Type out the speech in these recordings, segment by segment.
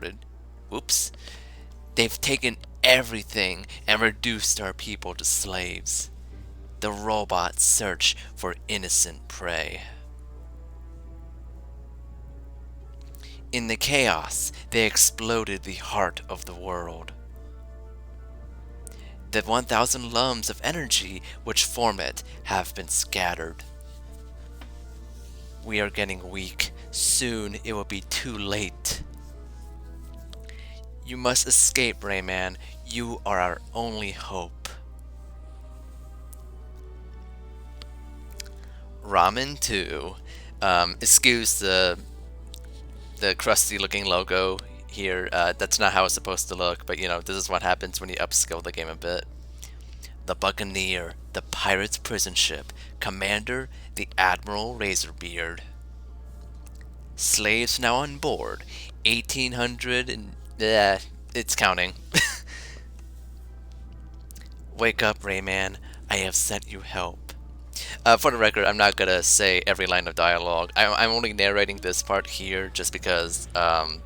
reported. Whoops. They've taken everything and reduced our people to slaves. The robots search for innocent prey. In the chaos, they exploded the heart of the world. The 1,000 lums of energy which form it have been scattered. We are getting weak. Soon it will be too late. You must escape, Rayman. You are our only hope. Ramen 2. Excuse the crusty looking logo here. That's not how it's supposed to look, but you know, this is what happens when you upscale the game a bit. The Buccaneer, the pirate's prison ship, Commander, the Admiral Razorbeard. Slaves now on board, 1,800 and... it's counting. Wake up, Rayman. I have sent you help. For the record, I'm not gonna say every line of dialogue. I'm only narrating this part here just because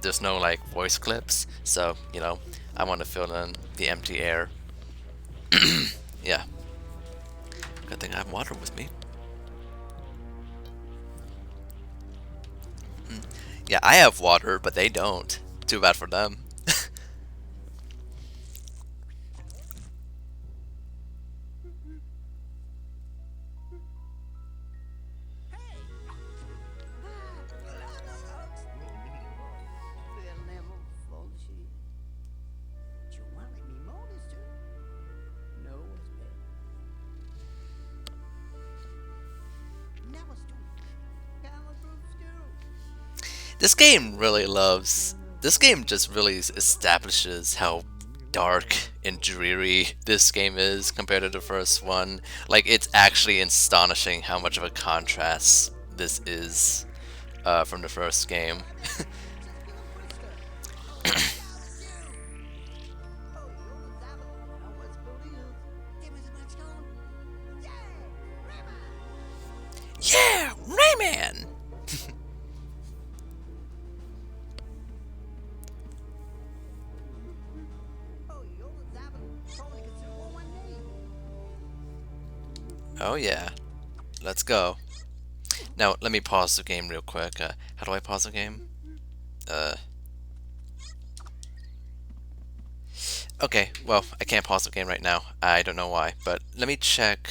there's no like voice clips, so you know I want to fill in the empty air. Yeah. Good thing I have water with me. Yeah, I have water, but they don't. Too bad for them. This game just really establishes how dark and dreary this game is compared to the first one. Like, it's actually astonishing how much of a contrast this is from the first game. Yeah, Rayman! Oh yeah, let's go. Now, let me pause the game real quick. How do I pause the game? Okay, well, I can't pause the game right now. I don't know why, but let me check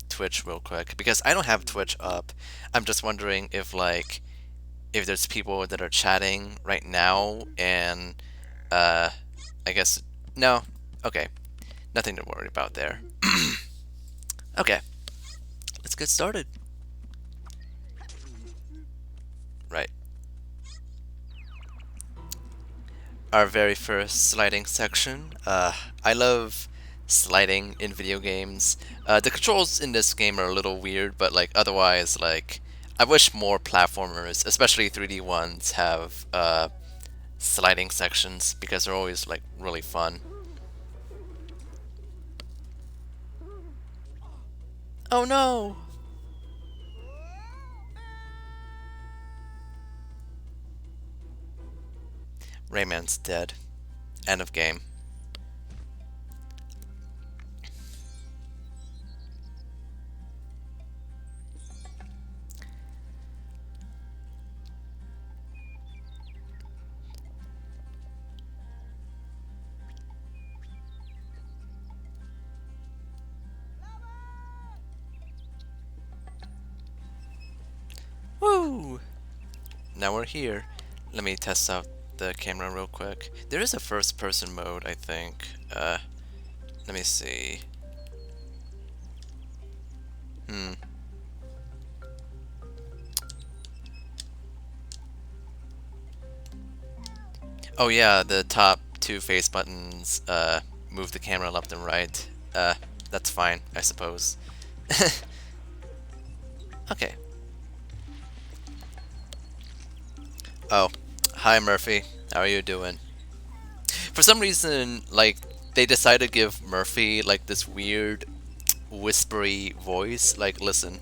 Twitch real quick, because I don't have Twitch up. I'm just wondering if, like, if there's people that are chatting right now, and, I guess, no, okay, nothing to worry about there. Okay, let's get started. Right. Our very first sliding section. I love sliding in video games. The controls in this game are a little weird, but like otherwise, like I wish more platformers, especially 3D ones, have sliding sections because they're always like really fun. Oh no! Rayman's dead. End of game. Woo! Now we're here. Let me test out the camera real quick. There is a first person mode, I think. Let me see. Hmm. Oh yeah, the top two face buttons move the camera left and right. That's fine, I suppose. Okay. Oh, hi Murphy. How are you doing? For some reason, like, they decided to give Murphy, like, this weird, whispery voice. Like, listen.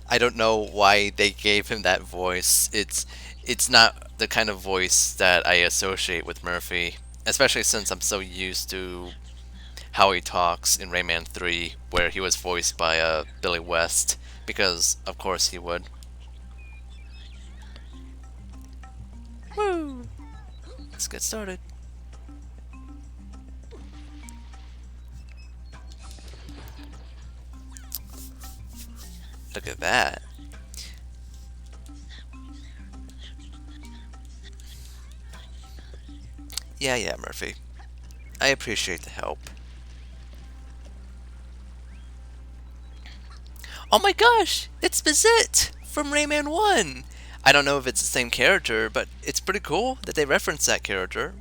I don't know why they gave him that voice. It's not the kind of voice that I associate with Murphy, especially since I'm so used to how he talks in Rayman 3, where he was voiced by Billy West, because of course he would. Woo! Let's get started. Look at that. Yeah, yeah, Murphy. I appreciate the help. Oh my gosh! It's Bazit from Rayman 1! I don't know if it's the same character, but it's pretty cool that they reference that character.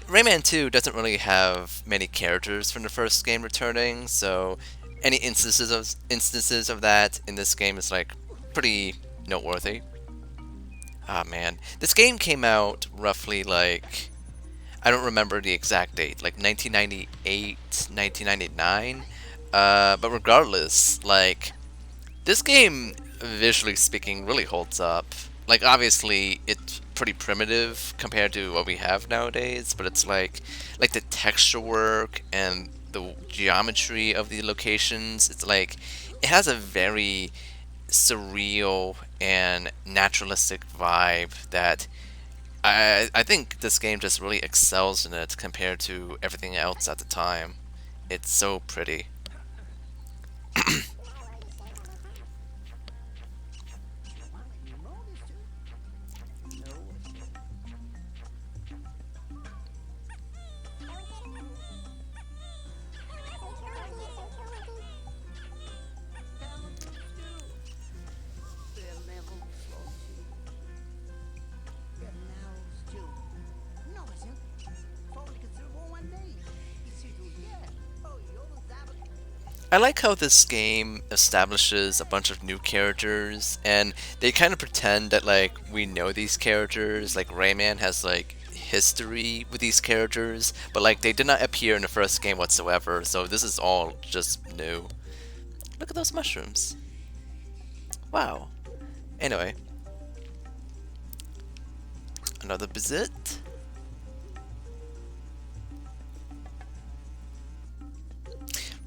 Rayman 2 doesn't really have many characters from the first game returning, so any instances of that in this game is like pretty noteworthy. Ah man, this game came out roughly like I don't remember the exact date, like 1998, 1999. But regardless, like this game, visually speaking, really holds up. Like, obviously, it's pretty primitive compared to what we have nowadays, but it's like the texture work and the geometry of the locations. It's like it has a very surreal and naturalistic vibe that I think this game just really excels in it compared to everything else at the time. It's so pretty. I like how this game establishes a bunch of new characters, and they kind of pretend that like we know these characters. Like Rayman has like history with these characters, but like they did not appear in the first game whatsoever. So this is all just new. Look at those mushrooms! Wow. Anyway, another visit.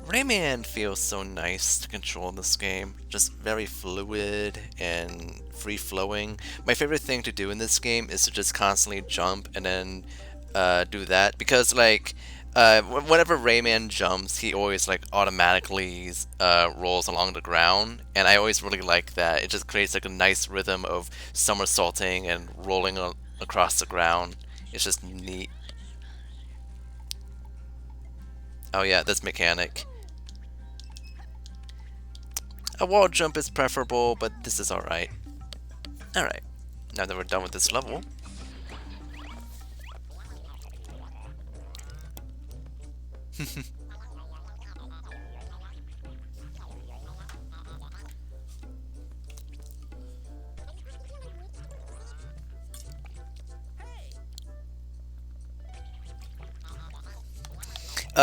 Rayman feels so nice to control in this game. Just very fluid and free-flowing. My favorite thing to do in this game is to just constantly jump and then do that. Because, like, whenever Rayman jumps, he always, like, automatically rolls along the ground. And I always really like that. It just creates, like, a nice rhythm of somersaulting and rolling across the ground. It's just neat. Oh yeah, this mechanic. A wall jump is preferable, but this is alright. Alright, now that we're done with this level.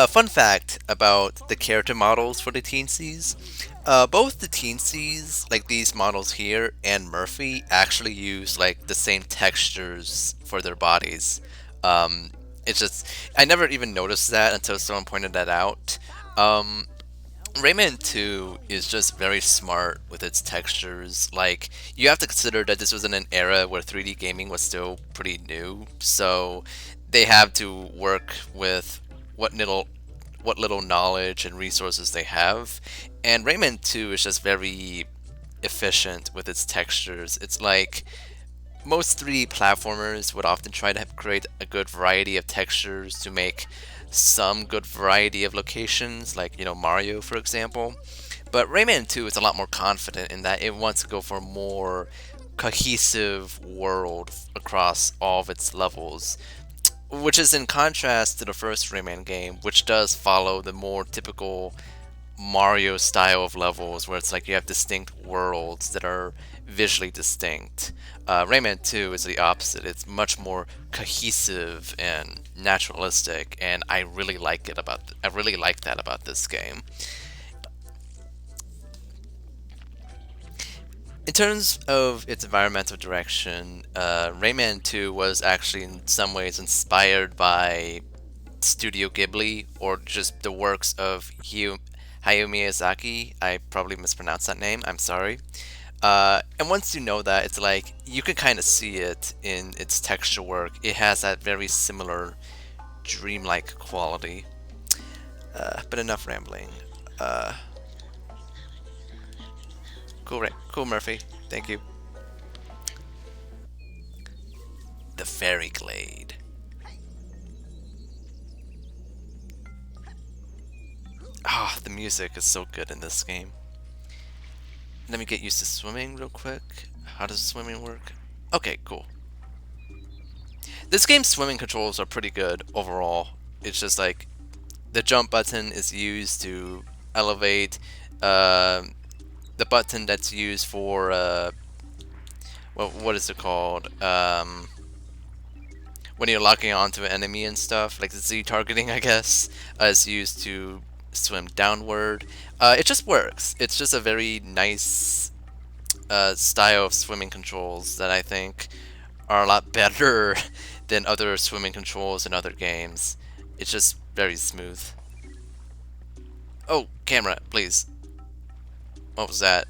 Fun fact about the character models for the Teensies. Both the Teensies, like these models here, and Murphy actually use like the same textures for their bodies. Um, it's just I never even noticed that until someone pointed that out. Um, Rayman 2 is just very smart with its textures. Like, you have to consider that this was in an era where 3D gaming was still pretty new, so they have to work with what little what little knowledge and resources they have. And Rayman 2 is just very efficient with its textures. It's like most 3D platformers would often try to create a good variety of textures to make some good variety of locations, like, Mario, for example. But Rayman 2 is a lot more confident in that it wants to go for a more cohesive world across all of its levels, which is in contrast to the first Rayman game, which does follow the more typical Mario style of levels where it's like you have distinct worlds that are visually distinct. Rayman 2 is the opposite. It's much more cohesive and naturalistic, and I really like it I really like that about this game. In terms of its environmental direction, Rayman 2 was actually in some ways inspired by Studio Ghibli or just the works of Hayao Miyazaki. I probably mispronounced that name, I'm sorry. And once you know that, it's like you can kind of see it in its texture work. It has that very similar dreamlike quality. But enough rambling. Uh, cool, cool, Murphy. Thank you. The Fairy Glade. Ah, the music is so good in this game. Let me get used to swimming real quick. How does swimming work? Okay, cool. This game's swimming controls are pretty good overall. It's just like the jump button is used to elevate. Uh, the button that's used for what is it called? When you're locking onto an enemy and stuff, like the Z targeting, I guess, is used to swim downward. It just works. It's just a very nice style of swimming controls that I think are a lot better than other swimming controls in other games. It's just very smooth. Oh, camera, please. What was that?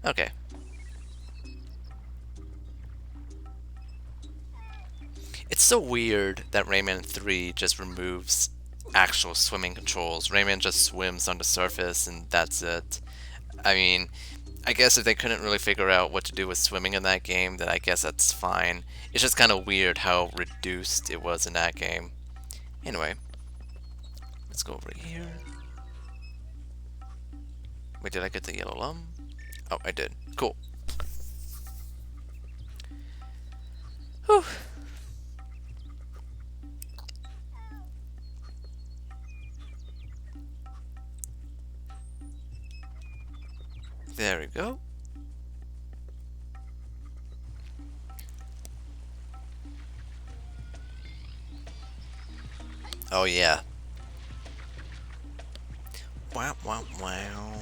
Okay. It's so weird that Rayman 3 just removes actual swimming controls. Rayman just swims on the surface and that's it. I mean, I guess if they couldn't really figure out what to do with swimming in that game, then I guess that's fine. It's just kind of weird how reduced it was in that game. Anyway, let's go over here. Wait, did I get the yellow lum? Oh, I did. Cool. Whew. There we go. Oh yeah. Wow, wow, wow.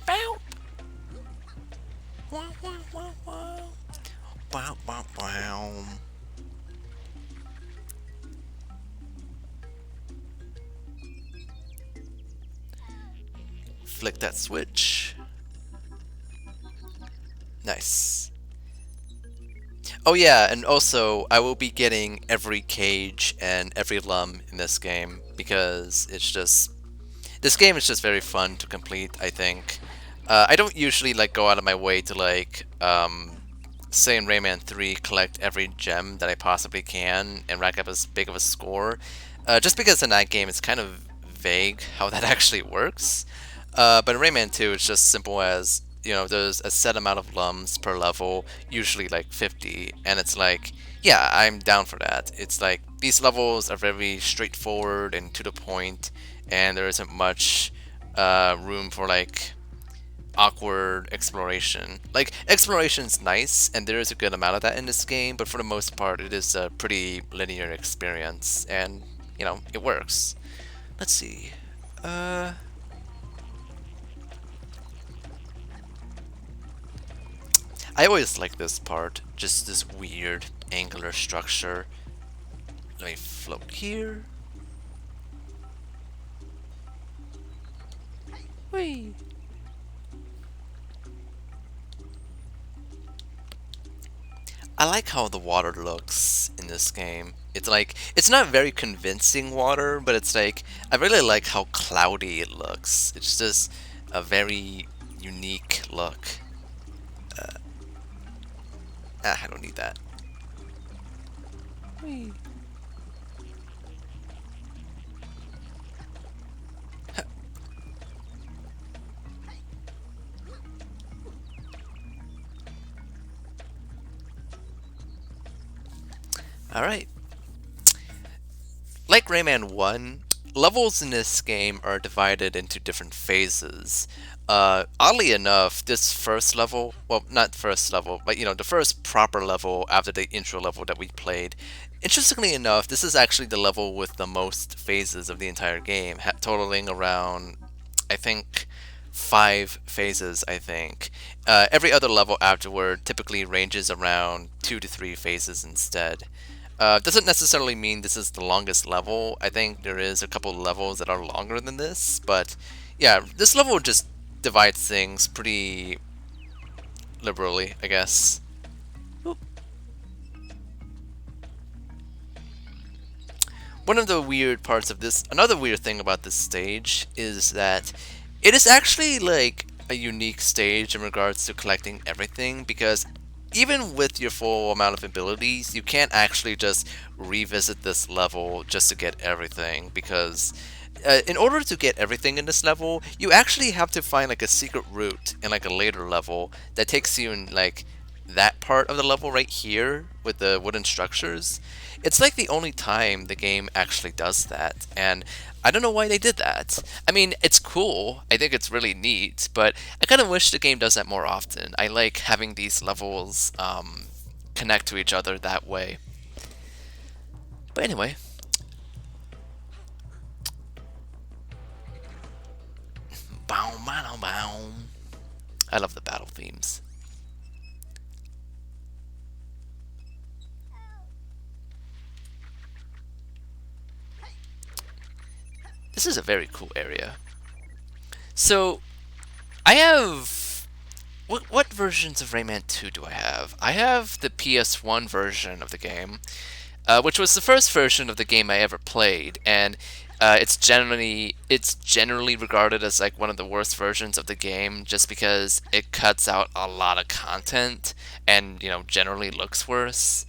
Bow. Wow, wow, wow, wow. Wow, wow, wow. Flick that switch. Nice. Oh yeah, and also I will be getting every cage and every lum in this game because it's just this game is just very fun to complete, I think. I don't usually like go out of my way to like say in Rayman 3 collect every gem that I possibly can and rack up as big of a score. Just because in that game it's kind of vague how that actually works. But in Rayman 2 it's just simple as, you know, there's a set amount of lums per level, usually like 50, and it's like, yeah, I'm down for that. It's like, these levels are very straightforward and to the point, and there isn't much room for like awkward exploration. Like, exploration's nice, and there is a good amount of that in this game, but for the most part, it is a pretty linear experience, and, you know, it works. Let's see. I always like this part, just this weird angular structure. Let me float here. Whee! I like how the water looks in this game. It's like, it's not very convincing water, but it's like, I really like how cloudy it looks. It's just a very unique look. I don't need that. Whee! Alright. Like Rayman 1, levels in this game are divided into different phases. Oddly enough, this first level, well, not first level, but you know, the first proper level after the intro level that we played, interestingly enough, this is actually the level with the most phases of the entire game, totaling around, I think, 5 phases, I think. Every other level afterward typically ranges around 2 to 3 phases instead. Doesn't necessarily mean this is the longest level. I think there is a couple levels that are longer than this, but yeah, this level just divides things pretty liberally, I guess. One of the weird parts of this, another weird thing about this stage is that it is actually like a unique stage in regards to collecting everything because even with your full amount of abilities, you can't actually just revisit this level just to get everything because in order to get everything in this level, you actually have to find like a secret route in like a later level that takes you in like that part of the level right here with the wooden structures. It's like the only time the game actually does that, and I don't know why they did that. I mean, it's cool. I think it's really neat, but I kind of wish the game does that more often. I like having these levels connect to each other that way. But anyway, bow, bow, bow. I love the battle themes. This is a very cool area. So, I have what versions of Rayman 2 do I have? I have the PS1 version of the game, which was the first version of the game I ever played, and it's generally regarded as like one of the worst versions of the game, just because it cuts out a lot of content and generally looks worse.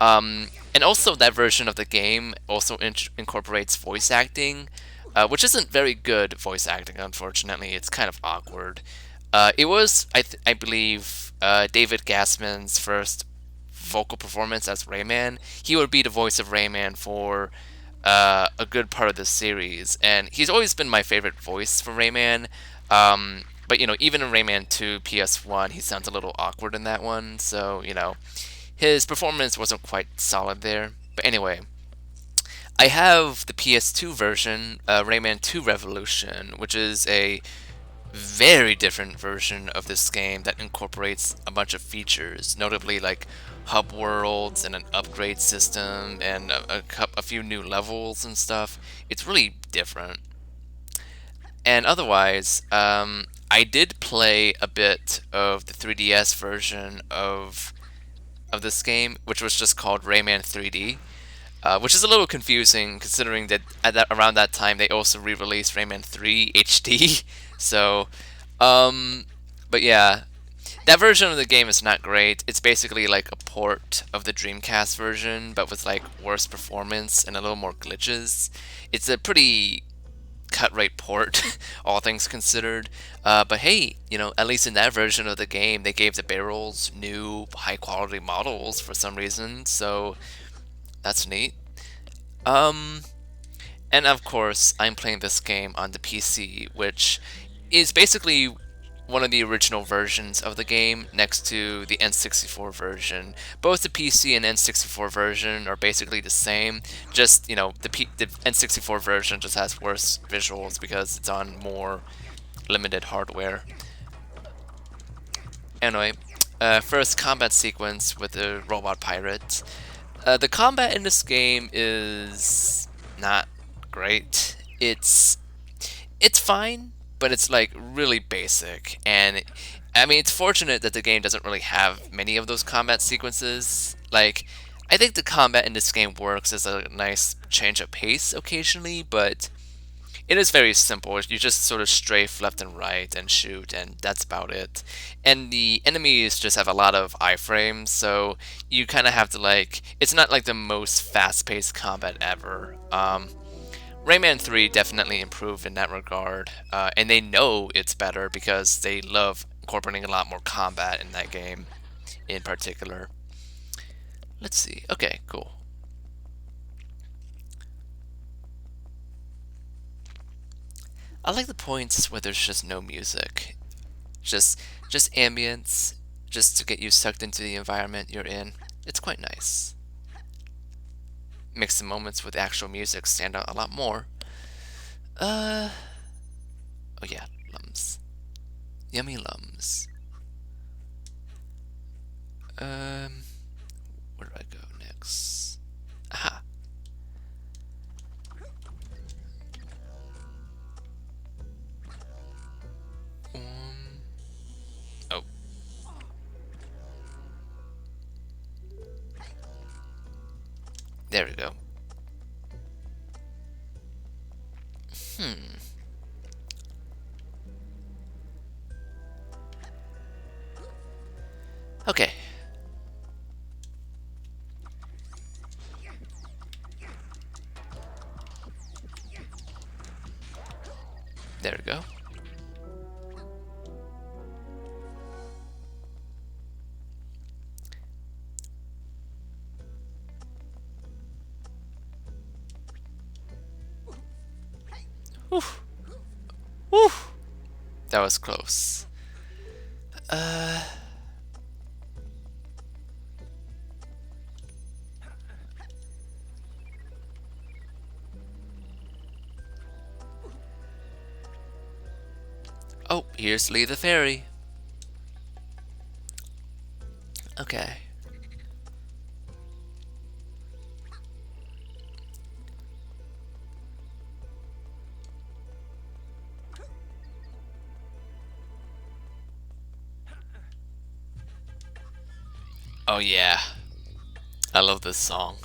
And also that version of the game also incorporates voice acting, which isn't very good voice acting. Unfortunately, it's kind of awkward. It was, I believe, David Gassman's first vocal performance as Rayman. He would be the voice of Rayman for a good part of the series, and he's always been my favorite voice for Rayman. But even in Rayman 2 PS1, he sounds a little awkward in that one, so his performance wasn't quite solid there. But anyway, I have the PS2 version, Rayman 2 Revolution, which is a very different version of this game that incorporates a bunch of features, notably like hub worlds and an upgrade system and a few new levels and stuff. It's really different. And otherwise, I did play a bit of the 3DS version of this game, which was just called Rayman 3D. Which is a little confusing considering that around that time they also re-released Rayman 3 HD. So, um, but yeah, that version of the game is not great. It's basically like a port of the Dreamcast version, but with like worse performance and a little more glitches. It's a pretty cut-rate port, all things considered. But hey, at least in that version of the game, they gave the barrels new high-quality models for some reason. So that's neat. Um, and of course, I'm playing this game on the PC, which is basically one of the original versions of the game next to the N64 version. Both the PC and N64 version are basically the same. Just, the N64 version just has worse visuals because it's on more limited hardware. Anyway, first combat sequence with the robot pirate. The combat in this game is not great. It's fine, but it's like really basic. And I mean, it's fortunate that the game doesn't really have many of those combat sequences. Like, I think the combat in this game works as a nice change of pace occasionally, but it is very simple. You just sort of strafe left and right and shoot, and that's about it. And the enemies just have a lot of iframes, so you kind of have to like. It's not like the most fast-paced combat ever. Rayman 3 definitely improved in that regard, and they know it's better because they love incorporating a lot more combat in that game, in particular. Let's see. Okay, cool. I like the points where there's just no music. Just just ambience, just to get you sucked into the environment you're in. It's quite nice. Makes the moments with actual music stand out a lot more. Uh oh yeah, Lums. Yummy Lums. Um, where do I go next? Aha. Um, oh. There we go. Hmm. Okay. There we go. Whew. Whew. That was close. Uh. Oh, here's Lee the Fairy. Okay. Oh yeah. I love this song.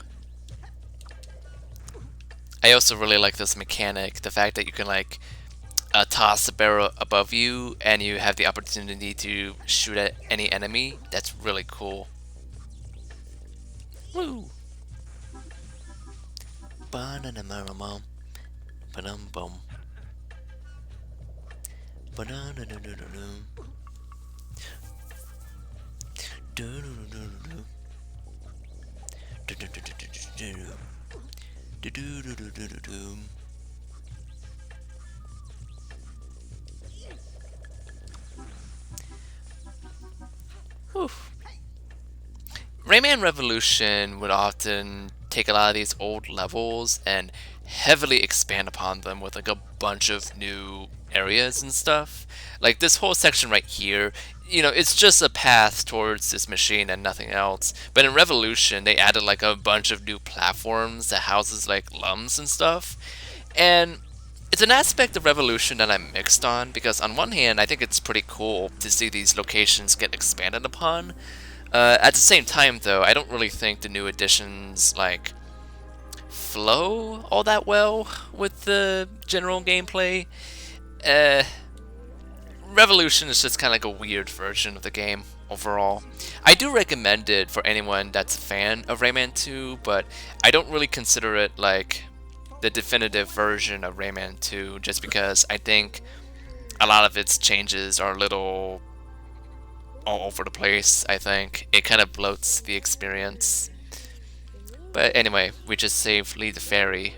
I also really like this mechanic, the fact that you can like toss a barrel above you and you have the opportunity to shoot at any enemy. That's really cool. Woo! Ba-na-na-ma-ma-ma. Ba-dum-bum. Ba-na-na-na-na-na-na. Do-do-do-do-do-do. Do-do-do-do-do-do-do. Do-do-do-do-do-do-do. Whew. Rayman Revolution would often take a lot of these old levels and heavily expand upon them with like a bunch of new areas and stuff. Like this whole section right here, it's just a path towards this machine and nothing else. But in Revolution, they added like a bunch of new platforms that houses like lums and stuff. And it's an aspect of Revolution that I'm mixed on because on one hand, I think it's pretty cool to see these locations get expanded upon. At the same time, though, I don't really think the new additions like flow all that well with the general gameplay. Uh, Revolution is just kind of like a weird version of the game overall. I do recommend it for anyone that's a fan of Rayman 2, but I don't really consider it like the definitive version of Rayman 2 just because I think a lot of its changes are a little all over the place, I think. It kind of bloats the experience. But anyway, we just saved Lee the Fairy.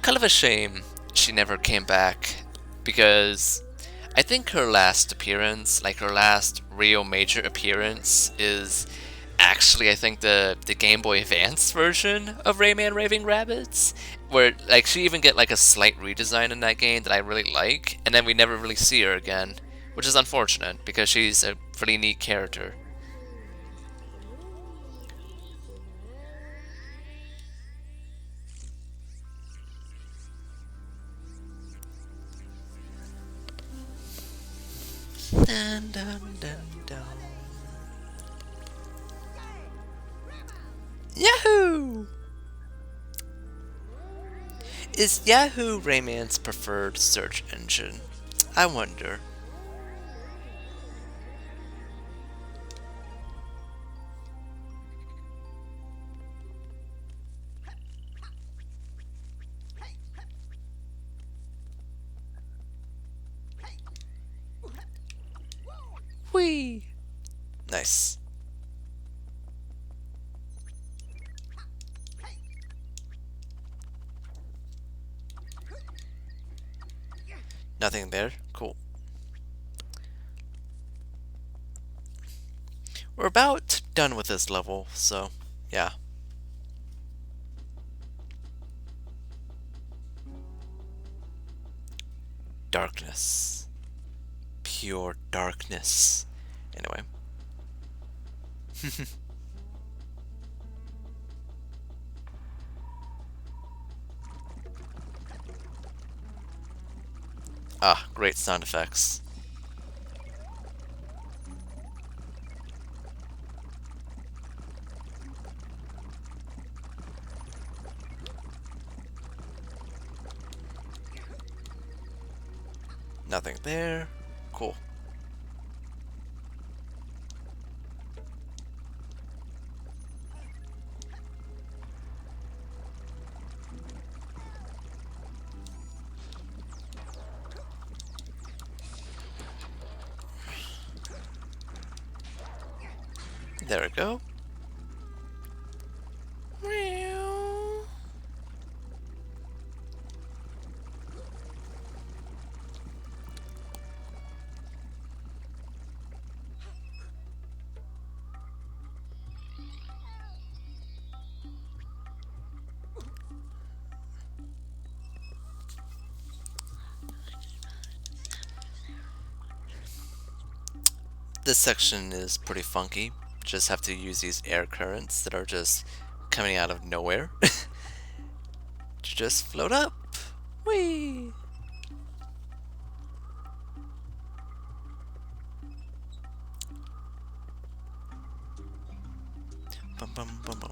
Kind of a shame she never came back, because I think her last appearance, like her last real major appearance, is actually I think the Game Boy Advance version of Rayman Raving Rabbids, where like she even get like a slight redesign in that game that I really like, and then we never really see her again, which is unfortunate because she's a pretty neat character. Dun, dun, dun, dun. Yahoo! Is Yahoo Rayman's preferred search engine? I wonder. Whee! Nice. Nothing there? Cool. We're about done with this level, so yeah. Darkness. Pure darkness. Anyway. Ah, great sound effects. Nothing there. Cool. There we go. This section is pretty funky. Just have to use these air currents that are just coming out of nowhere to just float up. Whee! Bum bum bum bum.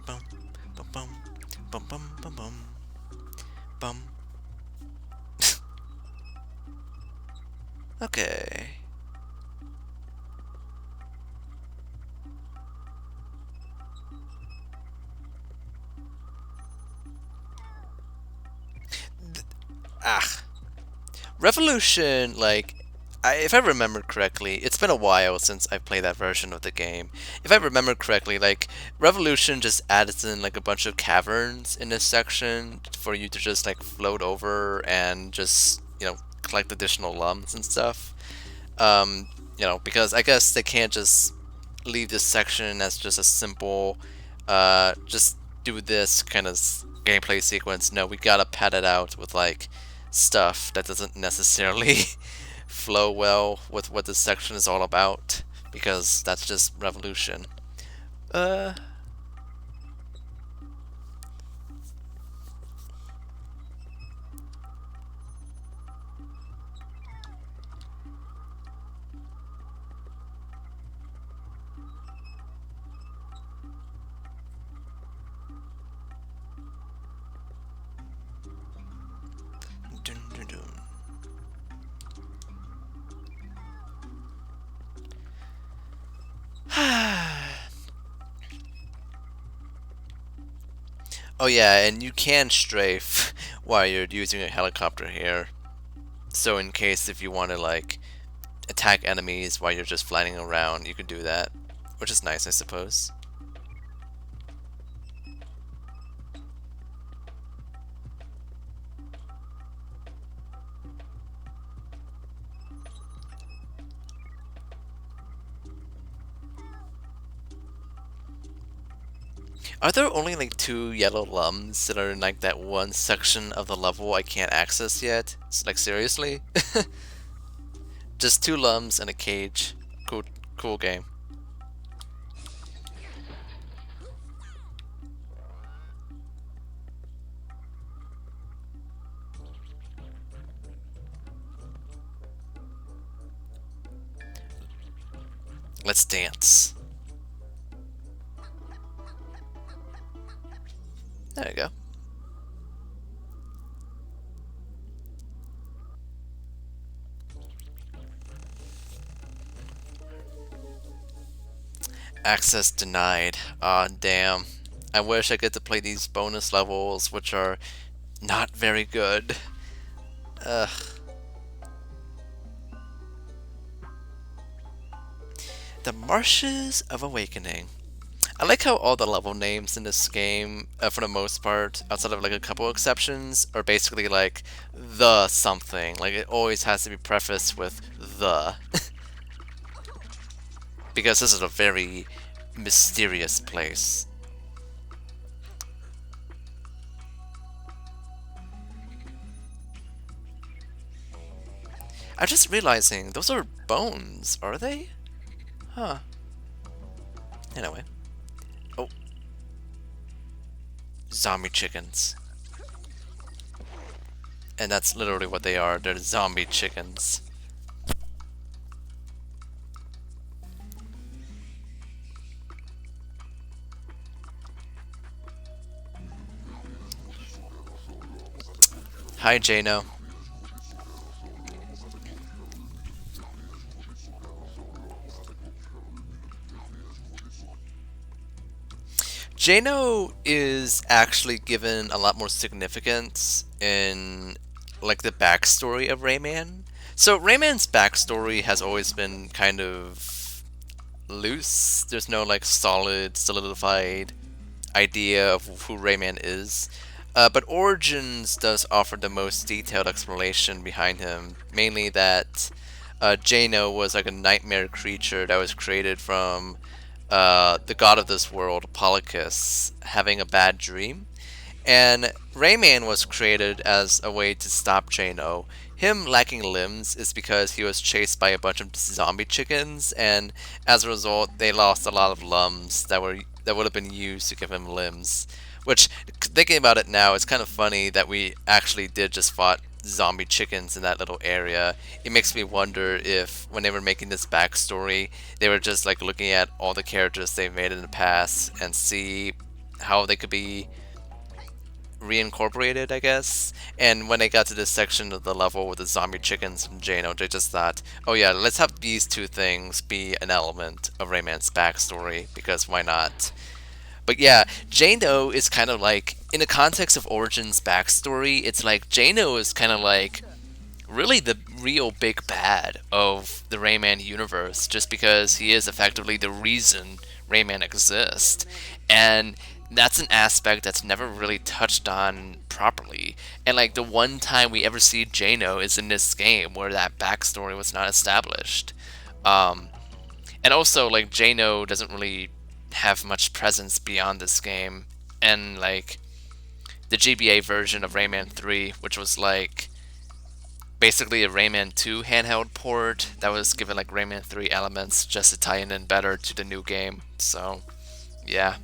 Bum bum bum bum bum bum bum. Bum. Okay. Ah. Revolution, like, if I remember correctly, it's been a while since I played that version of the game. If I remember correctly, like, Revolution just adds in, like, a bunch of caverns in this section for you to just, like, float over and just, collect additional lumps and stuff. Because I guess they can't just leave this section as just a simple, just do this kind of gameplay sequence. No, we gotta pad it out with, like, stuff that doesn't necessarily flow well with what this section is all about, because that's just Revolution. Uh, dun, dun, dun. Oh yeah, and you can strafe while you're using a helicopter here. So in case if you want to like attack enemies while you're just flying around, you can do that, which is nice, I suppose. Are there only like 2 yellow lums that are in like that one section of the level I can't access yet? It's like seriously? Just 2 lums and a cage. Cool, cool game. Let's dance. There you go. Access denied. Aw, damn. I wish I get to play these bonus levels, which are not very good. Ugh. The Marshes of Awakening. I like how all the level names in this game, for the most part, outside of like a couple exceptions, are basically like the something. Like it always has to be prefaced with the. Because this is a very mysterious place. I'm just realizing those are bones, are they? Huh. Anyway. Oh, zombie chickens. And that's literally what they are. They're zombie chickens. Hi, Jano. Jano is actually given a lot more significance in like the backstory of Rayman. So Rayman's backstory has always been kind of loose. There's no like solid, solidified idea of who Rayman is. But Origins does offer the most detailed explanation behind him, mainly that Jano was like a nightmare creature that was created from the god of this world, Polycus, having a bad dream. And Rayman was created as a way to stop Jano. Him lacking limbs is because he was chased by a bunch of zombie chickens, and as a result, they lost a lot of limbs that would have been used to give him limbs. Which, thinking about it now, it's kind of funny that we actually did just fought zombie chickens in that little area. It makes me wonder if, when they were making this backstory, they were just like looking at all the characters they've made in the past and see how they could be reincorporated, I guess. And when they got to this section of the level with the zombie chickens and Jano, they just thought, oh yeah, let's have these two things be an element of Rayman's backstory, because why not? But yeah, Jano is kind of like, in the context of Origin's backstory, it's like Jano is kind of like really the real big bad of the Rayman universe, just because he is effectively the reason Rayman exists. And that's an aspect that's never really touched on properly. And like the one time we ever see Jano is in this game where that backstory was not established. Um, and also like Jano doesn't really have much presence beyond this game. And like the GBA version of Rayman 3, which was like basically a Rayman 2 handheld port that was given like Rayman 3 elements just to tie in better to the new game. So, yeah.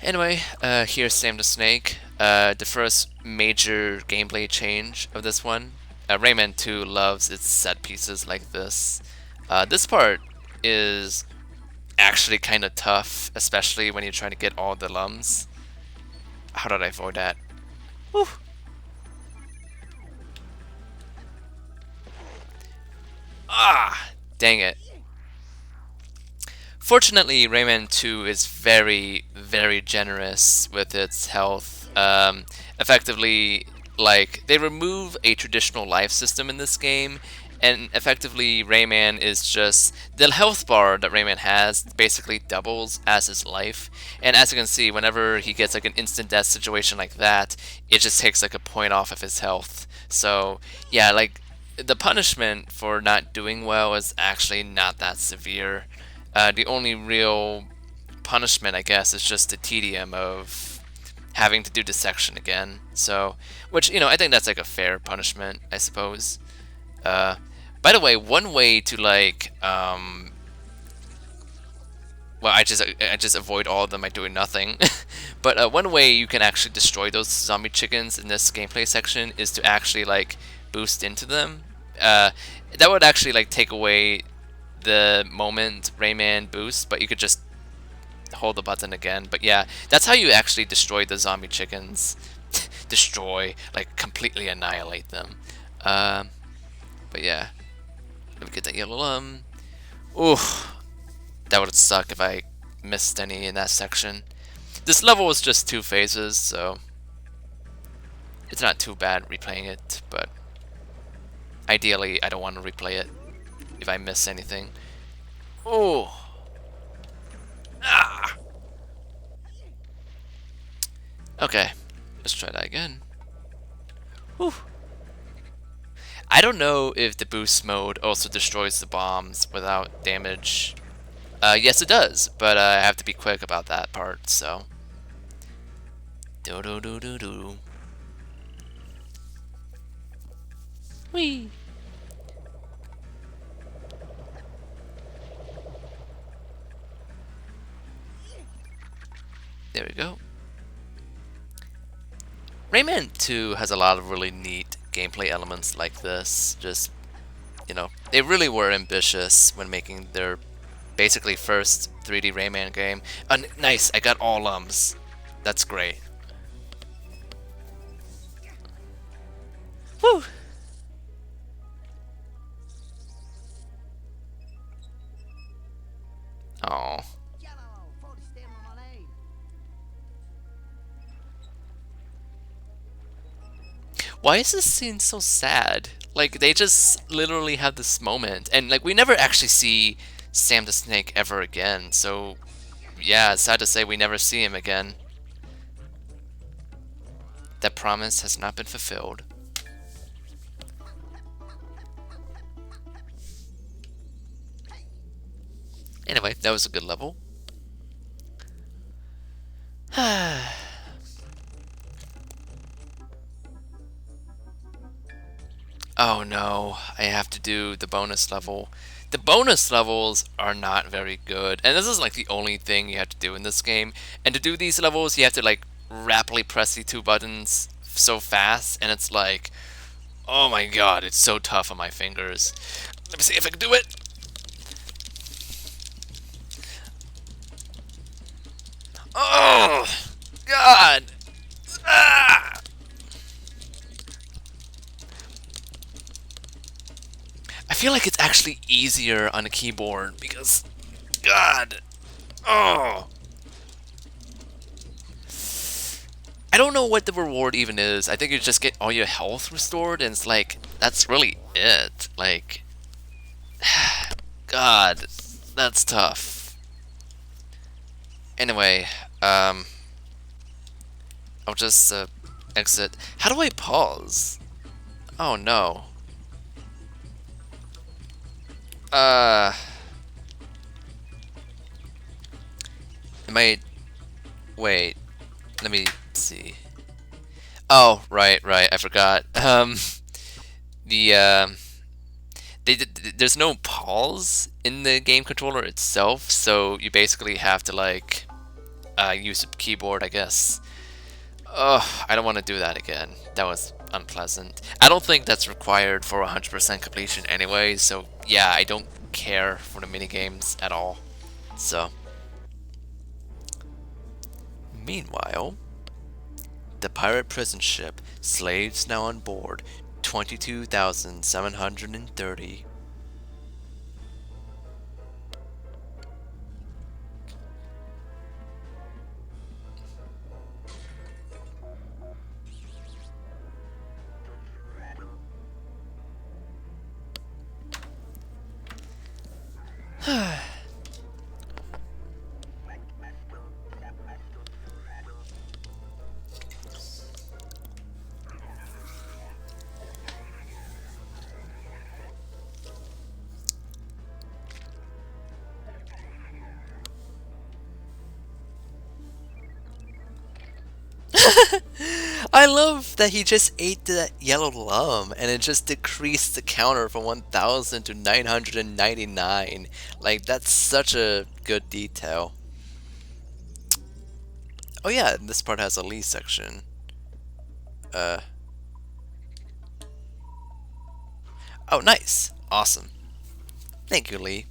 Anyway, here's Sam the Snake. The first major gameplay change of this one. Rayman 2 loves its set pieces like this. This part is actually kind of tough, especially when you're trying to get all the lums. How did I avoid that? Whew. Ah! Dang it. Fortunately, Rayman 2 is very, very generous with its health. Effectively, like, they remove a traditional life system in this game, and effectively, Rayman is just the health bar that Rayman has basically doubles as his life. And as you can see, whenever he gets like an instant death situation like that, it just takes like a point off of his health. So, yeah, like, the punishment for not doing well is actually not that severe. The only real punishment, I guess, is just the tedium of having to do this section again. So, which, you know, I think that's like a fair punishment, I suppose. Uh, by the way, one way to like, well, I just avoid all of them by doing nothing. But one way you can actually destroy those zombie chickens in this gameplay section is to actually like boost into them. That would actually like take away the moment Rayman boosts, but you could just hold the button again. But yeah, that's how you actually destroy the zombie chickens. Destroy, like completely annihilate them. But yeah, let me get that yellow lum. Ooh, that would suck if I missed any in that section. This level was just 2 phases, so it's not too bad replaying it, but ideally I don't want to replay it if I miss anything. Oh. Ah. Okay, let's try that again. Whew. I don't know if the boost mode also destroys the bombs without damage. Yes, it does, but I have to be quick about that part, so. Do do do do do. Whee! There we go. Rayman 2 has a lot of really neat gameplay elements like this. Just, they really were ambitious when making their basically first 3D Rayman game. Nice, I got all ums. That's great. Woo! Oh. Why is this scene so sad? Like, they just literally have this moment, and like, we never actually see Sam the Snake ever again, so yeah, it's sad to say we never see him again. That promise has not been fulfilled. Anyway, that was a good level. Oh no, I have to do the bonus level. The bonus levels are not very good, and this is like the only thing you have to do in this game. And to do these levels, you have to like rapidly press the two buttons so fast, and it's like, oh my god, it's so tough on my fingers. Let me see if I can do it. Oh god! Ah! I feel like it's actually easier on a keyboard because, God, oh. I don't know what the reward even is. I think you just get all your health restored, and it's like, that's really it. Like, God, that's tough. Anyway, I'll just exit. How do I pause? Oh no. Am I... Wait, let me see. Oh, right, I forgot. The, there's no pause in the game controller itself, so you basically have to, like, use a keyboard, I guess. Oh, I don't want to do that again. That was unpleasant. I don't think that's required for 100% completion anyway, so yeah, I don't care for the minigames at all. So, meanwhile, the pirate prison ship, slaves now on board, 22,730. I love that he just ate that yellow lum and it just decreased the counter from 1,000 to 999. Like, that's such a good detail. Oh yeah, this part has a Lee section. Uh. Oh, nice. Awesome. Thank you, Lee.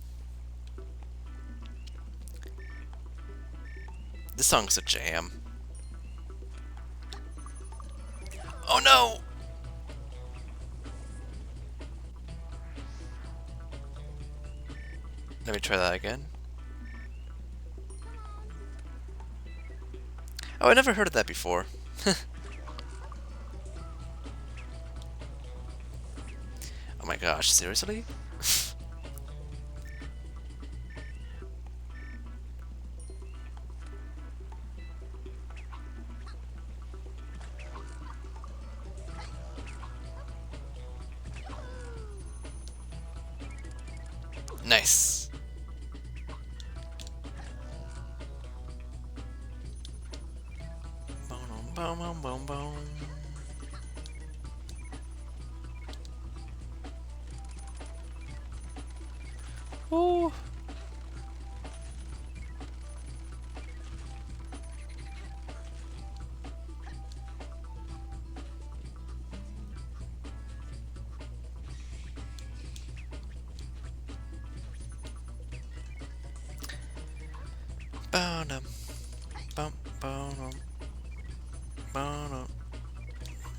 This song's a jam. Oh no! Let me try that again. Oh, I never heard of that before. Oh my gosh, seriously? Nice. Boom, boom, boom, boom, boom. Ba-dum, bum, ba-dum, ba-dum,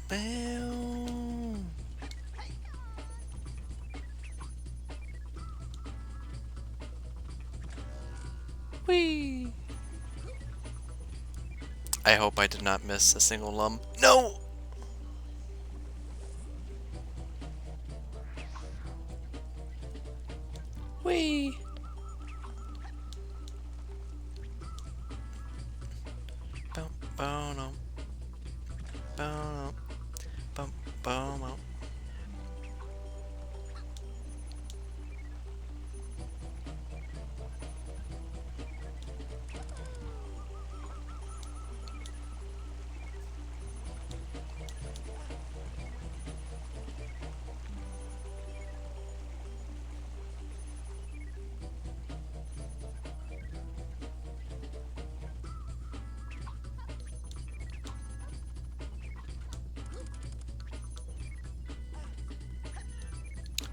bam. Whee! I hope I did not miss a single lum. No! Whee! Bum, ba-dum, ba-dum, bum, ba-dum.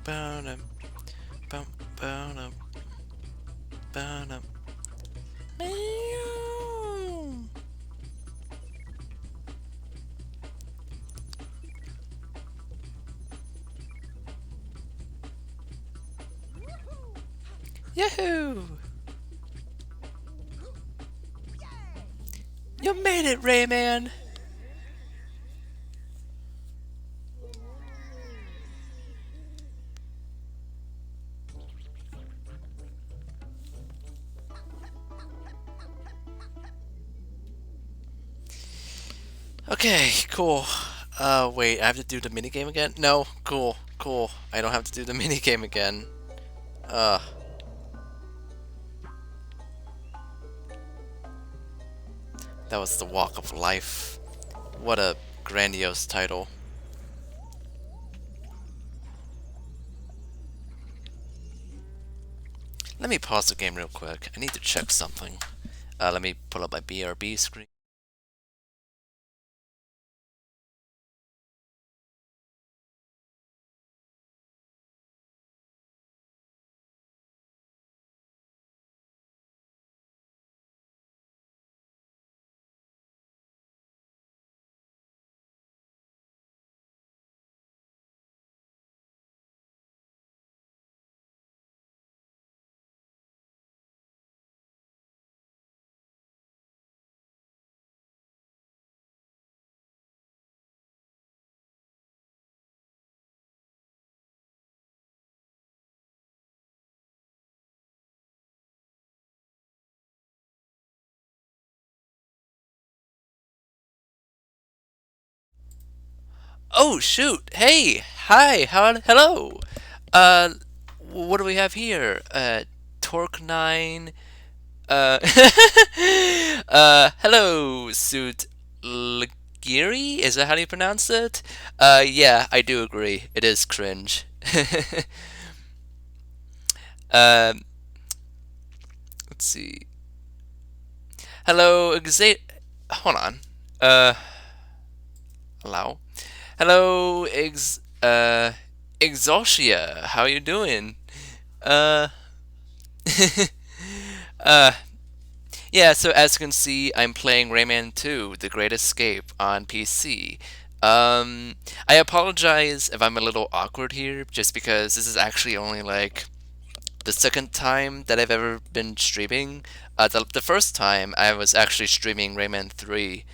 Ba-dum, bum, ba-dum, ba-dum. Meow. Yahoo! You made it, Rayman! Okay, cool. Wait, I have to do the minigame again? No, cool, cool. I don't have to do the minigame again. Uh, that was the Walk of Life. What a grandiose title. Let me pause the game real quick. I need to check something. Let me pull up my BRB screen. Oh shoot! Hey, hi, hello. Uh, what do we have here? Torque 9. Uh, hello, Suit Ligiri? Is that how you pronounce it? Yeah, I do agree. It is cringe. um, let's see. Hello, Hold on. Uh, hello. Hello, Exosia. How you doing? Uh, uh, Yeah, so as you can see, I'm playing Rayman 2, The Great Escape on PC. I apologize if I'm a little awkward here, just because this is actually only like the second time that I've ever been streaming. The first time I was actually streaming Rayman 3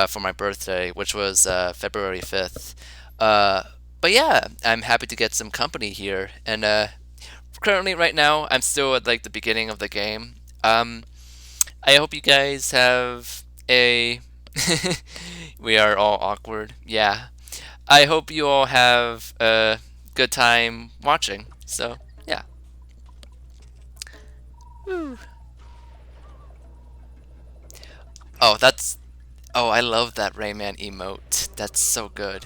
for my birthday, which was February 5th. Uh, but yeah, I'm happy to get some company here, and currently right now I'm still at like the beginning of the game. I hope you guys have a. We are all awkward. Yeah. I hope you all have a good time watching. So, yeah. Woo. Oh, that's. Oh, I love that Rayman emote. That's so good.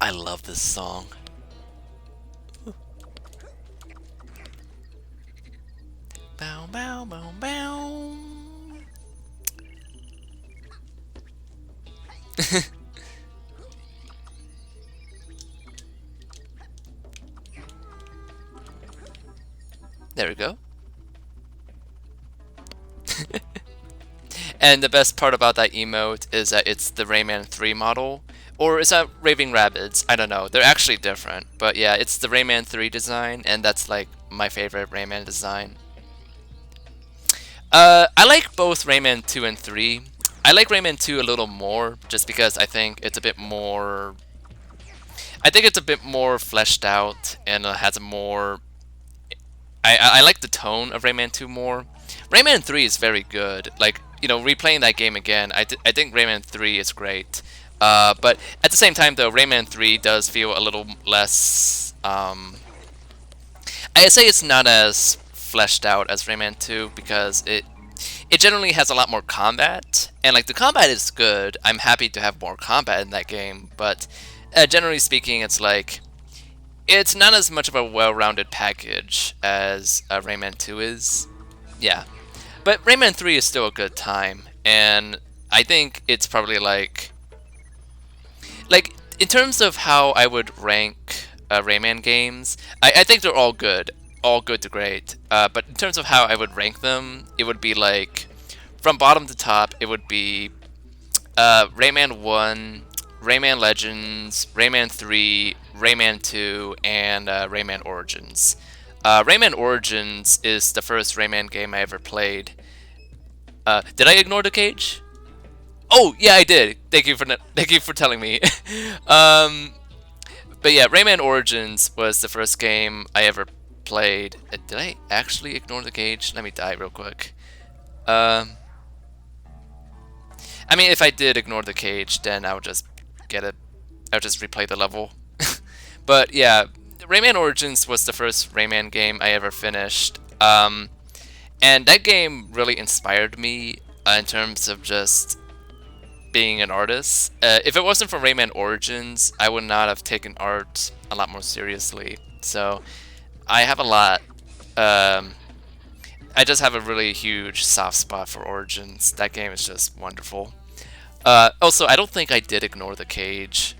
I love this song. Bow, bow, bow, bow. There we go. And the best part about that emote is that it's the Rayman 3 model. Or is that Raving Rabbids? I don't know. They're actually different. But yeah, it's the Rayman 3 design, and that's like my favorite Rayman design. I like both Rayman 2 and 3. I like Rayman 2 a little more, just because I think it's a bit more... I think it's a bit more fleshed out, and has a more... I like the tone of Rayman 2 more. Rayman 3 is very good. Like, you know, replaying that game again, I think Rayman 3 is great. But at the same time, though, Rayman 3 does feel a little less... I say it's not as fleshed out as Rayman 2 because it generally has a lot more combat, and like the combat is good. I'm happy to have more combat in that game, but generally speaking, it's like it's not as much of a well-rounded package as Rayman 2 is. Yeah, but Rayman 3 is still a good time, and I think it's probably like in terms of how I would rank Rayman games, I think they're all good to great. But in terms of how I would rank them, it would be like from bottom to top. It would be Rayman 1, Rayman Legends, Rayman 3, Rayman 2, and Rayman Origins. Rayman Origins is the first Rayman game I ever played. Did I ignore the cage? Oh yeah, I did. Thank you for telling me. But yeah, Rayman Origins was the first game I ever played. Did I actually ignore the cage? Let me die real quick. I mean, if I did ignore the cage, then I would just get it. I would just replay the level. But yeah, Rayman Origins was the first Rayman game I ever finished. And that game really inspired me in terms of just being an artist. If it wasn't for Rayman Origins, I would not have taken art a lot more seriously. So I have a lot. I just have a really huge soft spot for Origins. That game is just wonderful. Also, I don't think I did ignore the cage.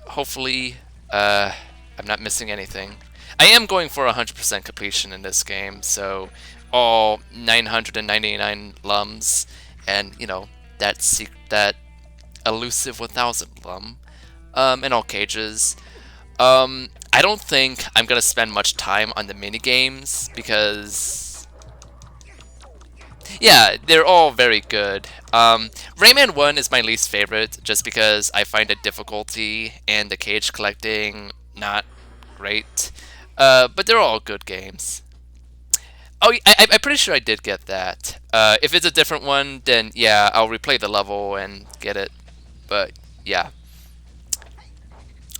Hopefully, I'm not missing anything. I am going for 100% completion in this game, so all 999 lums, and you know that elusive 1000 lum, in all cages. I don't think I'm gonna spend much time on the mini games because, yeah, they're all very good. Rayman 1 is my least favorite just because I find the difficulty and the cage collecting not great. But they're all good games. Oh, I'm pretty sure I did get that. If it's a different one, then yeah, I'll replay the level and get it. But yeah.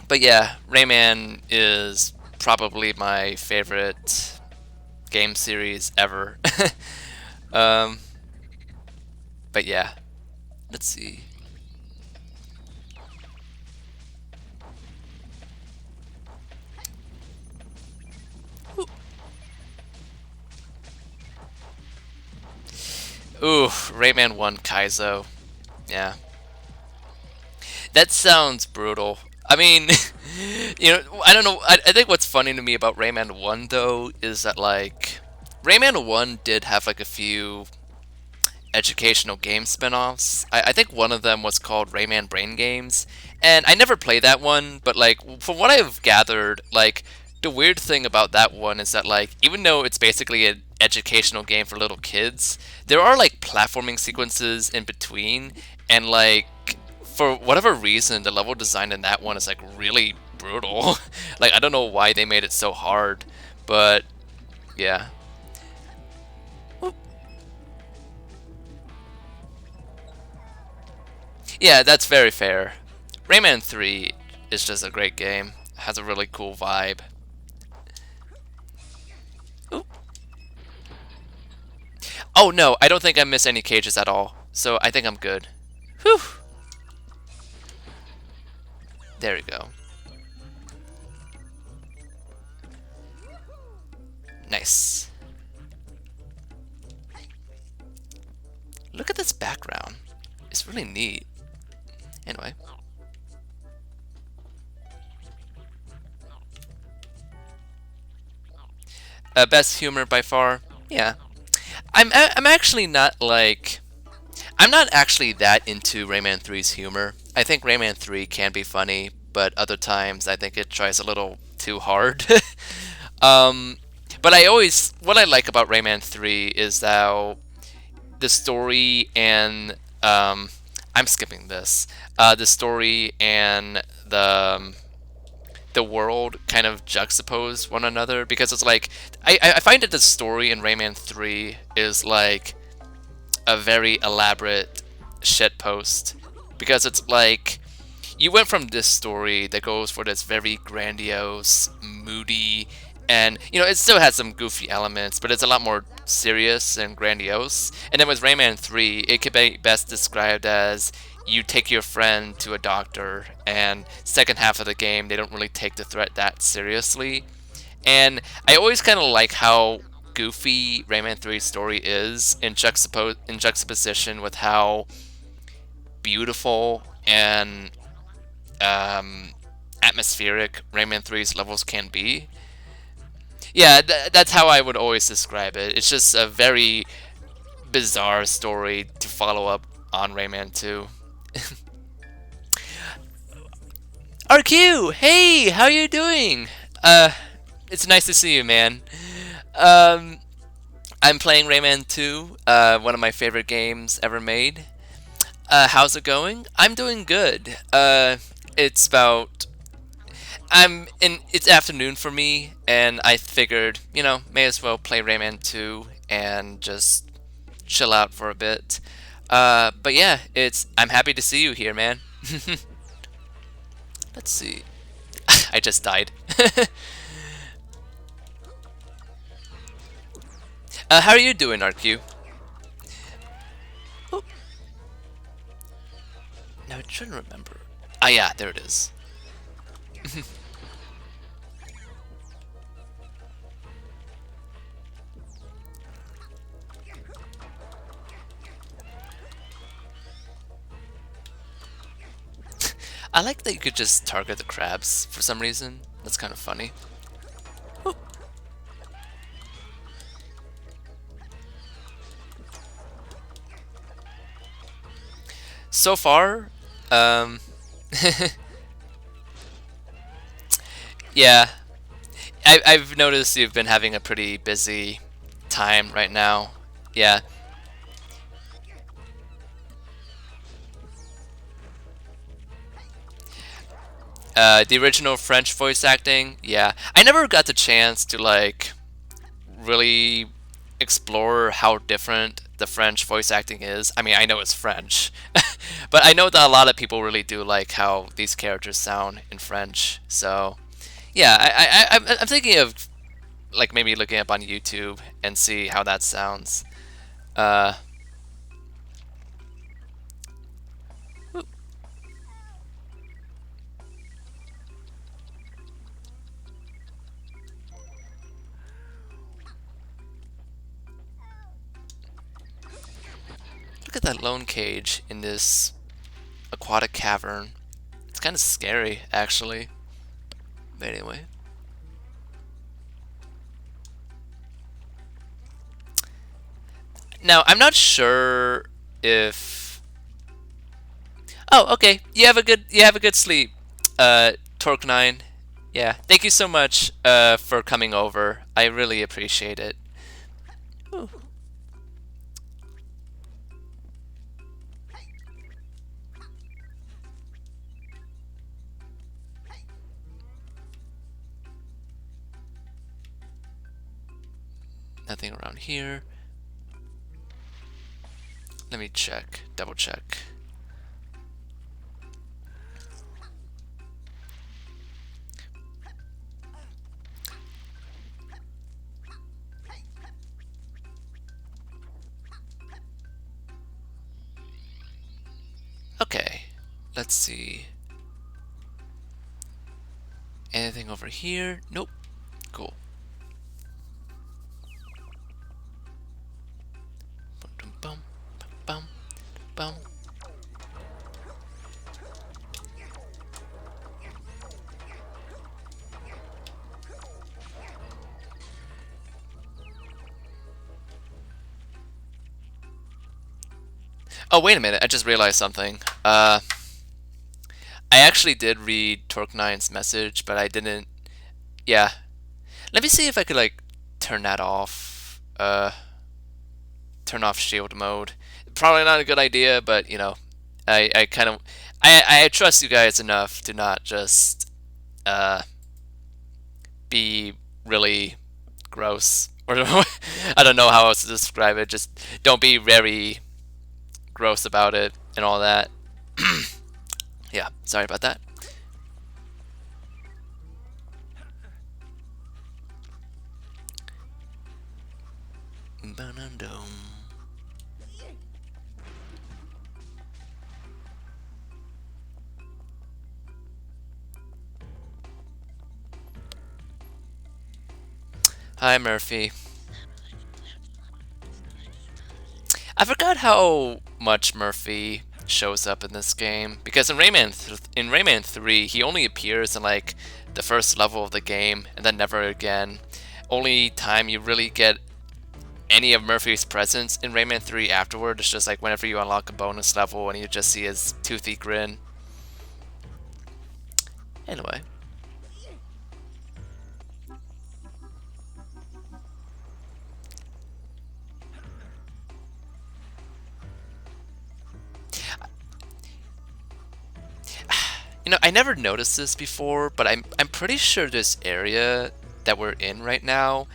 But yeah, Rayman is probably my favorite game series ever. But yeah, let's see. Ooh, Rayman 1 Kaizo. Yeah. That sounds brutal. I mean, you know, I don't know. I think what's funny to me about Rayman 1, though, is that, like, Rayman 1 did have, like, a few educational game spin-offs. I think one of them was called Rayman Brain Games, and I never played that one, but, like, from what I've gathered, like, the weird thing about that one is that, like, even though it's basically an educational game for little kids, there are, like, platforming sequences in between, and, like, for whatever reason, the level design in that one is, like, really brutal. Like, I don't know why they made it so hard, but, yeah. Yeah, that's very fair. Rayman 3 is just a great game. Has a really cool vibe. Ooh. Oh no, I don't think I missed any cages at all. So I think I'm good. Whew. There we go. Nice. Look at this background. It's really neat. Anyway. Best humor by far. Yeah, I'm actually not like I'm not actually that into Rayman 3's humor. I think Rayman 3 can be funny, but other times I think it tries a little too hard. um, but what I like about Rayman 3 is how the story and I'm skipping this. The story and the world kind of juxtapose one another because it's like I find that the story in Rayman 3 is like a very elaborate shitpost because it's like you went from this story that goes for this very grandiose, moody, and it still has some goofy elements, but it's a lot more serious and grandiose. And then with Rayman 3, it could be best described as you take your friend to a doctor, and second half of the game, they don't really take the threat that seriously. And I always kind of like how goofy Rayman 3's story is in juxtaposition with how beautiful and um, atmospheric Rayman 3's levels can be. Yeah, that's how I would always describe it. It's just a very bizarre story to follow up on Rayman 2. RQ, hey, how you doing? It's nice to see you, man. Um, I'm playing Rayman 2, one of my favorite games ever made. How's it going? I'm doing good. It's about it's afternoon for me, and I figured, may as well play Rayman 2 and just chill out for a bit. But yeah, I'm happy to see you here, man. Let's see. I just died. How are you doing, RQ? Oh, now I'm trying to remember. Ah, yeah, there it is. I like that you could just target the crabs for some reason. That's kind of funny. Oh. So far, um, yeah, I've noticed you've been having a pretty busy time right now. Yeah. The original French voice acting, yeah. I never got the chance to like really explore how different the French voice acting is. I mean, I know it's French, but I know that a lot of people really do like how these characters sound in French. So, yeah, I'm thinking of like maybe looking up on YouTube and see how that sounds. Uh, Look at that lone cage in this aquatic cavern. It's kind of scary, actually. But anyway. Now, I'm not sure if... Oh, okay. You have a good sleep, Torque9. Yeah, thank you so much for coming over. I really appreciate it. Ooh. Nothing around here. Let me check, double check. Okay, let's see. Anything over here? Nope. Cool. Bum, bum, bum, bum. Oh, wait a minute. I just realized something. I actually did read Torque9's message, but I didn't. Yeah. Let me see if I could, like, turn that off. Turn off shield mode. Probably not a good idea, but, you know, I kind of. I trust you guys enough to not just uh, be really gross. Or I don't know how else to describe it. Just don't be very gross about it and all that. Yeah, sorry about that. Hi, Murphy. I forgot how much Murphy shows up in this game because in Rayman 3 he only appears in like the first level of the game and then never again. Only time you really get any of Murphy's presence in Rayman 3 afterward is just like whenever you unlock a bonus level and you just see his toothy grin. Anyway. You know, I never noticed this before, but I'm pretty sure this area that we're in right now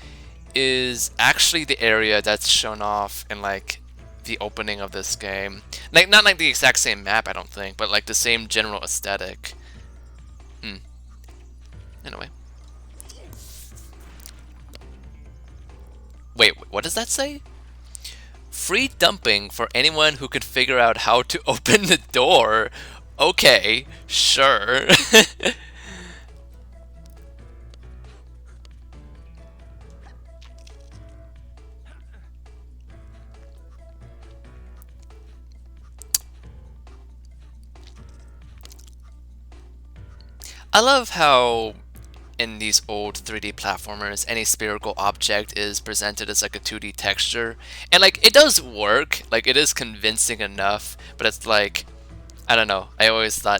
is actually the area that's shown off in like the opening of this game. Like not like the exact same map, I don't think, but like the same general aesthetic. Anyway. Wait, what does that say? Free dumping for anyone who could figure out how to open the door. Okay, sure. I love how in these old 3D platformers, any spherical object is presented as like a 2D texture. And like it does work, like it is convincing enough, but it's like I don't know. I always kind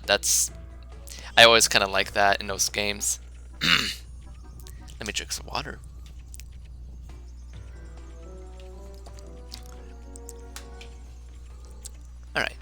of like that in those games. Let me drink some water. All right.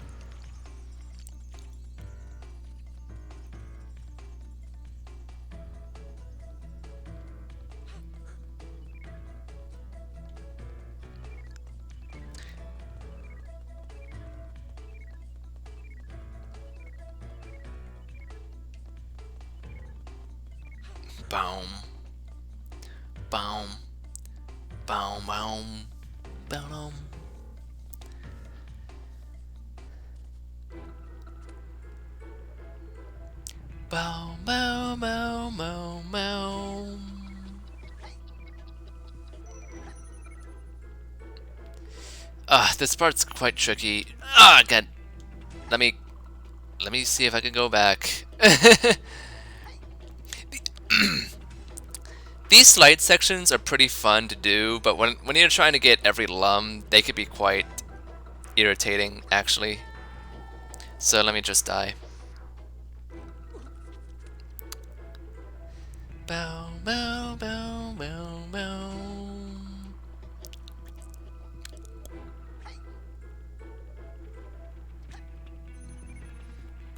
Boom. Boom. Boom. Boom. Boom. Boom. Boom. Boom. Boom. Boom. This part's quite tricky. God. Let me see if I can go back. These slide sections are pretty fun to do, but when you're trying to get every lum, they could be quite irritating, actually. So let me just die. Bow, bow, bow, bow, bow.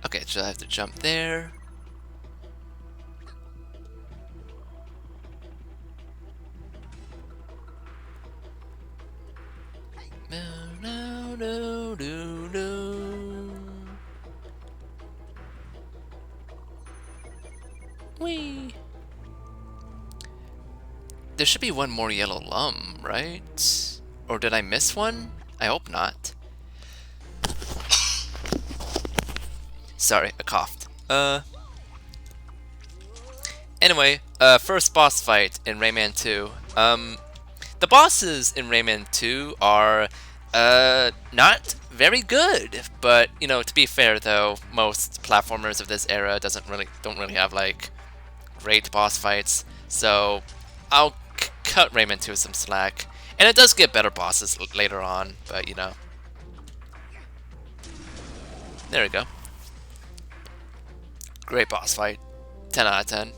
Okay, so I have to jump there. No, no, no, no, no. Whee! There should be one more yellow lum, right? Or did I miss one? I hope not. Sorry, I coughed. Anyway, first boss fight in Rayman 2. The bosses in Rayman 2 are not very good, but you know, to be fair though, most platformers of this era don't really have like great boss fights. So I'll cut Rayman 2 some slack, and it does get better bosses later on, but you know. There we go. Great boss fight. 10 out of 10.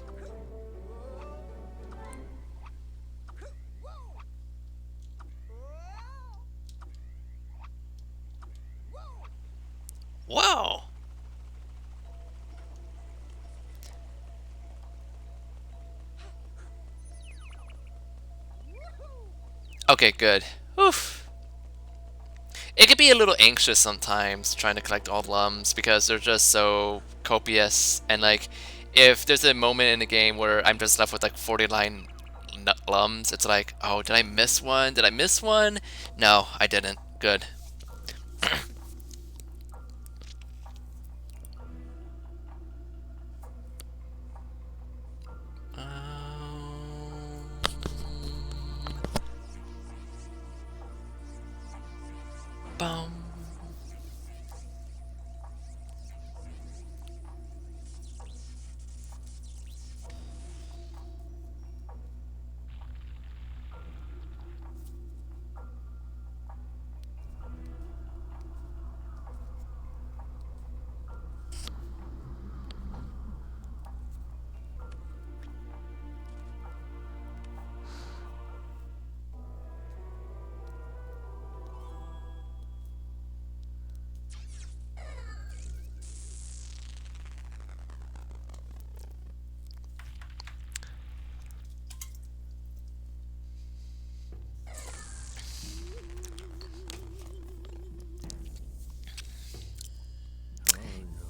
Whoa! Okay, good. Oof. It could be a little anxious sometimes trying to collect all the lums because they're just so copious. And like, if there's a moment in the game where I'm just left with like 49 lums, it's like, oh, did I miss one? Did I miss one? No, I didn't. Good. Bum.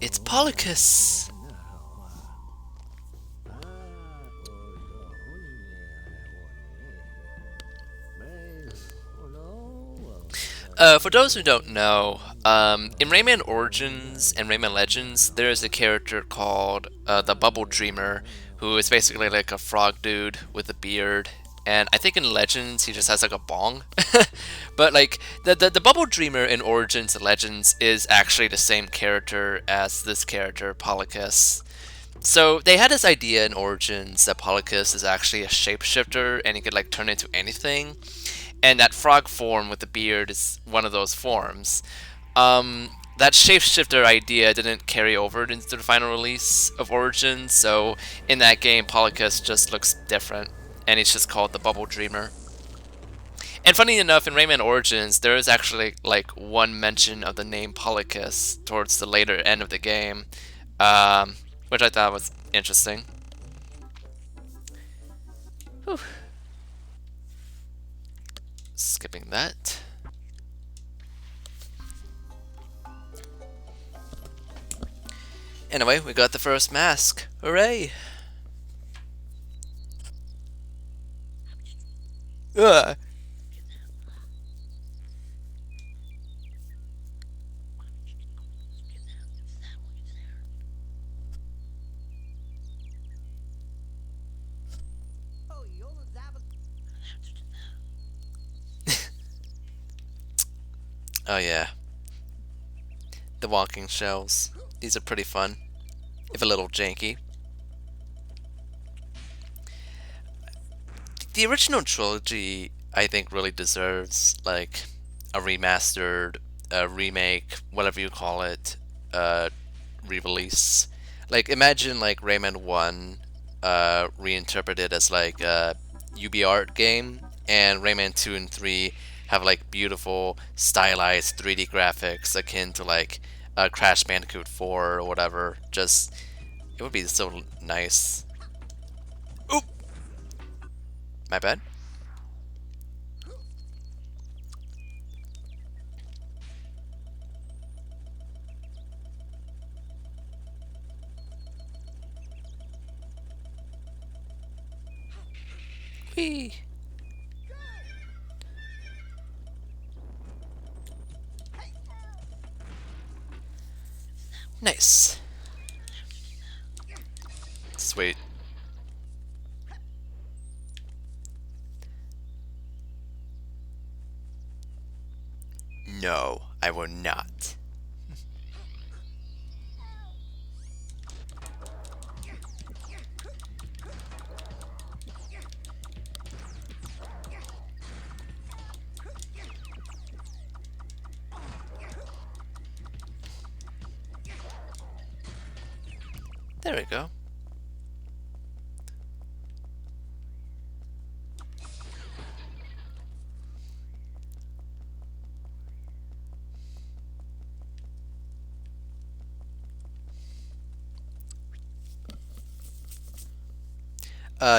It's Polycus! For those who don't know, in Rayman Origins and Rayman Legends, there is a character called the Bubble Dreamer, who is basically like a frog dude with a beard. And I think in Legends he just has like a bong. But like the Bubble Dreamer in Origins and Legends is actually the same character as this character, Polycus. So they had this idea in Origins that Polycus is actually a shapeshifter and he could like turn into anything. And that frog form with the beard is one of those forms. That shapeshifter idea didn't carry over into the final release of Origins, so in that game, Polycus just looks different, and he's just called the Bubble Dreamer. And funny enough, in Rayman Origins, there is actually like one mention of the name Polycus towards the later end of the game, which I thought was interesting. Whew. Skipping that. Anyway, we got the first mask. Hooray! Ugh. Oh yeah, the walking shells. These are pretty fun, if a little janky. The original trilogy, I think, really deserves like a remastered, a remake, whatever you call it, re-release. Like imagine like Rayman 1 reinterpreted as like a UB art game, and Rayman 2 and 3 have like beautiful stylized 3D graphics akin to like Crash Bandicoot 4 or whatever. Just it would be so nice. Oop! My bad. Whee! Nice. Sweet. No, I will not. There we go.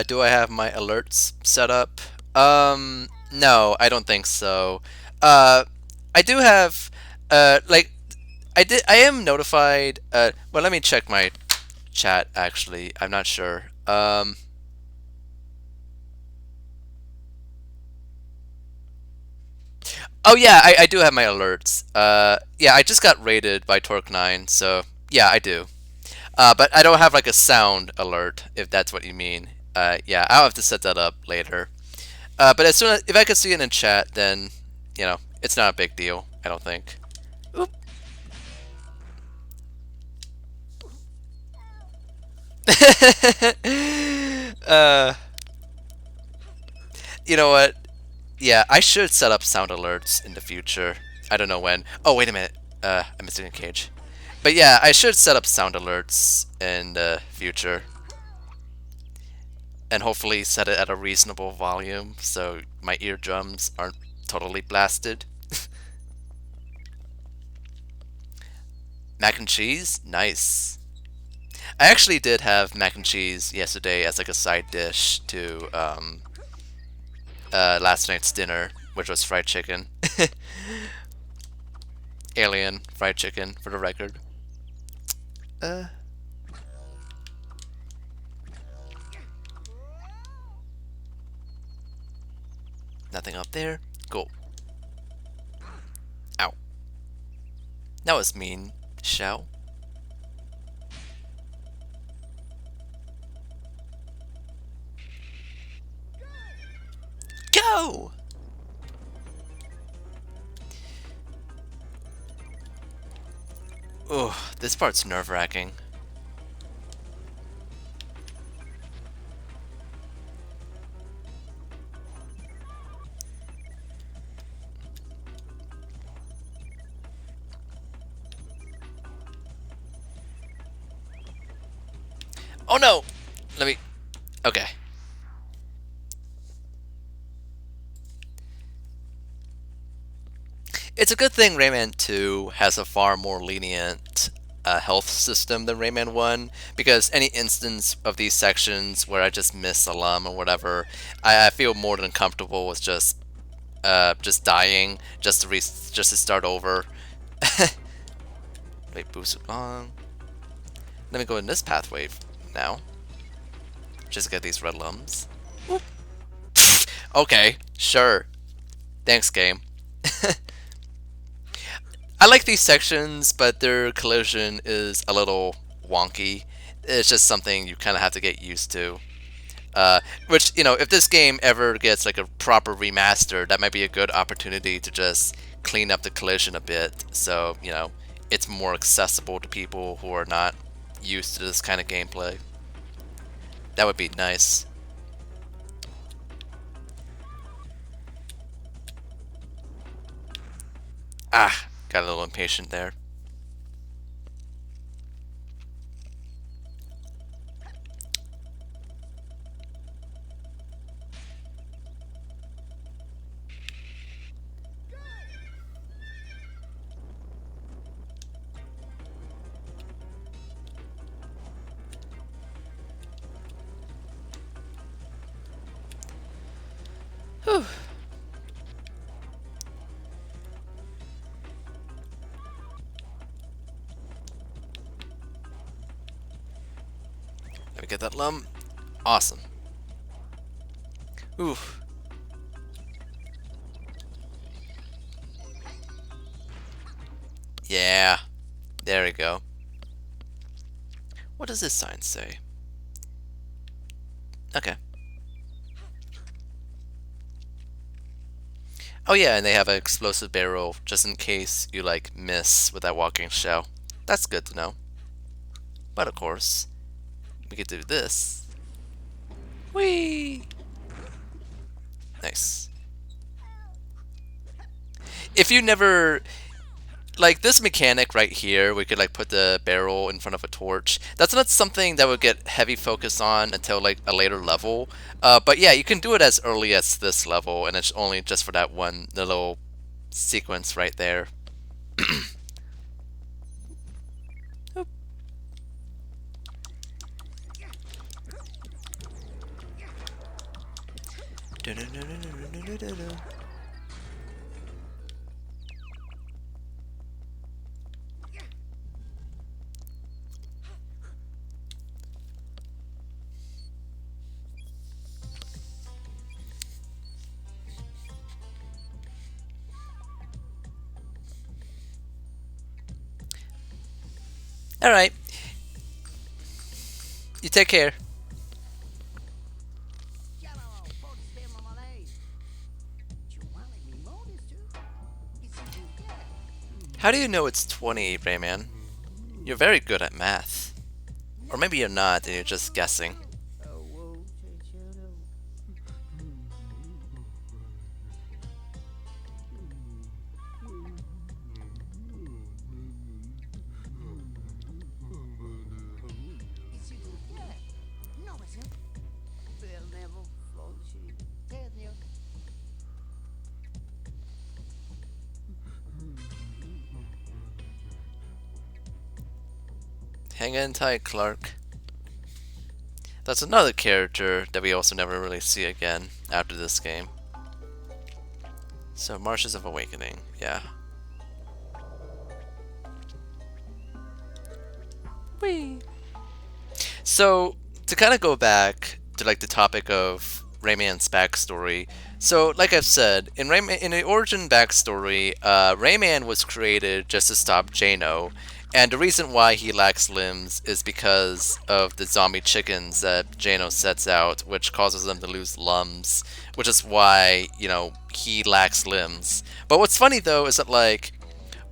Do I have my alerts set up? No, I don't think so. Uh, I do have, like, I am notified. Well, let me check my chat, actually. I'm not sure. Oh yeah, I do have my alerts. Yeah, I just got raided by Torque9, so yeah, I do. But I don't have like a sound alert, if that's what you mean. Yeah, I'll have to set that up later. But as soon as if I could see it in chat, then it's not a big deal. I don't think. Oop. uh, you know what? Yeah, I should set up sound alerts in the future. I don't know when. Oh, wait a minute. I'm missing a cage. But yeah, I should set up sound alerts in the future. And hopefully set it at a reasonable volume so my eardrums aren't totally blasted. Mac and cheese? Nice. I actually did have mac and cheese yesterday as like a side dish to last night's dinner, which was fried chicken. Alien fried chicken, for the record. Uh, Nothing up there. Cool. Ow. That was mean, Shell. Go! Ugh, this part's nerve-wracking. Oh no! Let me... Okay. It's a good thing Rayman 2 has a far more lenient health system than Rayman 1, because any instance of these sections where I just miss a lum or whatever, I feel more than comfortable with just dying, just to start over. Wait, boost along. Let me go in this pathway now. Just get these red lums. Whoop. Okay, sure. Thanks, game. I like these sections, but their collision is a little wonky. It's just something you kind of have to get used to. Which, if this game ever gets like a proper remaster, that might be a good opportunity to just clean up the collision a bit. So, it's more accessible to people who are not used to this kind of gameplay. That would be nice. Ah, got a little impatient there. Whew. Let me get that lum. Awesome. Oof. Yeah. There we go. What does this sign say? Okay. Oh yeah, and they have an explosive barrel just in case you like miss with that walking shell. That's good to know. But of course, we could do this. Whee! Nice. If you never like this mechanic right here, we could like put the barrel in front of a torch. That's not something that would get heavy focus on until like a later level. But yeah, you can do it as early as this level, and it's only just for that one the little sequence right there. All right, you take care. How do you know it's 20, Rayman? You're very good at math. Or maybe you're not and you're just guessing. Hang in tight, Clark. That's another character that we also never really see again after this game. So, Marshes of Awakening, yeah. Whee! So, to kind of go back to like the topic of Rayman's backstory. So, like I've said, in Rayman, in the origin backstory, Rayman was created just to stop Jano, and the reason why he lacks limbs is because of the zombie chickens that Jano sets out, which causes them to lose limbs, which is why, you know, he lacks limbs. But what's funny though is that like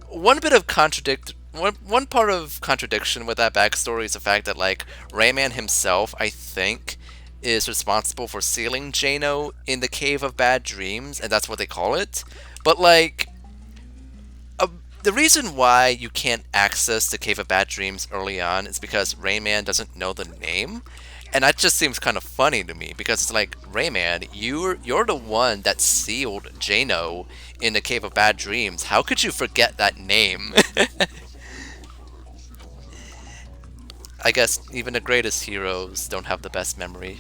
one part of contradiction with that backstory is the fact that like Rayman himself, I think, is responsible for sealing Jano in the Cave of Bad Dreams, and that's what they call it. But like uh, the reason why you can't access the Cave of Bad Dreams early on is because Rayman doesn't know the name. And that just seems kind of funny to me because it's like Rayman, you're the one that sealed Jano in the Cave of Bad Dreams. How could you forget that name? I guess even the greatest heroes don't have the best memory.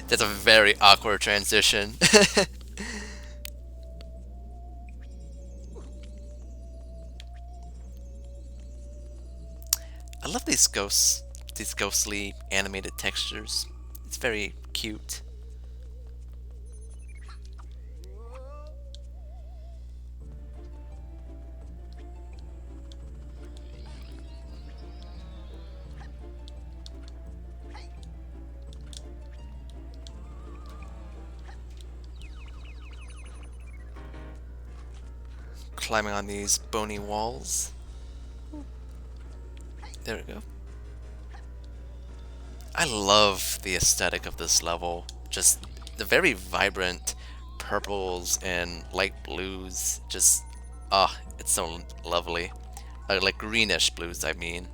That's a very awkward transition. I love these ghosts, these ghostly animated textures. It's very cute. Climbing on these bony walls. There we go. I love the aesthetic of this level. Just the very vibrant purples and light blues. Just, ah, it's so lovely. Like greenish blues, I mean.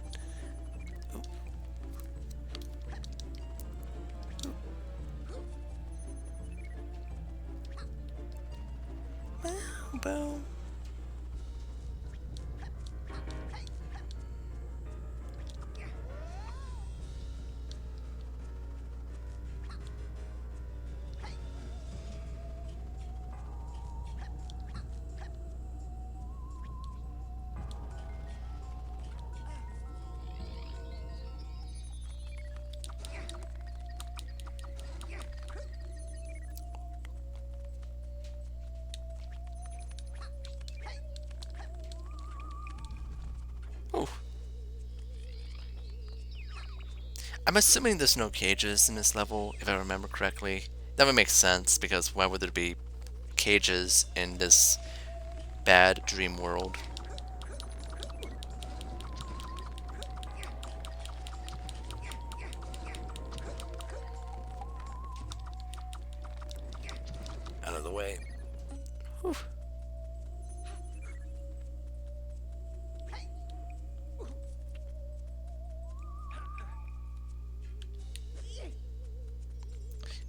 Boom. Ooh. I'm assuming there's no cages in this level, if I remember correctly. That would make sense, because why would there be cages in this bad dream world?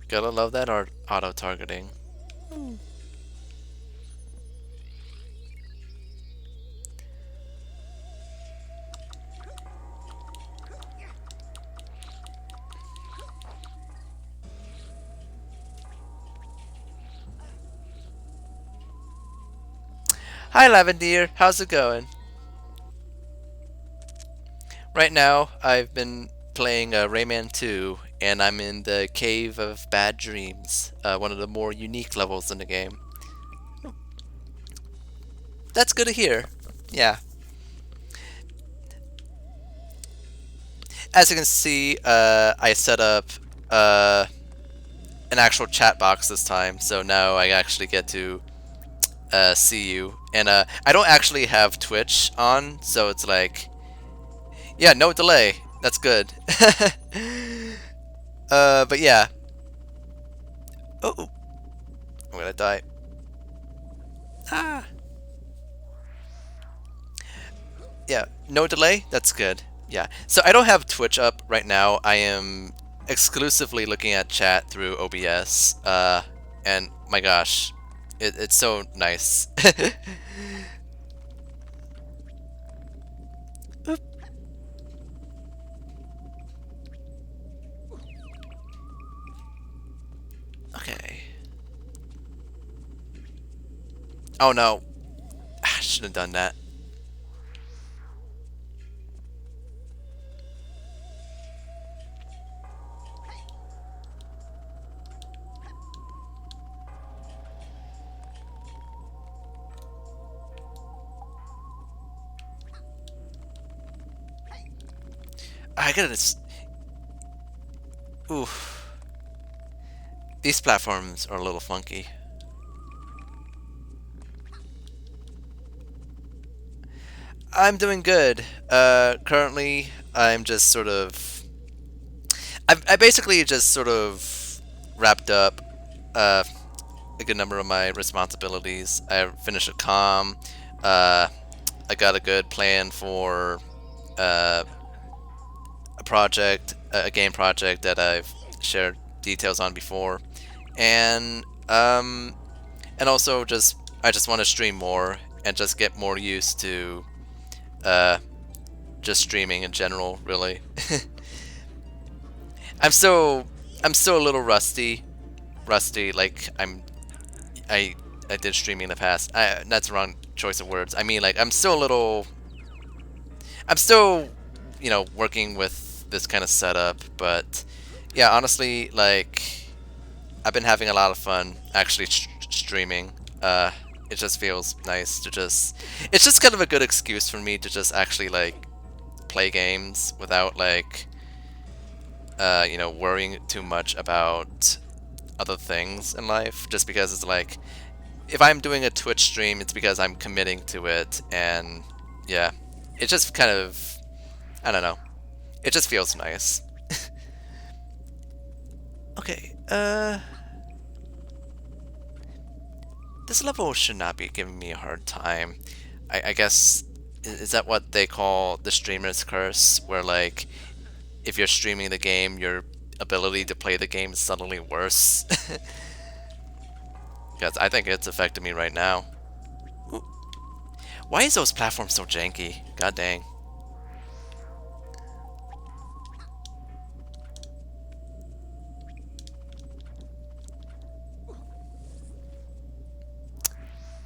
Gotta love that art auto targeting. Hi Lavender, how's it going? Right now, I've been playing Rayman 2, and I'm in the Cave of Bad Dreams, one of the more unique levels in the game. That's good to hear. Yeah. As you can see, I set up uh, an actual chat box this time, so now I actually get to see you. And I don't actually have Twitch on, so it's like, yeah, no delay. That's good. But yeah. Oh, I'm gonna die. Ah. Yeah, no delay? That's good. Yeah. So I don't have Twitch up right now. I am exclusively looking at chat through OBS. And my gosh, it's so nice. Oop. Okay. Oh no. I should have done that. I gotta just... Oof. These platforms are a little funky. I'm doing good. Currently, I'm just sort of... I basically just sort of wrapped up uh, a good number of my responsibilities. I finished a comm. I got a good plan for uh, a project, a game project that I've shared details on before, and and also just I just want to stream more and just get more used to uh, just streaming in general. Really, I'm still I'm still a little rusty. Like I I did streaming in the past. That's the wrong choice of words. I mean, like I'm still a little. I'm still, working with this kind of setup, but yeah, honestly, like I've been having a lot of fun actually streaming. It just feels nice to just. It's just kind of a good excuse for me to just actually like play games without like, worrying too much about other things in life. Just because it's like, if I'm doing a Twitch stream, it's because I'm committing to it, and yeah, it just kind of, I don't know, it just feels nice. Okay, this level should not be giving me a hard time. I guess, is that what they call the streamer's curse, where like, if you're streaming the game, your ability to play the game is suddenly worse? Because I think it's affecting me right now. Ooh. Why is those platforms so janky? God dang.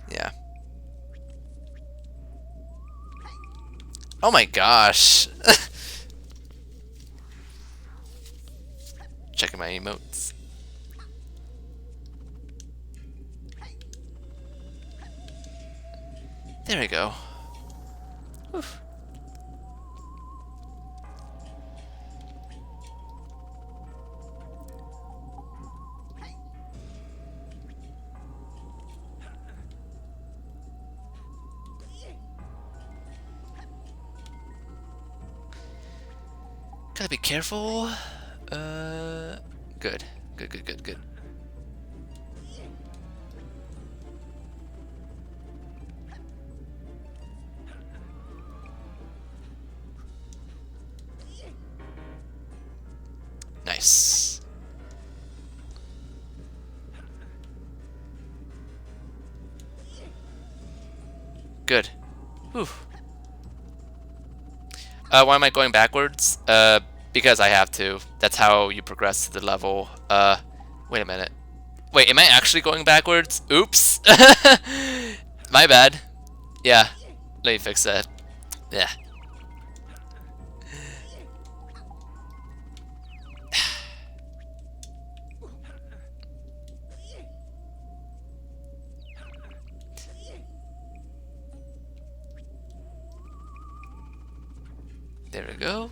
Yeah. Oh my gosh. Checking my emotes. There we go. Oof. Gotta be careful. Good. Good. Nice. Good. Whew. Why am I going backwards? Because I have to. That's how you progress to the level. Wait a minute. Wait, am I actually going backwards? Oops. My bad. Yeah. Let me fix that. Yeah. There we go.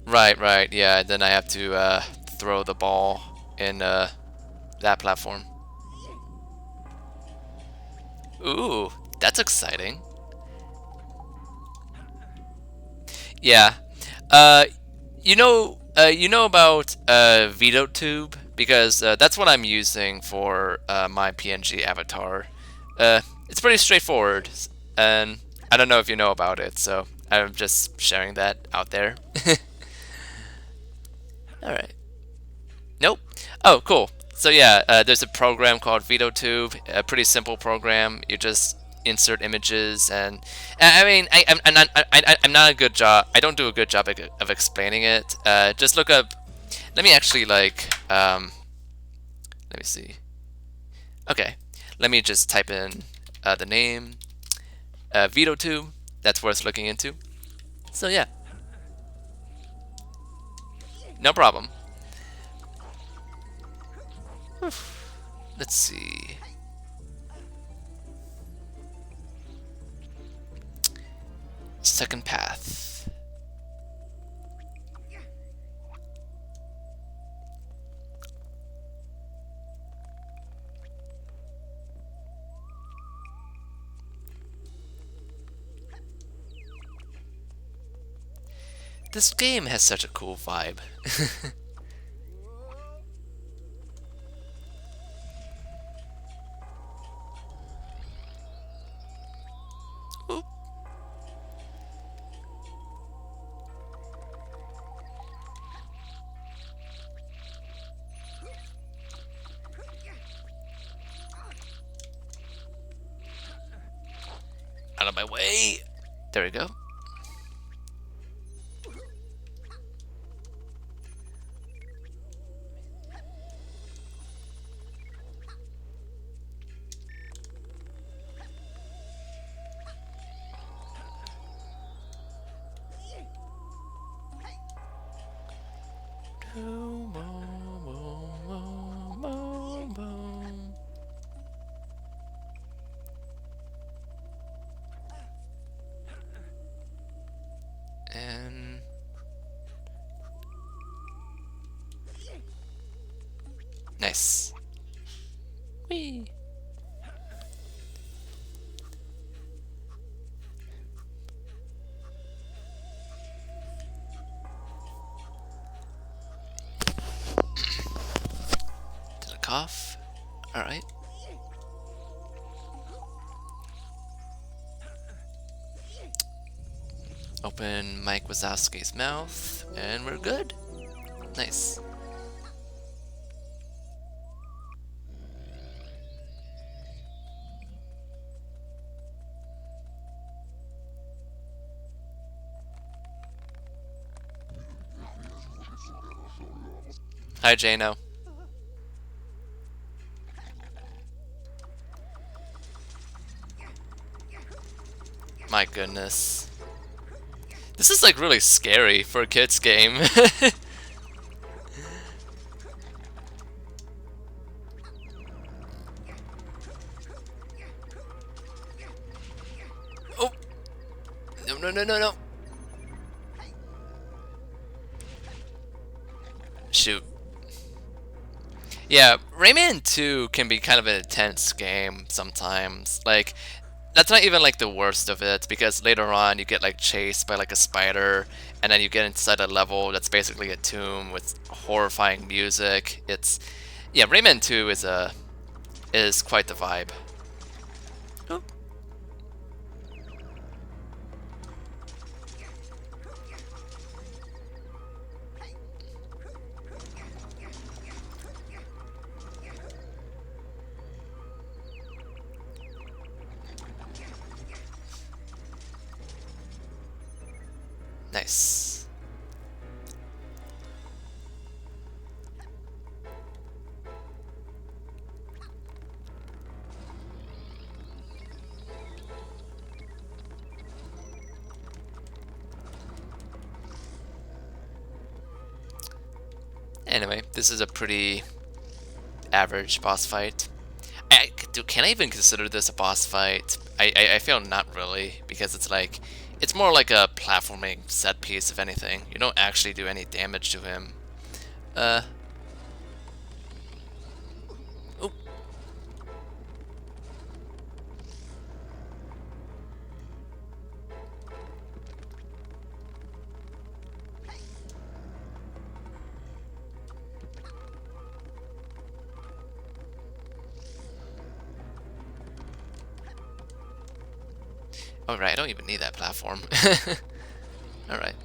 Right, right, yeah, then I have to throw the ball in that platform. Ooh, that's exciting. Yeah. Uh, you know about VideoTube? Because that's what I'm using for my PNG avatar. It's pretty straightforward, and I don't know if you know about it, so I'm just sharing that out there. Alright. Nope. Oh, cool. So yeah, there's a program called VideoTube, a pretty simple program. You just insert images, and I mean, I'm not a good job. I don't do a good job of explaining it. Just look up. Let me actually let me see. Okay, let me just type in the name, VideoTube. That's worth looking into. So yeah, no problem. Let's see. Second path. This game has such a cool vibe. Oop. Out of my way. There we go. And nice. Whee. Did a cough? All right. Open Mike Wazowski's mouth, and we're good. Nice. Hi, Jano. My goodness. This is like really scary for a kid's game. Oh! No, no, no, no, no! Shoot. Yeah, Rayman 2 can be kind of an intense game sometimes. Like, that's not even like the worst of it, because later on you get like chased by like a spider, and then you get inside a level that's basically a tomb with horrifying music. It's yeah, Rayman 2 is quite the vibe. Oh. Nice. Anyway, this is a pretty average boss fight. Can I even consider this a boss fight? I feel not really, because it's like, it's more like a platforming set piece, if anything. You don't actually do any damage to him. Uh, oh, alright, I don't even need that platform. Alright.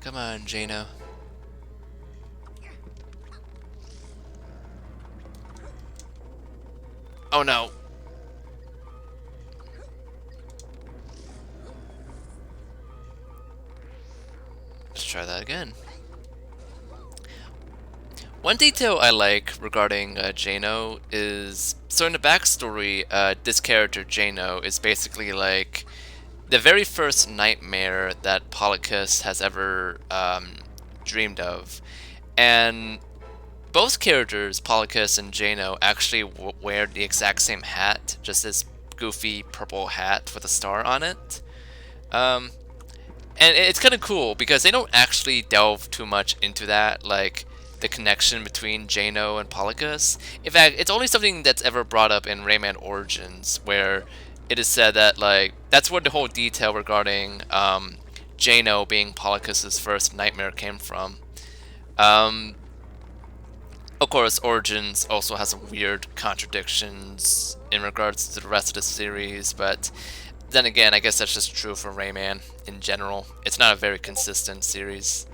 Come on, Jano. Oh no. Let's try that again. One detail I like regarding Jano is, so in the backstory, this character Jano is basically like the very first nightmare that Polycus has ever dreamed of. And both characters, Polycus and Jano, actually wear the exact same hat, just this goofy purple hat with a star on it. Um, and it's kind of cool because they don't actually delve too much into that, like the connection between Jano and Polycus. In fact, it's only something that's ever brought up in Rayman Origins, where it is said that like that's where the whole detail regarding Jano being Polycus's first nightmare came from. Um, of course, Origins also has some weird contradictions in regards to the rest of the series, but then again, I guess that's just true for Rayman in general. It's not a very consistent series.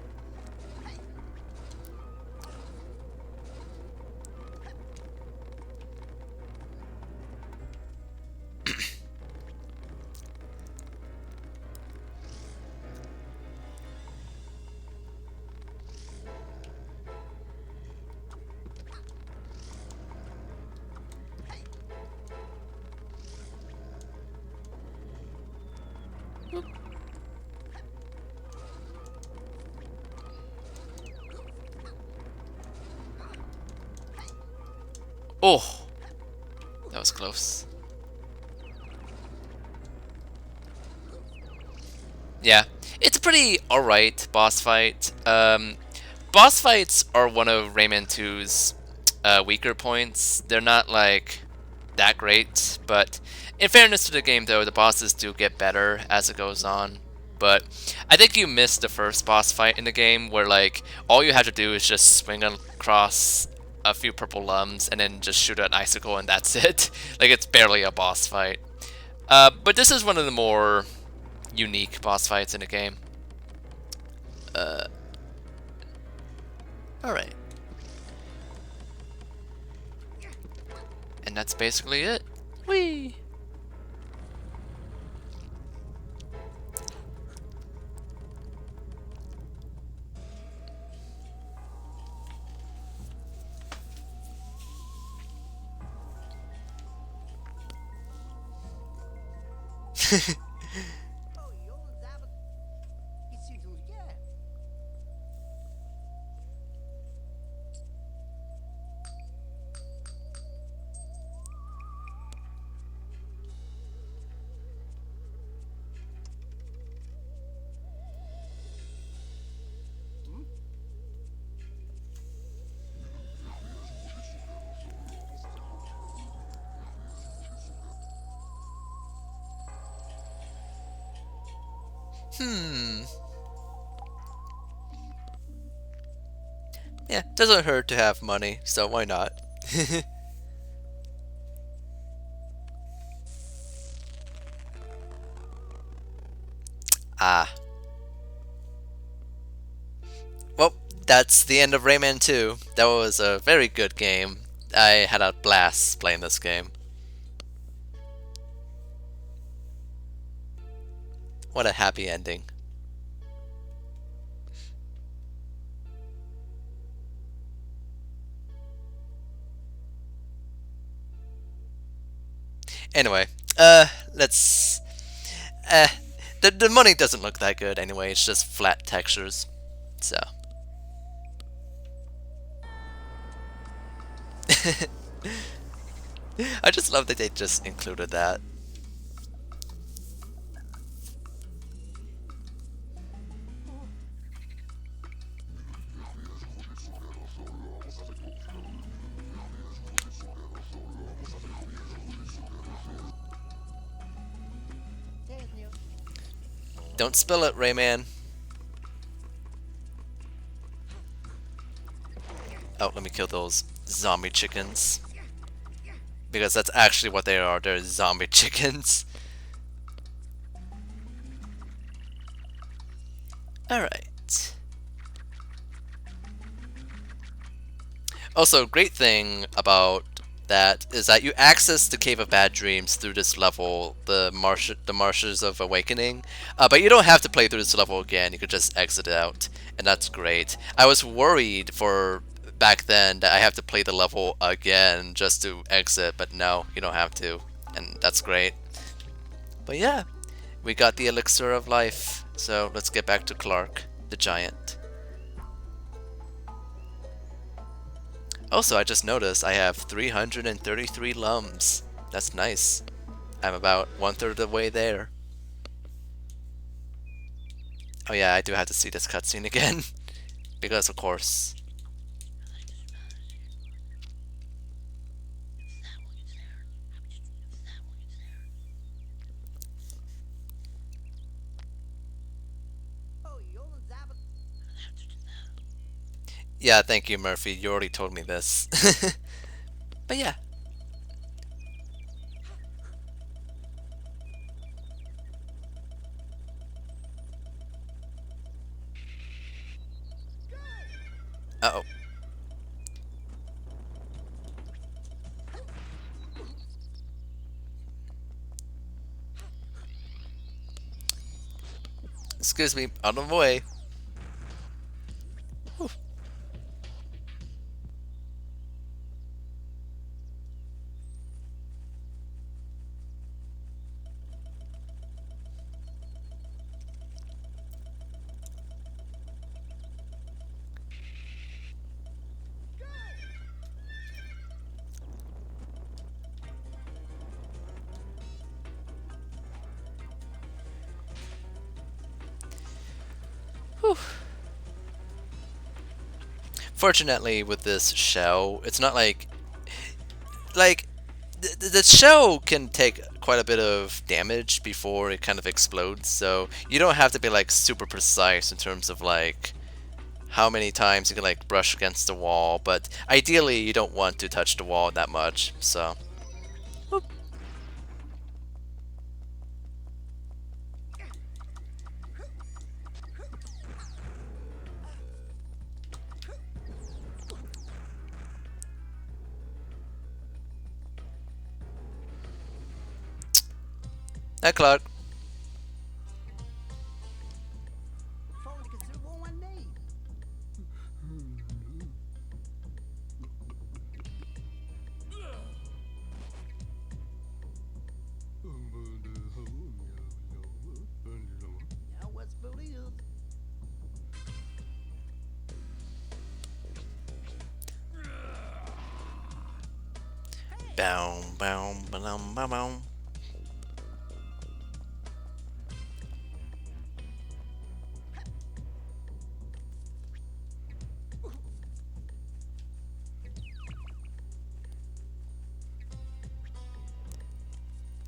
Oh, that was close. Yeah, it's a pretty alright boss fight. Boss fights are one of Rayman 2's weaker points. They're not like that great, but in fairness to the game though, the bosses do get better as it goes on. But I think you missed the first boss fight in the game where like all you have to do is just swing across a few purple lums and then just shoot an icicle and that's it. Like it's barely a boss fight. But this is one of the more unique boss fights in the game. Uh, Alright. And that's basically it. Whee! Hmm. Yeah, doesn't hurt to have money, so why not? Ah. Well, that's the end of Rayman 2. That was a very good game. I had a blast playing this game. What a happy ending. Anyway, let's. Uh, the money doesn't look that good anyway. It's just flat textures. So. I just love that they just included that. Don't spill it, Rayman. Oh, let me kill those zombie chickens. Because that's actually what they are. They're zombie chickens. Alright. Also, great thing about that is that you access the Cave of Bad Dreams through this level, the Marshes of Awakening, but you don't have to play through this level again. You could just exit it out, and that's great. I was worried for back then that I have to play the level again just to exit, but no, you don't have to, and that's great. But yeah, we got the elixir of life, so let's get back to Clark, the giant. Also, I just noticed I have 333 lums. That's nice. I'm about one-third of the way there. Oh yeah, I do have to see this cutscene again. Because of course. Yeah, thank you, Murphy. You already told me this. But yeah. Uh-oh. Excuse me, out of the way. Whew. Whew. Fortunately, with this shell, it's not like the shell can take quite a bit of damage before it kind of explodes, so you don't have to be like super precise in terms of like how many times you can like brush against the wall, but ideally you don't want to touch the wall that much, so. Whoop. Hi, Clark. Bow, bow, bow, bow, bow.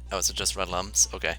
Oh, is it just red lumps? Okay.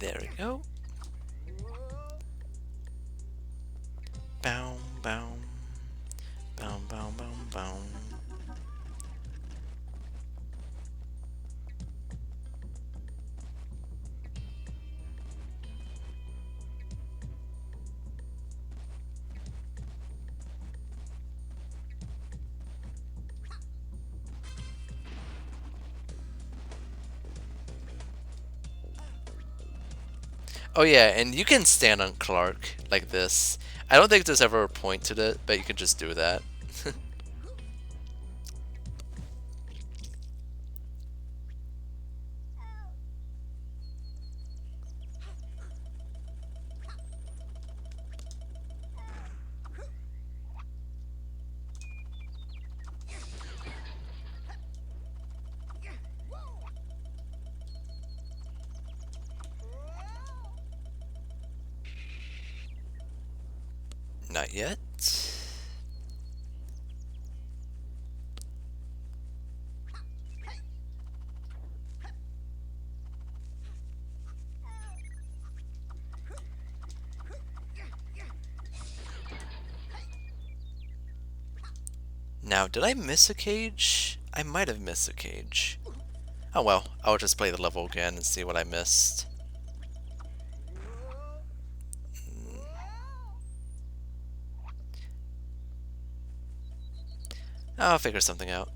There we go. Bow, bow, bow, bow, bow, bow. Oh yeah, and you can stand on Clark like this. I don't think there's ever a point to it, but you can just do that. Not yet. Now, did I miss a cage? I might have missed a cage. Oh well, I'll just play the level again and see what I missed. I'll figure something out.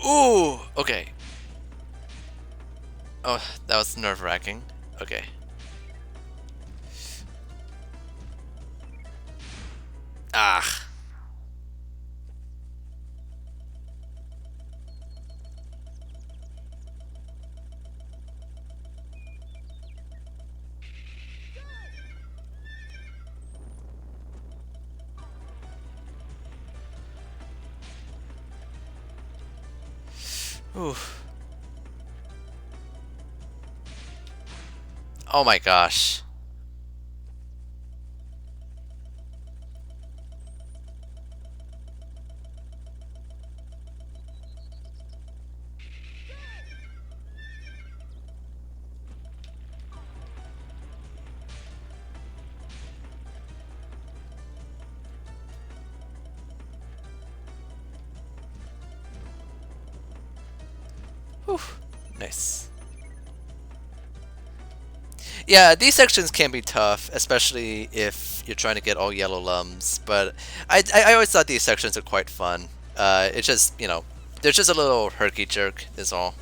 Ooh, okay. Oh, that was nerve-wracking. Okay. Ah. Ooh. Oh my gosh. Whew. Nice. Yeah, these sections can be tough, especially if you're trying to get all yellow lums, but I always thought these sections are quite fun. It's just, you know, there's just a little herky-jerk is all.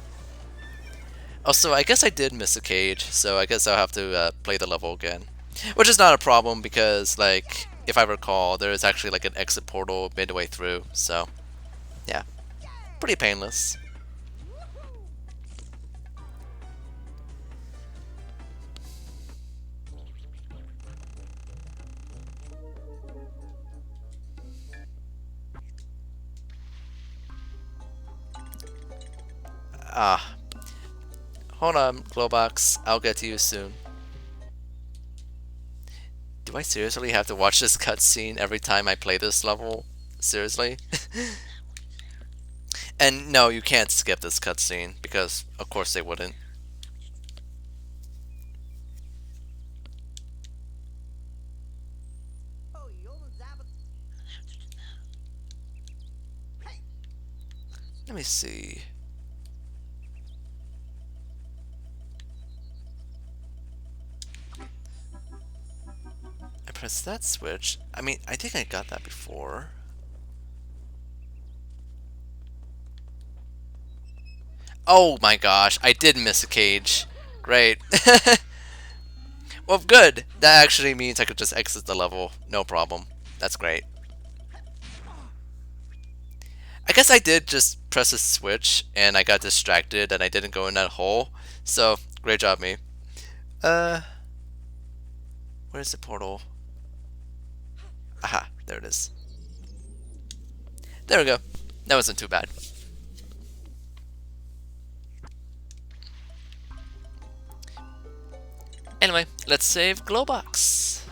Also, I guess I did miss a cage, so I guess I'll have to play the level again. Which is not a problem because, like, if I recall, there is actually like an exit portal midway through, so yeah, pretty painless. Ah, hold on, Glowbox, I'll get to you soon. Do I seriously have to watch this cutscene every time I play this level? Seriously? And no, you can't skip this cutscene, because of course they wouldn't. Let me see. I press that switch. I mean, I think I got that before. Oh my gosh, I did miss a cage. Great. Well, good. That actually means I could just exit the level. No problem. That's great. I guess I did just press a switch and I got distracted and I didn't go in that hole. So, great job, me. Uh, where's the portal? Aha, there it is. There we go. That wasn't too bad. Anyway, let's save Glowbox.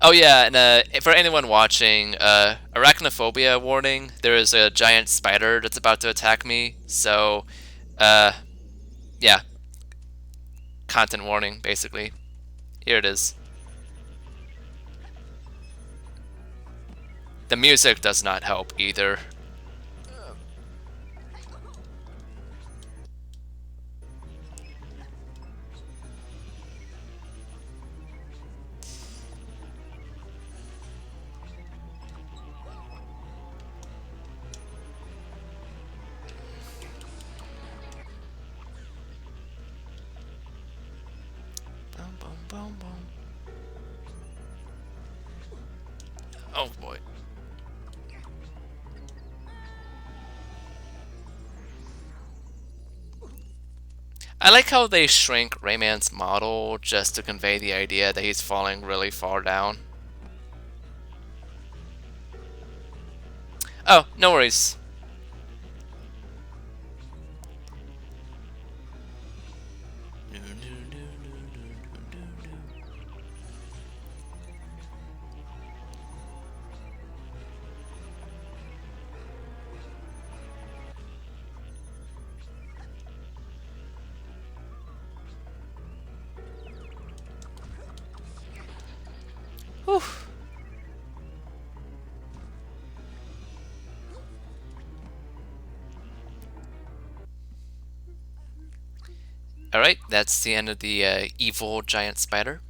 Oh yeah, and for anyone watching, arachnophobia warning. There is a giant spider that's about to attack me. So, uh, yeah, content warning basically. Here it is. The music does not help either. Boom, boom, boom, boom. Oh boy. I like how they shrink Rayman's model just to convey the idea that he's falling really far down. Oh, no worries. Whew. Alright, that's the end of the evil giant spider.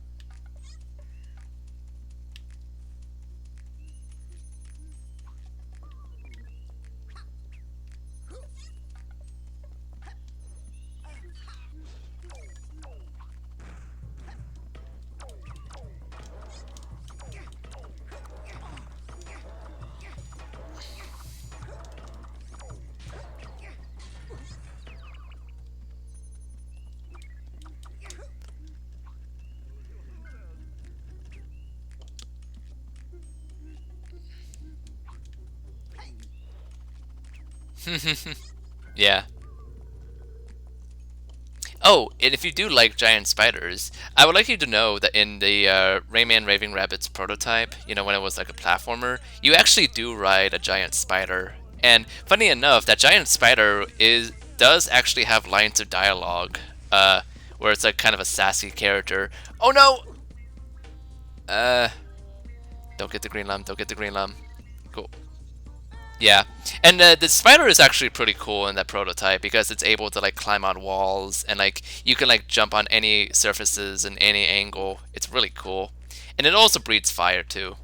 Yeah. Oh, and if you do like giant spiders, I would like you to know that in the Rayman Raving Rabbit's prototype, when it was like a platformer, you actually do ride a giant spider. And funny enough, that giant spider does actually have lines of dialogue, where it's like kind of a sassy character. Oh no! Uh, don't get the green lung, don't get the green lung. Cool. Yeah, and the spider is actually pretty cool in that prototype because it's able to like climb on walls and like you can like jump on any surfaces in any angle. It's really cool, and it also breathes fire too.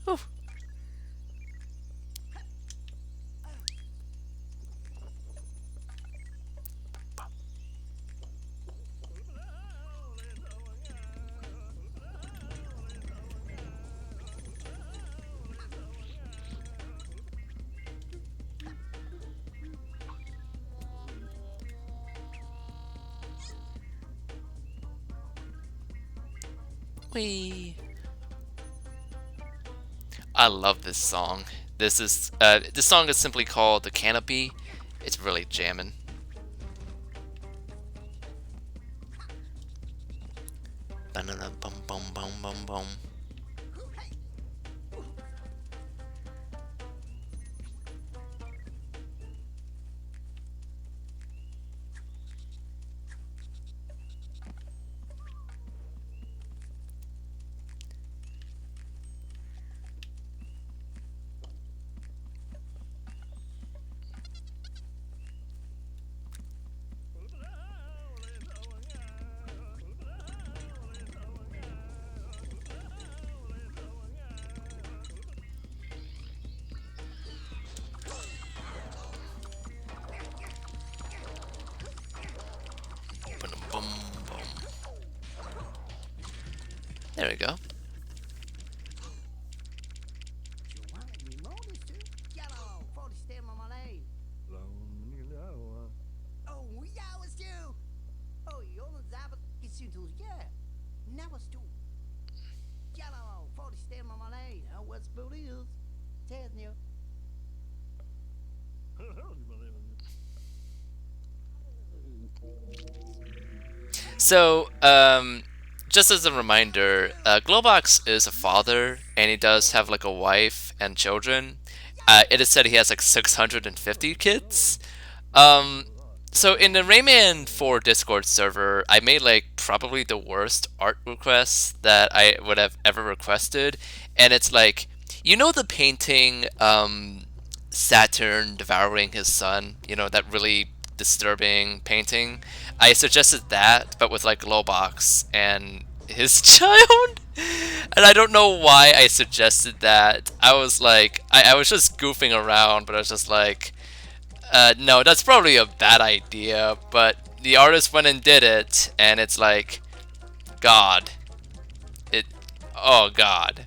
Whew. Whee! I love this song. This song is simply called "The Canopy." It's really jamming. Banana bum bum bum bum bum. Bum bum bum. There we go. So, just as a reminder, Globox is a father, and he does have like a wife and children. It is said he has like 650 kids. Um, so in the Rayman 4 Discord server, I made like probably the worst art request that I would have ever requested, and it's like, you know the painting Saturn devouring his son, that really disturbing painting. I suggested that, but with like Glowbox and his child. And I don't know why I suggested that. I was like, I was just goofing around, but I was just like, no, that's probably a bad idea. But the artist went and did it, and it's like, God, it, oh God.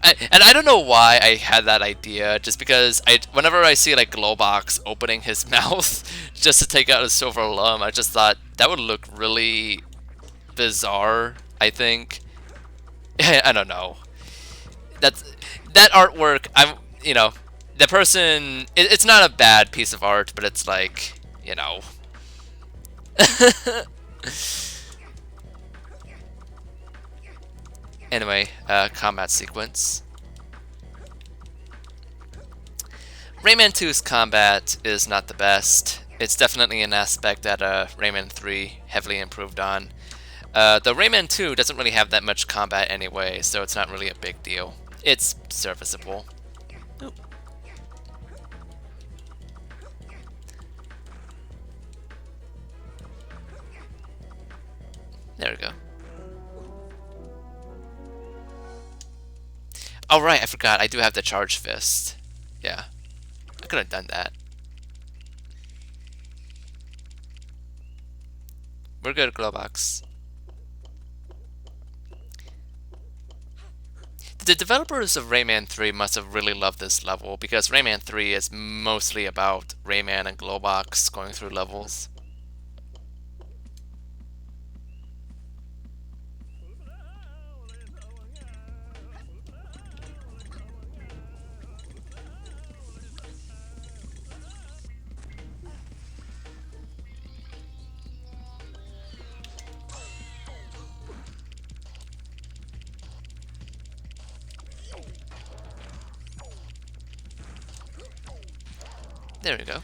And I don't know why I had that idea, just because whenever I see like Glowbox opening his mouth just to take out a silver lum, I just thought that would look really bizarre, I think. I don't know. That's that artwork. The person. It's not a bad piece of art, but it's like. Anyway, combat sequence. Rayman 2's combat is not the best. It's definitely an aspect that Rayman 3 heavily improved on. Though Rayman 2 doesn't really have that much combat anyway, so it's not really a big deal. It's serviceable. Oop. There we go. Oh right, I forgot. I do have the charge fist. Yeah, I could have done that. We're good, Glowbox. The developers of Rayman 3 must have really loved this level, because Rayman 3 is mostly about Rayman and Glowbox going through levels. There we go.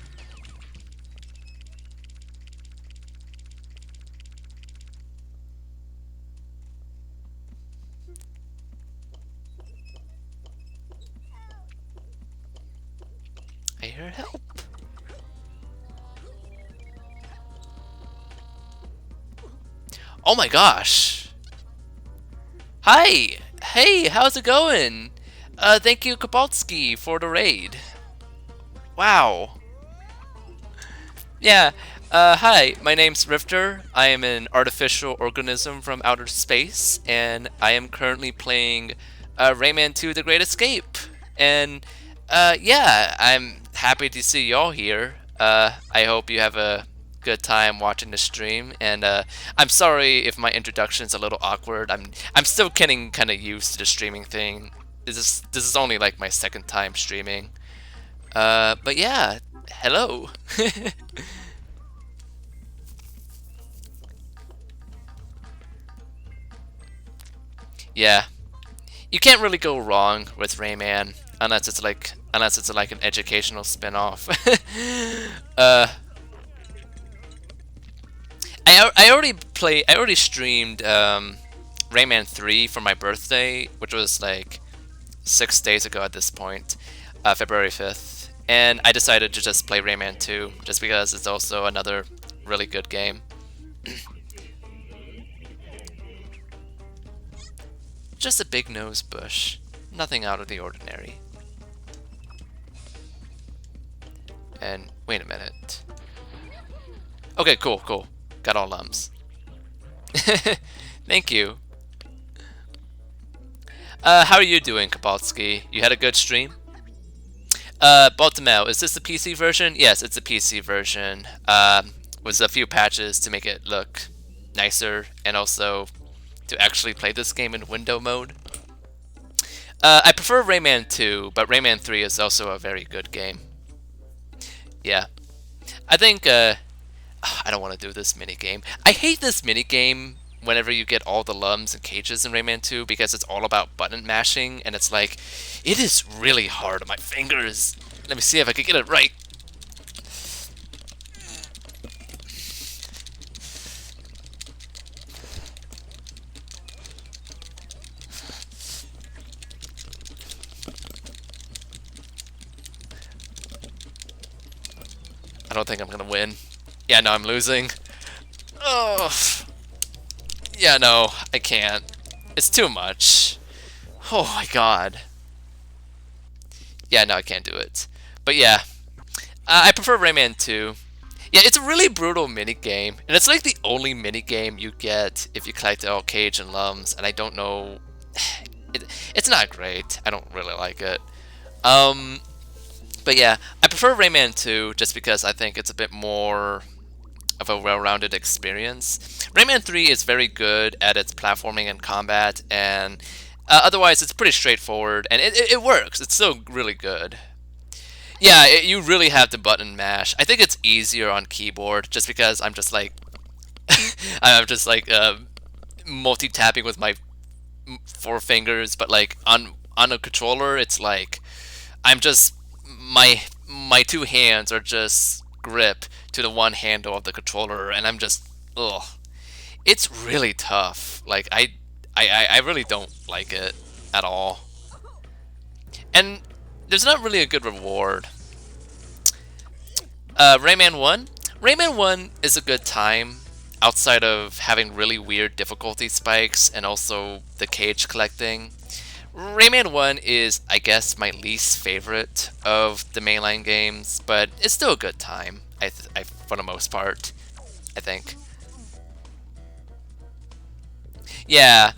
I hear help. Oh my gosh. Hi. Hey, how's it going? Thank you, Kabalski, for the raid. Wow. Yeah. Hi, my name's Rifter. I am an artificial organism from outer space, and I am currently playing Rayman 2 The Great Escape. And, yeah, I'm happy to see y'all here. I hope you have a good time watching the stream, and I'm sorry if my introduction's a little awkward. I'm still getting kind of used to the streaming thing. This is only like my second time streaming. But yeah, hello. Yeah, you can't really go wrong with Rayman unless it's like an educational spin-off. uh, I already streamed Rayman 3 for my birthday, which was like 6 days ago at this point, February 5th, and I decided to just play Rayman 2 just because it's also another really good game. Just a big nose bush. Nothing out of the ordinary. And wait a minute. Okay, cool. Got all lums. Thank you. How are you doing, Kapalski? You had a good stream? Baltimore, is this the PC version? Yes, it's a PC version. With a few patches to make it look nicer, and also to actually play this game in window mode. I prefer Rayman 2, but Rayman 3 is also a very good game. Yeah. I think, I don't want to do this mini game. I hate this mini game whenever you get all the lums and cages in Rayman 2 because it's all about button mashing and it's like it is really hard on my fingers. Let me see if I can get it right. I don't think I'm gonna win. Yeah, no, I'm losing. Oh, yeah, no, I can't. It's too much. Oh my god. Yeah, no, I can't do it. But yeah, I prefer Rayman 2. Yeah, it's a really brutal mini game, and it's like the only mini game you get if you collect all cage and lums. And I don't know, it's not great. I don't really like it. Um, but yeah, I prefer Rayman 2 just because I think it's a bit more of a well-rounded experience. Rayman 3 is very good at its platforming and combat, and otherwise it's pretty straightforward, and it works. It's still really good. Yeah, you really have to button mash. I think it's easier on keyboard just because I'm just like I'm just like multi-tapping with my four fingers, but like on a controller, it's like I'm just my two hands are just grip to the one handle of the controller, and I'm just ugh. It's really tough. Like I really don't like it at all, and there's not really a good reward. Rayman 1? Rayman 1 is a good time outside of having really weird difficulty spikes and also the cage collecting. Rayman 1 is, I guess, my least favorite of the mainline games, but it's still a good time, for the most part, I think. Yeah,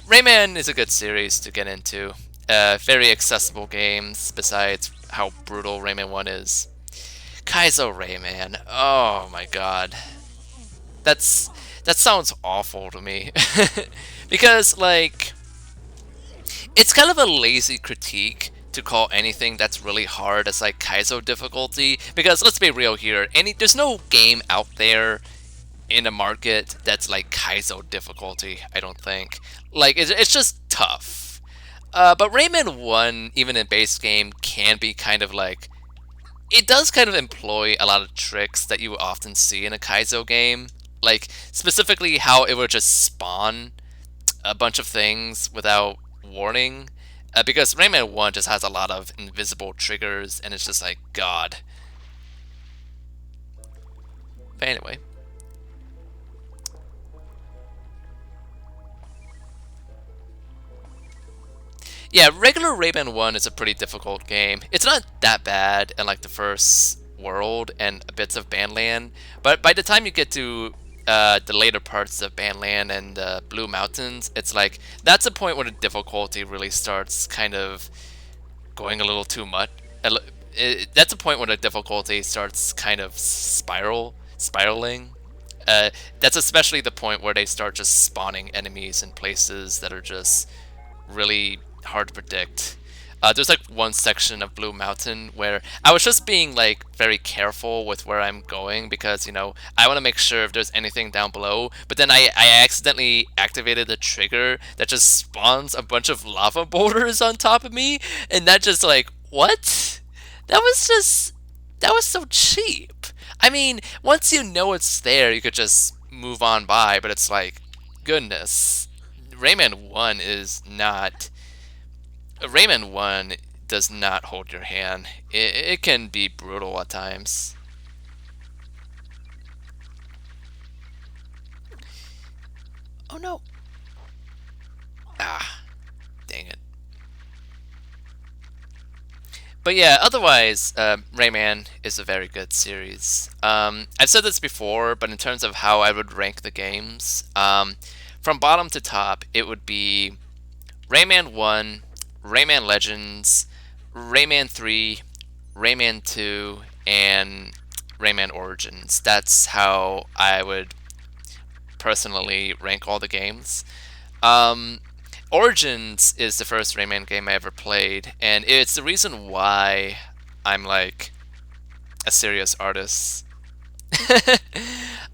Rayman is a good series to get into. Very accessible games, besides how brutal Rayman 1 is. Kaizo Rayman. Oh my god. That's that sounds awful to me. Because like it's kind of a lazy critique to call anything that's really hard as like Kaizo difficulty because let's be real here, there's no game out there in the market that's like Kaizo difficulty, I don't think. Like it's just tough. But Rayman 1, even in base game, can be kind of like it does kind of employ a lot of tricks that you often see in a Kaizo game. Like, specifically how it would just spawn a bunch of things without warning. Because Rayman 1 just has a lot of invisible triggers, and it's just like, God. But anyway. Yeah, regular Rayman 1 is a pretty difficult game. It's not that bad in like the first world and bits of Bandland, but by the time you get to the later parts of Bandland and Blue Mountains, it's like that's a point where the difficulty really starts kind of going a little too much. That's a point where the difficulty starts kind of spiraling. That's especially the point where they start just spawning enemies in places that are just really hard to predict. There's like one section of Blue Mountain where I was just being like very careful with where I'm going because I want to make sure if there's anything down below, but then I accidentally activated the trigger that just spawns a bunch of lava boulders on top of me, and that just like what? That was so cheap. I mean, once you know it's there, you could just move on by, but it's like goodness. Rayman 1 is not Rayman 1 does not hold your hand. It can be brutal at times. Oh no. Ah, dang it. But yeah, otherwise, Rayman is a very good series. I've said this before, but in terms of how I would rank the games, from bottom to top, it would be Rayman 1, Rayman Legends, Rayman 3, Rayman 2, and Rayman Origins. That's how I would personally rank all the games. Um, Origins is the first Rayman game I ever played, and it's the reason why I'm like a serious artist.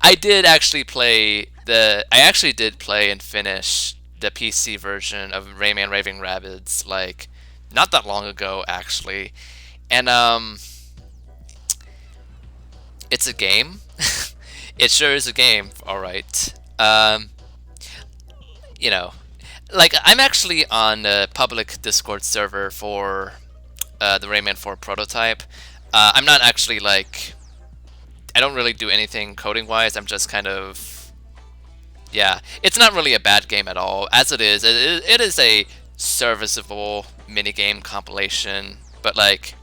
I did actually play the. I actually did play and finish the PC version of Rayman Raving Rabbids like not that long ago actually, and it's a game. It sure is a game, all right. You know, like I'm actually on a public Discord server for the Rayman 4 prototype. I'm not actually like I don't really do anything coding wise. I'm just kind of yeah. It's not really a bad game at all. As it is, it is a serviceable minigame compilation. But like,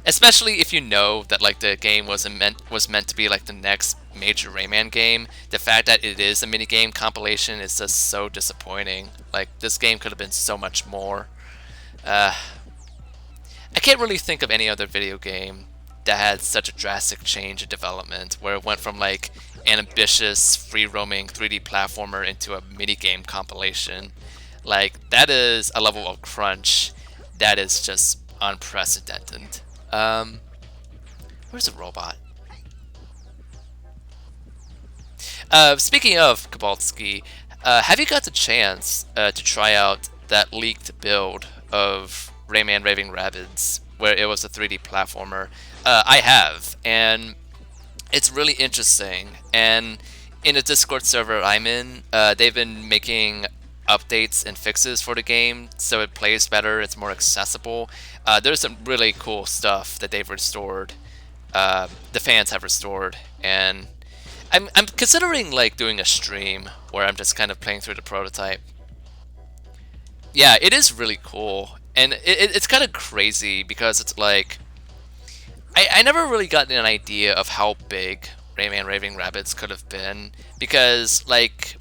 especially if you know that like the game was meant to be like the next major Rayman game, the fact that it is a minigame compilation is just so disappointing. Like this game could have been so much more. Uh, I can't really think of any other video game that had such a drastic change in development, where it went from like an ambitious free roaming 3D platformer into a minigame compilation. Like that is a level of crunch that is just unprecedented. Um, where's the robot? Speaking of Kabalski, have you got the chance to try out that leaked build of Rayman Raving Rabbids, where it was a 3D platformer? I have, and it's really interesting. And in the Discord server I'm in, they've been making updates and fixes for the game so it plays better, it's more accessible. There's some really cool stuff that they've restored, the fans have restored, and I'm considering like doing a stream where I'm just kind of playing through the prototype. Yeah, it is really cool, and it's kind of crazy because it's like I never really got an idea of how big Rayman Raving Rabbids could have been because like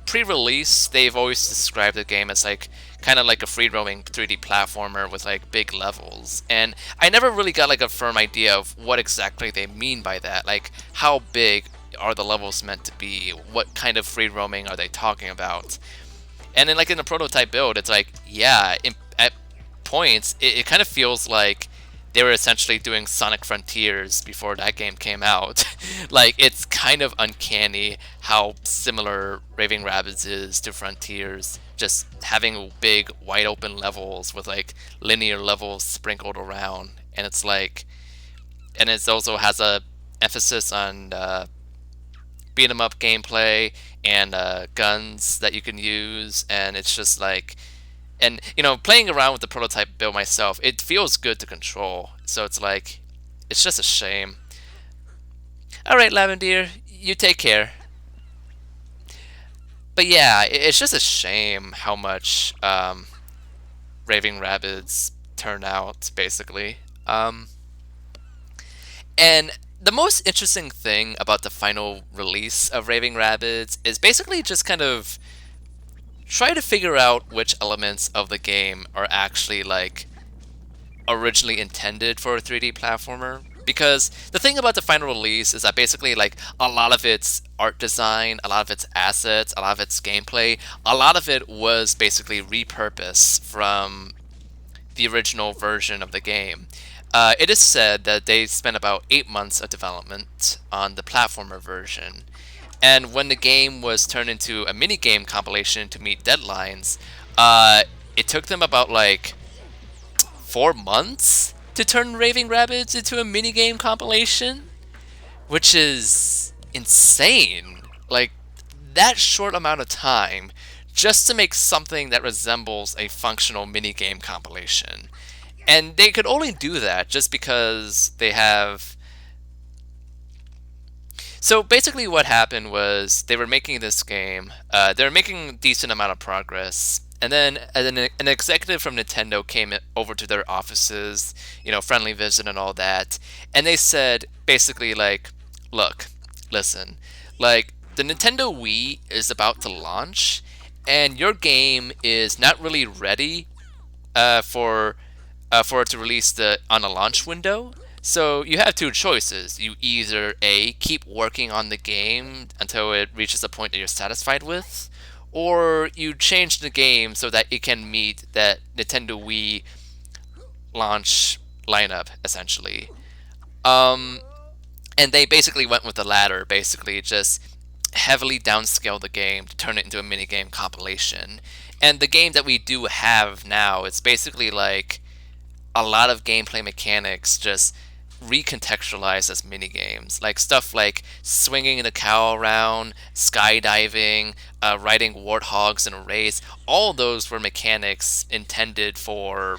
pre-release they've always described the game as like kind of like a free-roaming 3D platformer with like big levels, and I never really got like a firm idea of what exactly they mean by that. Like how big are the levels meant to be? What kind of free roaming are they talking about? And then like in the prototype build, it's like yeah, at points it kind of feels like they were essentially doing Sonic Frontiers before that game came out. Like it's kind of uncanny how similar Raving Rabbids is to Frontiers, just having big wide open levels with like linear levels sprinkled around, and it's like, and it also has a emphasis on beat 'em up gameplay and guns that you can use, and it's just like, and you know, playing around with the prototype build myself, it feels good to control. So it's like, it's just a shame. All right, Lavender, you take care. But yeah, it's just a shame how much Raving Rabbids turn out, basically. And the most interesting thing about the final release of Raving Rabbids is basically just kind of try to figure out which elements of the game are actually like originally intended for a 3D platformer. Because the thing about the final release is that basically like a lot of its art design, a lot of its assets, a lot of its gameplay, a lot of it was basically repurposed from the original version of the game. It is said that they spent about 8 months of development on the platformer version, and when the game was turned into a minigame compilation to meet deadlines, it took them about like 4 months to turn Raving Rabbids into a minigame compilation, which is insane. Like, that short amount of time just to make something that resembles a functional minigame compilation. And they could only do that just because they have. So basically, what happened was they were making this game. They were making a decent amount of progress, and then an executive from Nintendo came over to their offices, you know, friendly visit and all that, and they said basically like, "Look, listen, like the Nintendo Wii is about to launch, and your game is not really ready for it to release on a launch window. So you have two choices. You either A, keep working on the game until it reaches a point that you're satisfied with, or you change the game so that it can meet that Nintendo Wii launch lineup, essentially. Um, And they basically went with the latter, basically just heavily downscale the game to turn it into a minigame compilation. And the game that we do have now, it's basically like a lot of gameplay mechanics just recontextualized as mini games, like stuff like swinging the cow around, skydiving, riding warthogs in a race. All those were mechanics intended for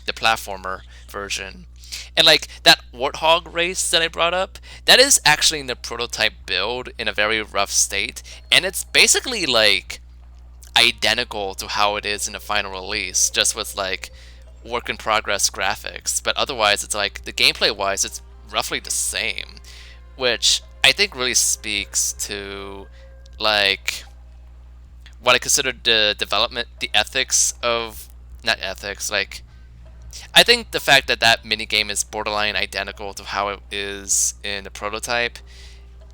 the platformer version. And like that warthog race that I brought up, that is actually in the prototype build in a very rough state, and it's basically like identical to how it is in the final release, just with like work in progress graphics. But otherwise, it's like the gameplay wise, it's roughly the same, which I think really speaks to like what I consider the development, the ethics of not ethics, like I think the fact that that minigame is borderline identical to how it is in the prototype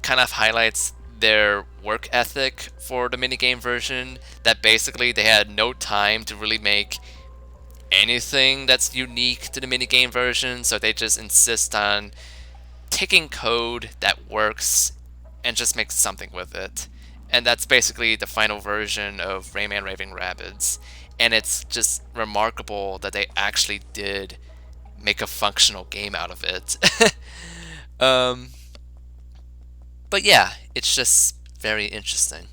kind of highlights their work ethic for the minigame version, that basically they had no time to really make anything that's unique to the minigame version, so they just insist on taking code that works and just make something with it. And that's basically the final version of Rayman Raving Rabbids. And it's just remarkable that they actually did make a functional game out of it. um, but yeah, it's just very interesting.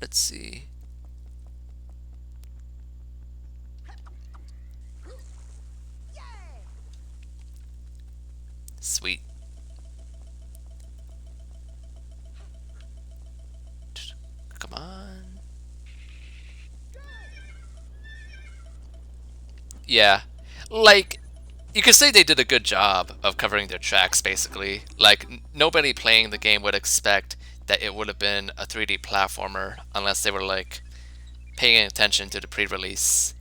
Let's see. Sweet. Come on. Yeah. Like, you could say they did a good job of covering their tracks, basically. Like, nobody playing the game would expect that it would have been a 3D platformer unless they were, like, paying attention to the pre-release.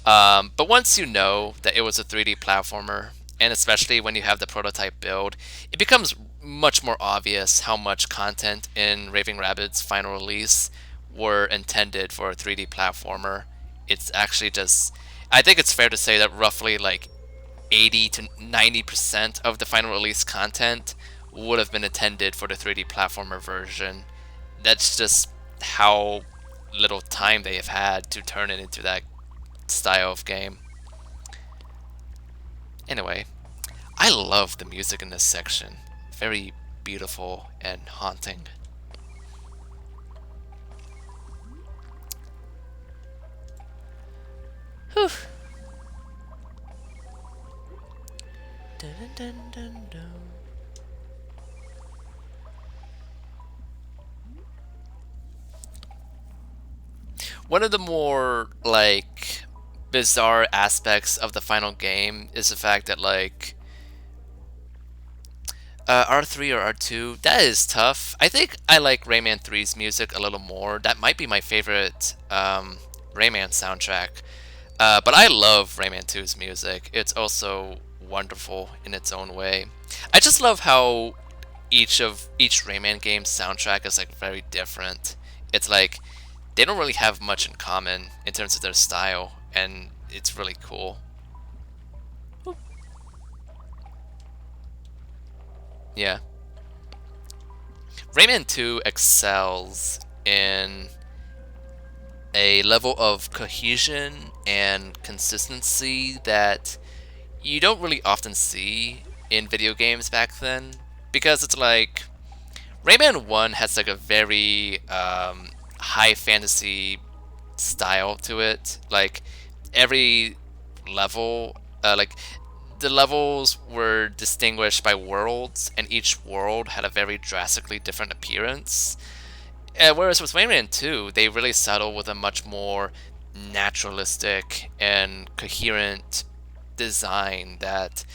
But once you know that it was a 3D platformer, and especially when you have the prototype build, it becomes much more obvious how much content in Raving Rabbids' final release were intended for a 3D platformer. It's actually just, I think it's fair to say that roughly like 80 to 90% of the final release content would have been intended for the 3D platformer version. That's just how little time they have had to turn it into that style of game. Anyway, I love the music in this section. Very beautiful and haunting. Whew. Dun, dun, dun, dun. One of the more like bizarre aspects of the final game is the fact that like R3 or R2, that is tough. I think I like Rayman 3's music a little more. That might be my favorite Rayman soundtrack. But I love Rayman 2's music. It's also wonderful in its own way. I just love how each Rayman game's soundtrack is like very different. It's like they don't really have much in common in terms of their style, and it's really cool. Yeah. Rayman 2 excels in a level of cohesion and consistency that you don't really often see in video games back then, because it's like Rayman 1 has like a very high fantasy style to it. Like every level, like the levels were distinguished by worlds, and each world had a very drastically different appearance. Whereas with Rayman 2, they really settle with a much more naturalistic and coherent design that,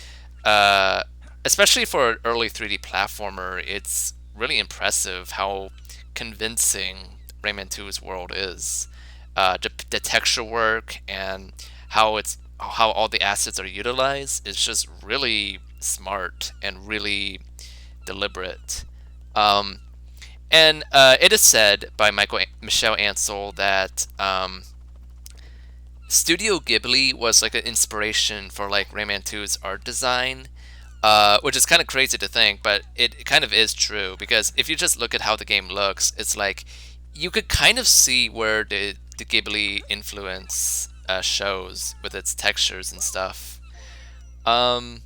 uh, especially for an early 3D platformer, it's really impressive how convincing Rayman 2's world is. The texture work and how all the assets are utilized is just really smart and really deliberate. Um, and it is said by Michelle Ansel that Studio Ghibli was like an inspiration for like Rayman 2's art design. which is kind of crazy to think, but it kind of is true because if you just look at how the game looks, it's like you could kind of see where the Ghibli influence shows with its textures and stuff. Um,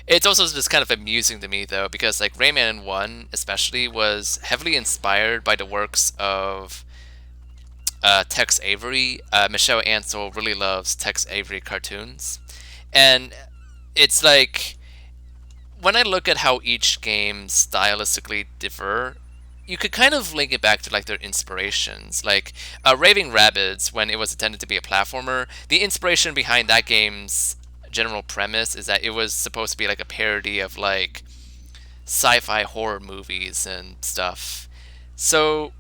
it's also just kind of amusing to me though because like Rayman 1 especially was heavily inspired by the works of Tex Avery. Michelle Ansel really loves Tex Avery cartoons, and it's like when I look at how each game stylistically differ, you could kind of link it back to like their inspirations. Like Raving Rabbids, when it was intended to be a platformer, the inspiration behind that game's general premise is that it was supposed to be like a parody of like sci-fi horror movies and stuff. So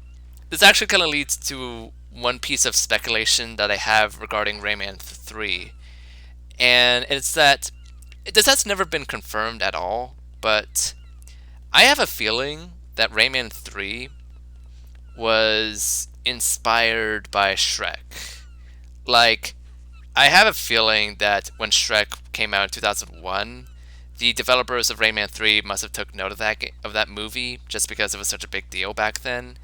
this actually kind of leads to one piece of speculation that I have regarding Rayman 3, and it's that this has never been confirmed at all, but I have a feeling that Rayman 3 was inspired by Shrek. Like, I have a feeling that when Shrek came out in 2001, the developers of Rayman 3 must have took note of that movie just because it was such a big deal back then.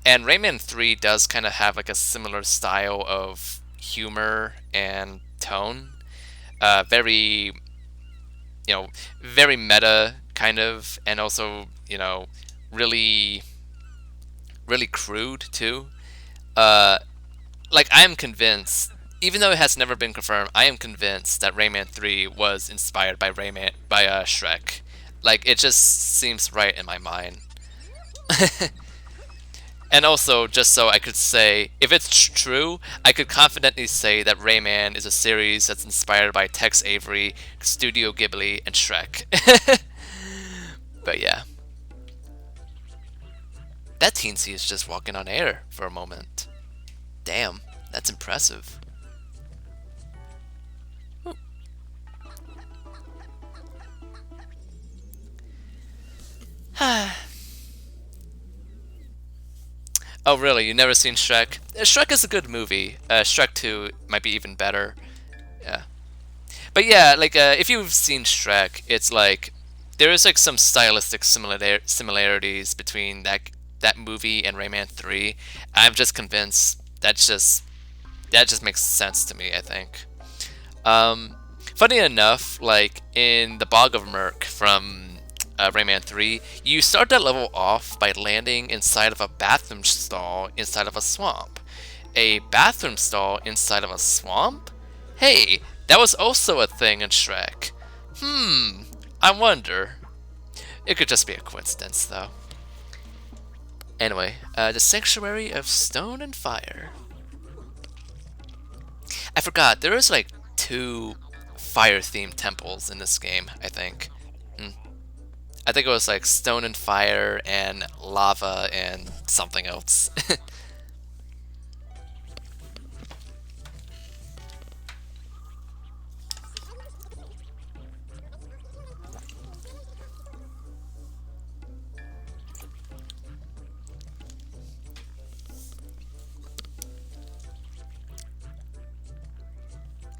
And Rayman 3 does kind of have like a similar style of humor and tone. Very, very meta kind of, and also, really, really crude too. Uh, like I am convinced, even though it has never been confirmed, I am convinced that Rayman 3 was inspired by Shrek. Like it just seems right in my mind. And also, just so I could say, if it's true, I could confidently say that Rayman is a series that's inspired by Tex Avery, Studio Ghibli, and Shrek. But yeah, that teensy is just walking on air for a moment. Damn, that's impressive. Oh really? You never seen Shrek? Shrek is a good movie. Shrek 2 might be even better. Yeah. But yeah, like if you've seen Shrek, it's like there is like some stylistic similarities between that movie and Rayman 3. I'm just convinced that just makes sense to me, I think. Um, Funny enough, like in the Bog of Merc from Rayman 3, you start that level off by landing inside of a bathroom stall inside of a swamp. A bathroom stall inside of a swamp? Hey, that was also a thing in Shrek. I wonder. It could just be a coincidence, though. Anyway, the Sanctuary of Stone and Fire. I forgot, there is like two fire-themed temples in this game, I think. I think it was like stone and fire and lava and something else.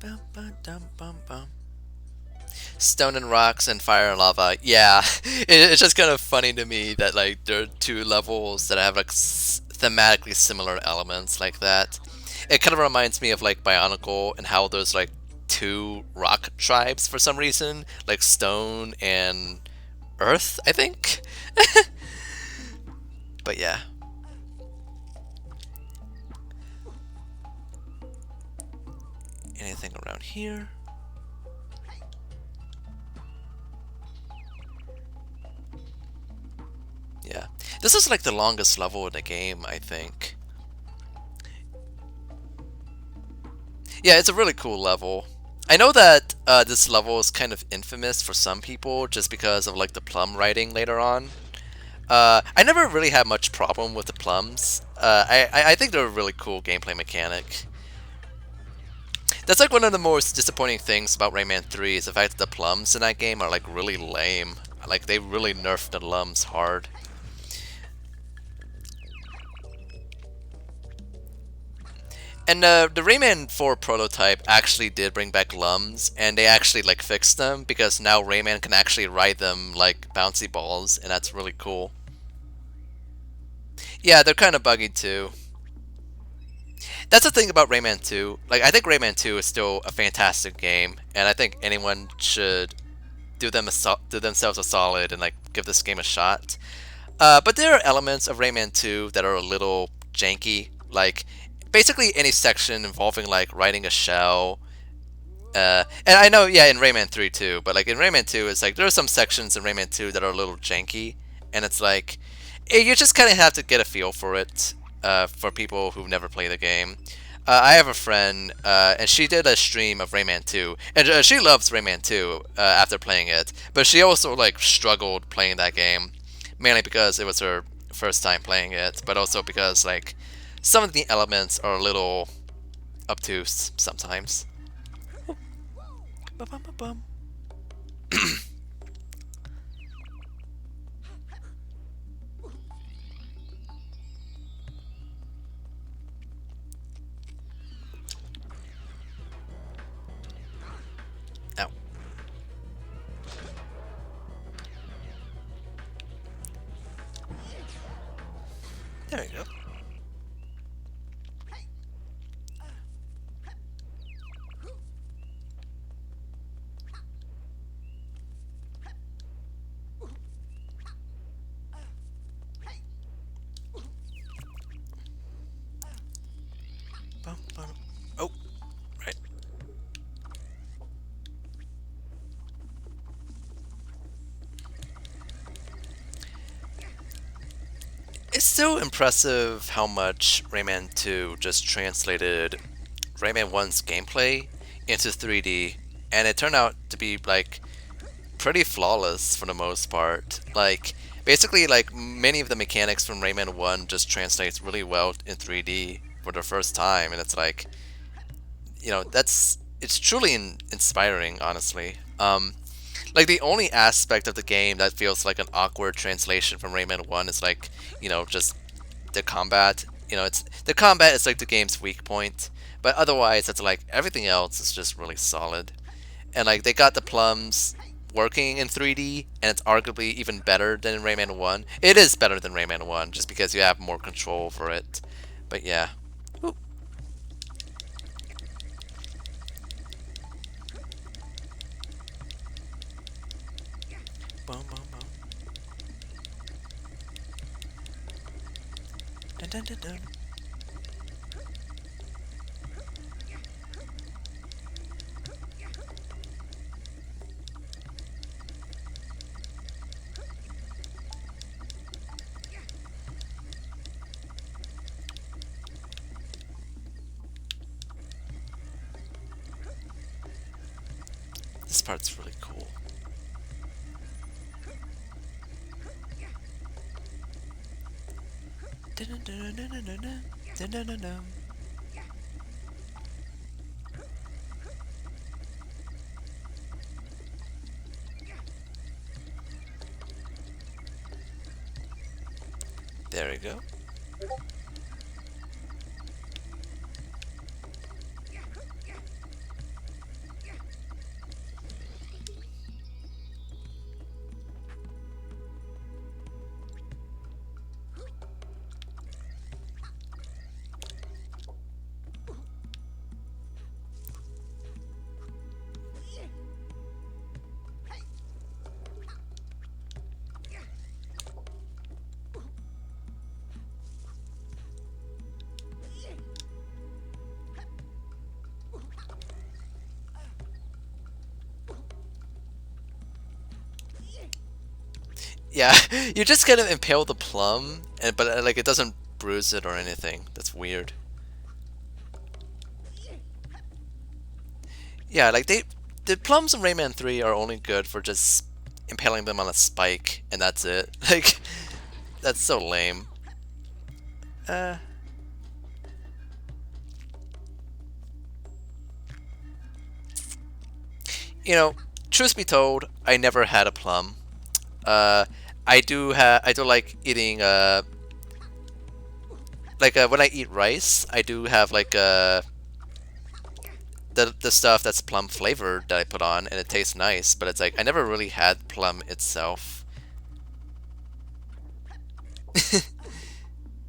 Bum, bum, dum, bum, bum. Stone and rocks and fire and lava. Yeah, it's just kind of funny to me that like there are two levels that have like thematically similar elements like that. It kind of reminds me of like Bionicle and how there's like two rock tribes for some reason, like stone and earth, I think. But yeah. Anything around here? Yeah. This is like the longest level in the game, I think. Yeah, it's a really cool level. I know that this level is kind of infamous for some people just because of like the plum writing later on. I never really had much problem with the plums. I think they're a really cool gameplay mechanic. That's like one of the most disappointing things about Rayman 3 is the fact that the plums in that game are like really lame. Like they really nerfed the plums hard. And the Rayman 4 prototype actually did bring back lums, and they actually like fixed them because now Rayman can actually ride them like bouncy balls, and that's really cool. Yeah, they're kind of buggy too. That's the thing about Rayman 2. Like, I think Rayman 2 is still a fantastic game, and I think anyone should do themselves a solid and like give this game a shot. But there are elements of Rayman 2 that are a little janky, like basically any section involving like writing a shell. And I know, yeah, in Rayman 3 too, but like in Rayman 2, it's like there are some sections in Rayman 2 that are a little janky, and it's like you just kind of have to get a feel for it for people who've never played the game. I have a friend, and she did a stream of Rayman 2, and she loves Rayman 2 after playing it, but she also like struggled playing that game, mainly because it was her first time playing it, but also because like some of the elements are a little obtuse sometimes. Ba-bum-ba-bum. Ow. There you go. Bum, bum. Oh, right. It's so impressive how much Rayman 2 just translated Rayman 1's gameplay into 3D, and it turned out to be like pretty flawless for the most part. Like basically like many of the mechanics from Rayman 1 just translates really well in 3D for the first time, and it's like, that's it's truly inspiring, honestly. Like the only aspect of the game that feels like an awkward translation from Rayman 1 is like, just the combat. It's the combat is like the game's weak point, but otherwise it's like everything else is just really solid. And like they got the plums working in 3D, and it's arguably even better than in Rayman 1. It is better than Rayman 1 just because you have more control over it. But yeah. Ooh. Bum, bum, bum. Dun, dun, dun, dun. This part's really cool. Dun, dun, dun, dun, dun, dun, dun. Dun, dun, dun, dun. There we go. Yeah, you just kind of impale the plum, and but like it doesn't bruise it or anything. That's weird. Yeah, like the plums in Rayman 3 are only good for just impaling them on a spike, and that's it. Like that's so lame. Uh, you know, truth be told, I never had a plum. Uh, I do like eating Like when I eat rice, I do have like the stuff that's plum flavored that I put on, and it tastes nice. But it's like I never really had plum itself.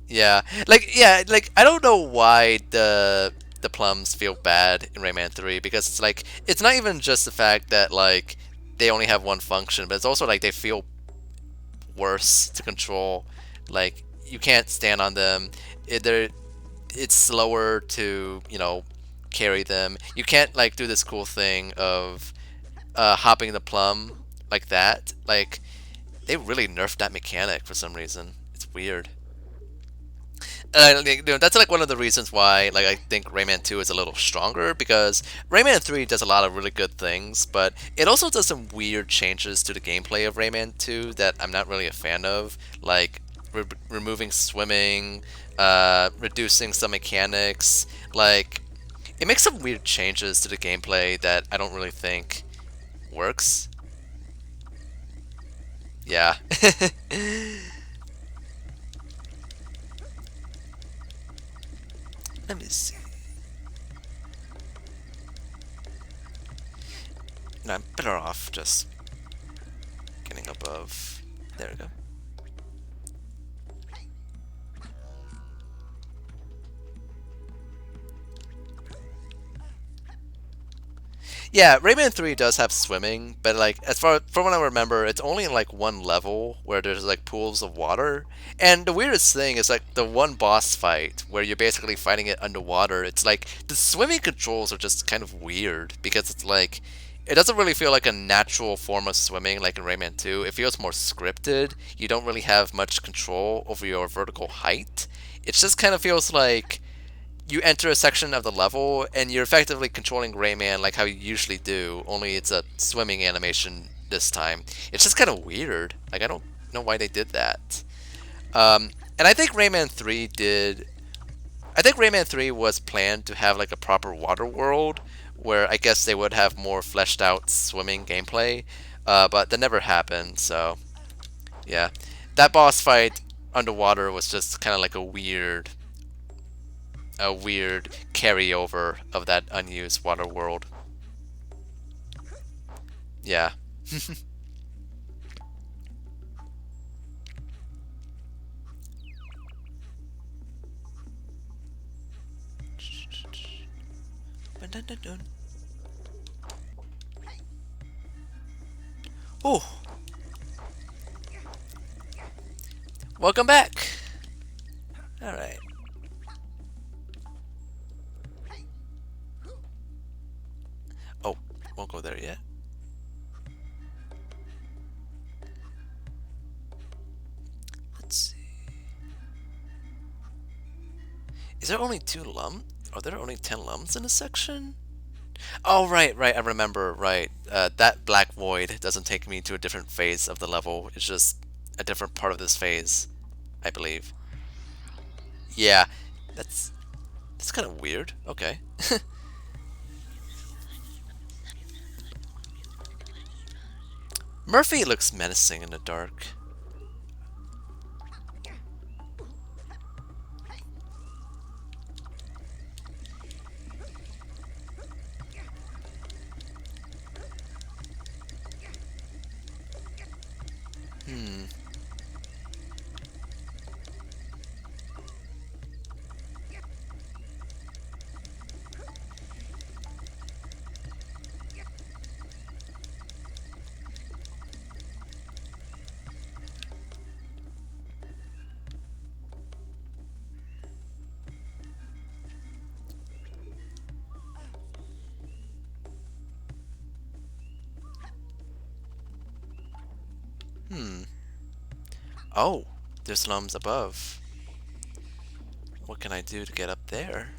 Yeah, I don't know why the plums feel bad in Rayman 3 because it's like it's not even just the fact that like they only have one function, but it's also like they feel worse to control. Like you can't stand on them. They're it's slower to carry them. You can't like do this cool thing of hopping the plum like that. Like they really nerfed that mechanic for some reason. It's weird. That's like one of the reasons why like I think Rayman 2 is a little stronger because Rayman 3 does a lot of really good things, but it also does some weird changes to the gameplay of Rayman 2 that I'm not really a fan of, like removing swimming, reducing some mechanics. Like it makes some weird changes to the gameplay that I don't really think works. Yeah. Let me see. No, I'm better off just getting above. There we go. Yeah, Rayman 3 does have swimming, but like as far from what I remember, it's only in like one level where there's like pools of water. And the weirdest thing is like the one boss fight where you're basically fighting it underwater. It's like the swimming controls are just kind of weird because it's like it doesn't really feel like a natural form of swimming like in Rayman 2. It feels more scripted. You don't really have much control over your vertical height. It just kind of feels like you enter a section of the level and you're effectively controlling Rayman like how you usually do, only it's a swimming animation this time. It's just kind of weird. Like I don't know why they did that. And I think Rayman 3 did. I think Rayman 3 was planned to have like a proper water world where I guess they would have more fleshed out swimming gameplay, but that never happened. So yeah, that boss fight underwater was just kind of like a weird carryover of that unused water world. Yeah. Oh, welcome back. All right. Oh, won't go there yet. Let's see. Is there only two lum? Are there only 10 lums in a section? Oh, right. I remember. Right. That black void doesn't take me to a different phase of the level. It's just a different part of this phase, I believe. Yeah, that's kind of weird. Okay. Murphy looks menacing in the dark. Hmm. Hmm. Oh, there's slums above. What can I do to get up there?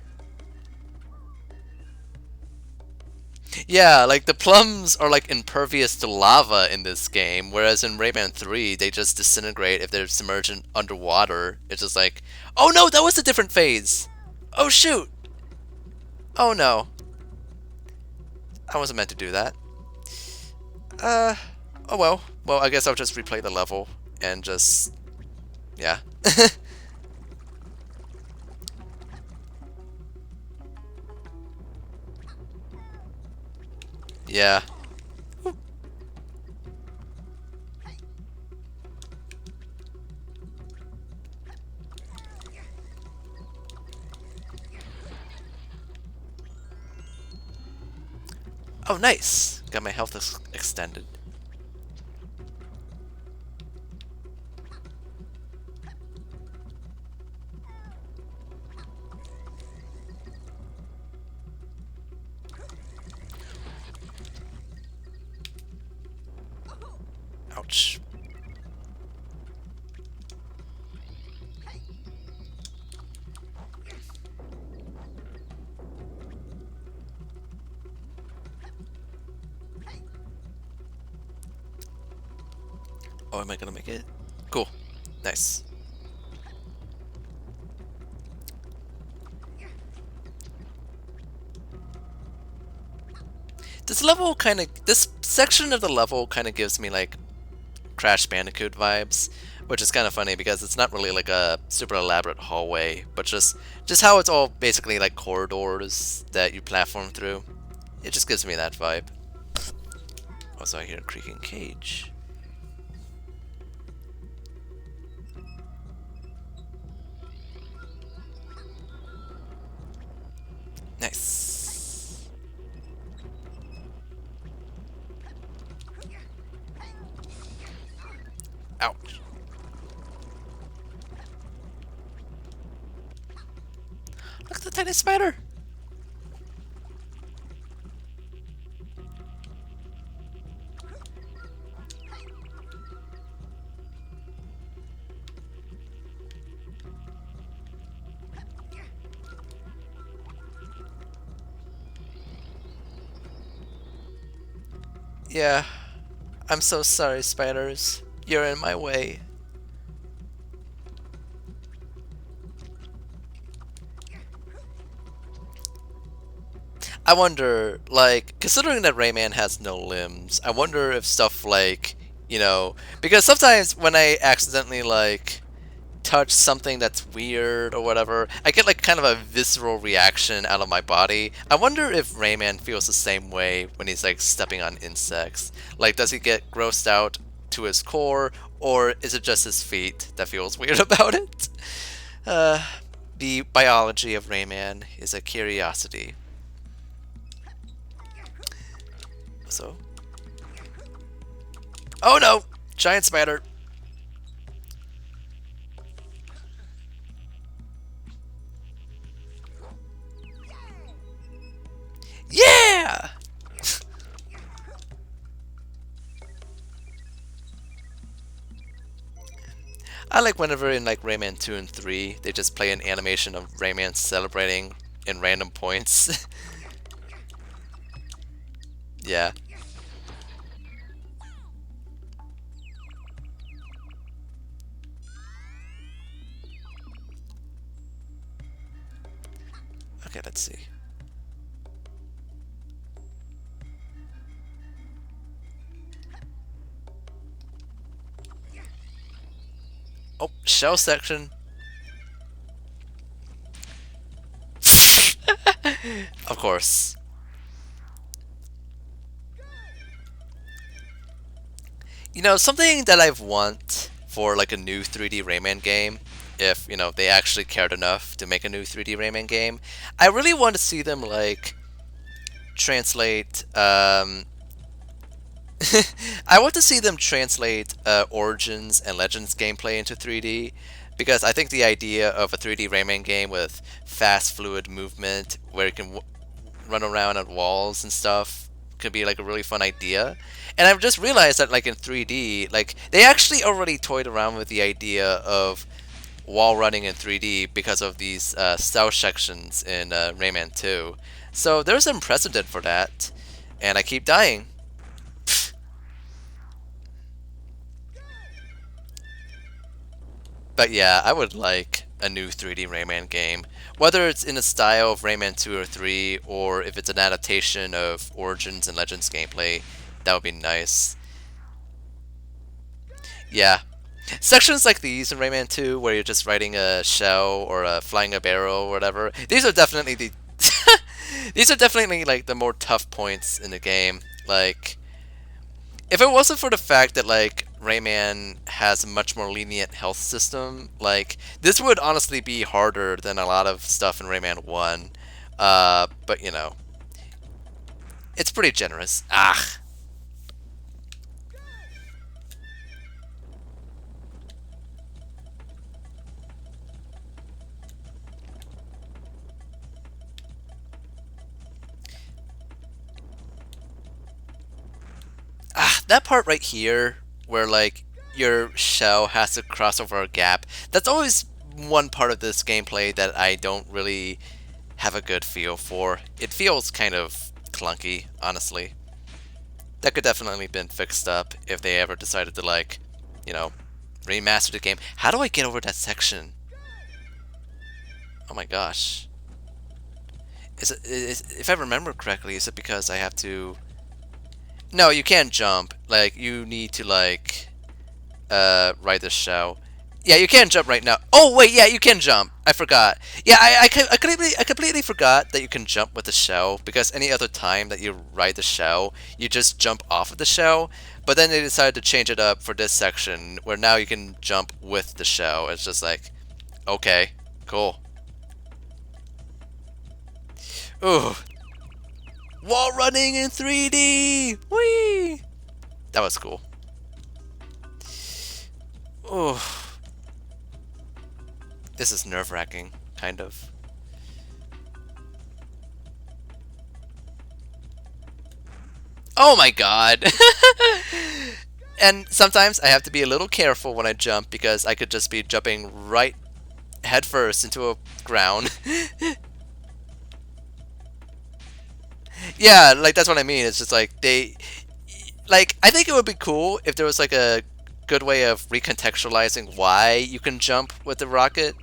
Yeah, like the plums are like impervious to lava in this game, whereas in Rayman 3 they just disintegrate if they're submerged in underwater. It's just like, oh no, that was a different phase. Oh shoot. Oh no, I wasn't meant to do that. Uh, oh well. Well, I guess I'll just replay the level and just, yeah. Yeah. Oh, nice. Got my health extended. Ouch. Oh, am I gonna make it? Cool. Nice. This section of the level kind of gives me like Crash Bandicoot vibes, which is kind of funny because it's not really like a super elaborate hallway, but just how it's all basically like corridors that you platform through. It just gives me that vibe. Also, I hear a creaking cage. Nice. Ouch. Look at the tiny spider. Yeah. I'm so sorry, spiders. You're in my way. I wonder, like, considering that Rayman has no limbs, I wonder if stuff like, because sometimes when I accidentally, like, touch something that's weird or whatever, I get, like, kind of a visceral reaction out of my body. I wonder if Rayman feels the same way when he's, like, stepping on insects. Like, does he get grossed out to his core, or is it just his feet that feels weird about it? Uh, the biology of Rayman is a curiosity. So. Oh no! Giant spider! Yeah! I like whenever in like Rayman 2 and 3, they just play an animation of Rayman celebrating in random points. Yeah. Okay, let's see. Oh, shell section. Of course. Something that I've want for like a new 3D Rayman game, if, they actually cared enough to make a new 3D Rayman game, I really want to see them like translate I want to see them translate Origins and Legends gameplay into 3D, because I think the idea of a 3D Rayman game with fast, fluid movement where you can run around on walls and stuff could be like a really fun idea. And I've just realized that like in 3D, like they actually already toyed around with the idea of wall running in 3D because of these stealth sections in Rayman 2. So there's some precedent for that, and I keep dying. But yeah, I would like a new 3D Rayman game. Whether it's in the style of Rayman 2 or 3, or if it's an adaptation of Origins and Legends gameplay, that would be nice. Yeah. Sections like these in Rayman 2, where you're just riding a shell or flying a barrel or whatever, these are definitely the these are definitely like the more tough points in the game. Like, if it wasn't for the fact that like Rayman has a much more lenient health system, like this would honestly be harder than a lot of stuff in Rayman 1. But you know, it's pretty generous. Ah. That part right here where like your shell has to cross over a gap, that's always one part of this gameplay that I don't really have a good feel for. It feels kind of clunky, honestly. That could definitely been fixed up if they ever decided to like, you know, remaster the game. How do I get over that section? Oh my gosh. If I remember correctly, is it because I have to... No, you can't jump. Like, you need to like ride the shell. Yeah, you can jump right now. Oh wait, yeah, you can jump. I forgot. Yeah, I completely forgot that you can jump with the shell because any other time that you ride the shell, you just jump off of the shell. But then they decided to change it up for this section where now you can jump with the shell. It's just like, okay, cool. Ooh, wall running in 3D. Whee! That was cool. Ooh, this is nerve-wracking, kind of. Oh my god! And sometimes I have to be a little careful when I jump because I could just be jumping right headfirst into a ground. Yeah, like that's what I mean. It's just like like I think it would be cool if there was like a good way of recontextualizing why you can jump with the rocket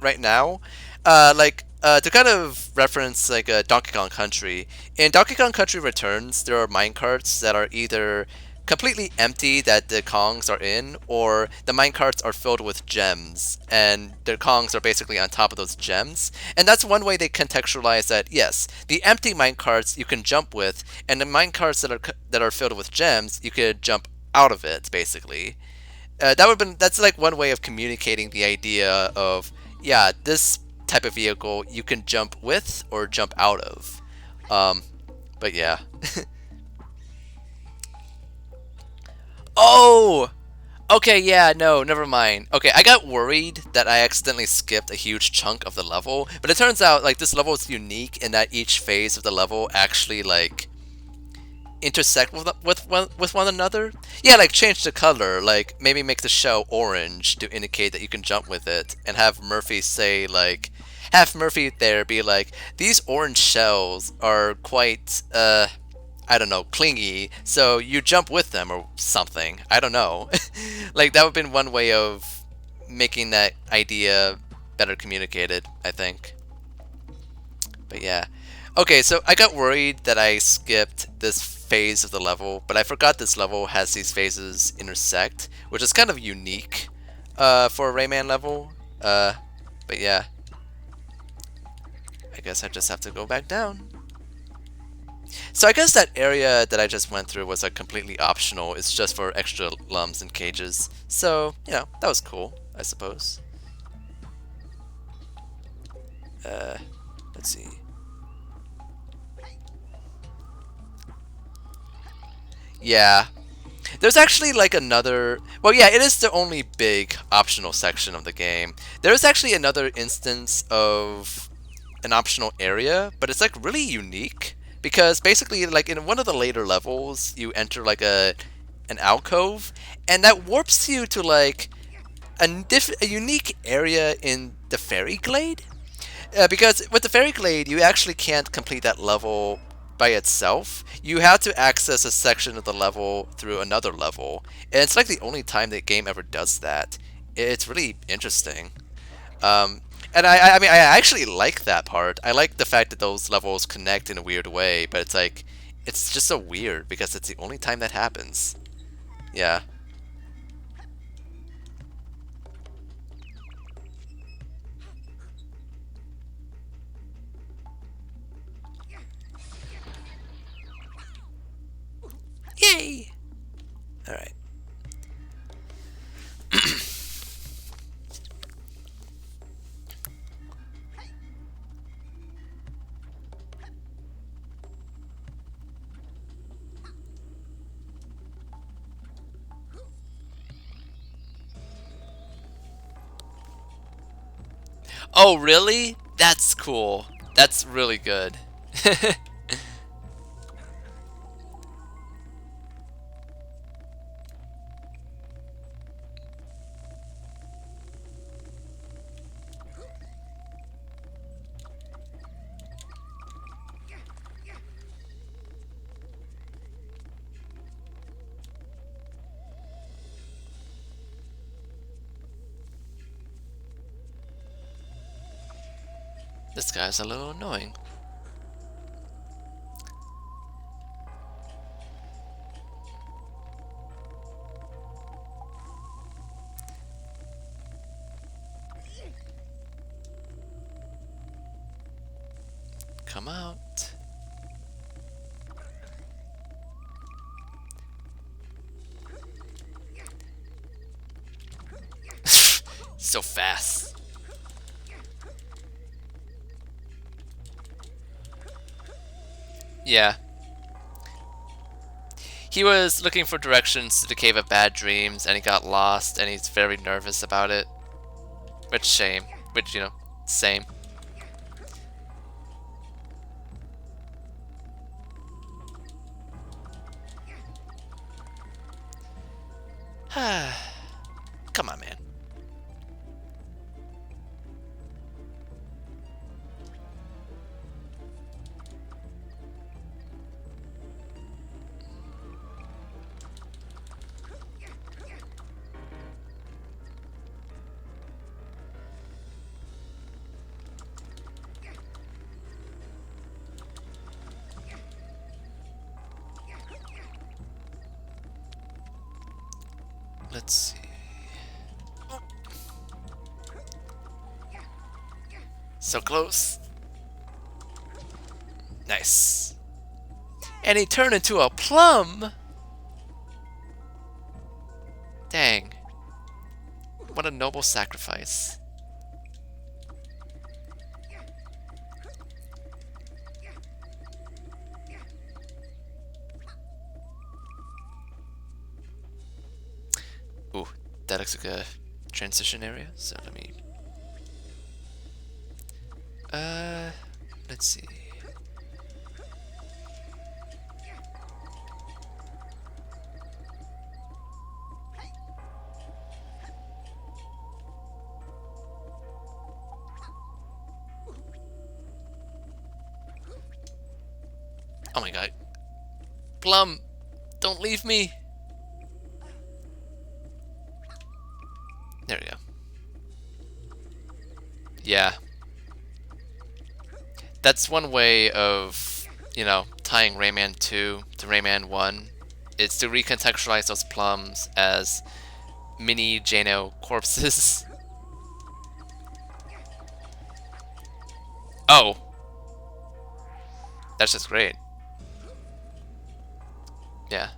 right now. To kind of reference like Donkey Kong Country. In Donkey Kong Country Returns, there are minecarts that are either completely empty that the Kongs are in, or the minecarts are filled with gems, and the Kongs are basically on top of those gems. And that's one way they contextualize that. Yes, the empty minecarts you can jump with, and the minecarts that are filled with gems you could jump out of it, basically. That's like one way of communicating the idea of, yeah, this type of vehicle you can jump with or jump out of. Um, but yeah. Oh, okay, yeah, no, never mind. Okay, I got worried that I accidentally skipped a huge chunk of the level, but it turns out like this level is unique in that each phase of the level actually like intersect with one another. Yeah, like change the color, like maybe make the shell orange to indicate that you can jump with it, and have Murphy say like, have Murphy there be like, these orange shells are quite I don't know, clingy, so you jump with them or something. I don't know. Like that would have been one way of making that idea better communicated, I think. But yeah. Okay, so I got worried that I skipped this phase of the level, but I forgot this level has these phases intersect, which is kind of unique for a Rayman level. But yeah, I guess I just have to go back down. So I guess that area that I just went through was like completely optional. It's just for extra lums and cages. So, you know, that was cool, I suppose. Uh, let's see. Yeah. There's actually like another... Well, yeah, it is the only big optional section of the game. There's actually another instance of an optional area, but it's like really unique. Because basically, like in one of the later levels, you enter like an alcove, and that warps you to like a unique area in the Fairy Glade. Because with the Fairy Glade, you actually can't complete that level by itself. You have to access a section of the level through another level, and it's like the only time the game ever does that. It's really interesting. Um, and I mean, I actually like that part. I like the fact that those levels connect in a weird way, but it's like, it's just so weird because it's the only time that happens. Yeah. Oh, really? That's cool. That's really good. This guy's a little annoying. Come out. So fast. Yeah. He was looking for directions to the Cave of Bad Dreams and he got lost and he's very nervous about it. Which shame. Which, you know, same. Come on, man. Let's see. So close. Nice. And he turned into a plum. Dang. What a noble sacrifice. Ooh, that looks like a transition area. So let me... let's see. Oh my god. Plum, don't leave me. There we go. Yeah. That's one way of, you know, tying Rayman 2 to Rayman 1. It's to recontextualize those plums as mini Jano corpses. Oh. That's just great. Yeah.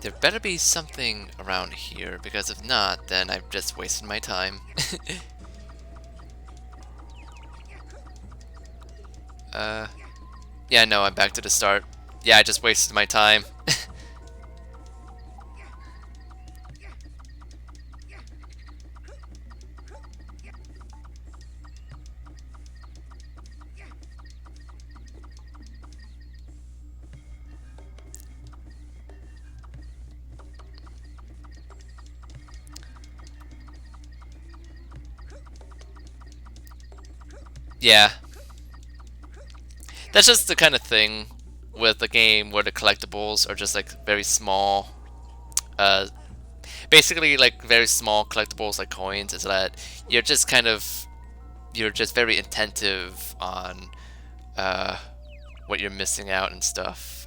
There better be something around here, because if not, then I've just wasted my time. Yeah, no, I'm back to the start. Yeah, I just wasted my time. Yeah. That's just the kind of thing with a game where the collectibles are just like very small. Uh, Basically like very small collectibles like coins, is that you're just kind of, you're just very attentive on what you're missing out and stuff.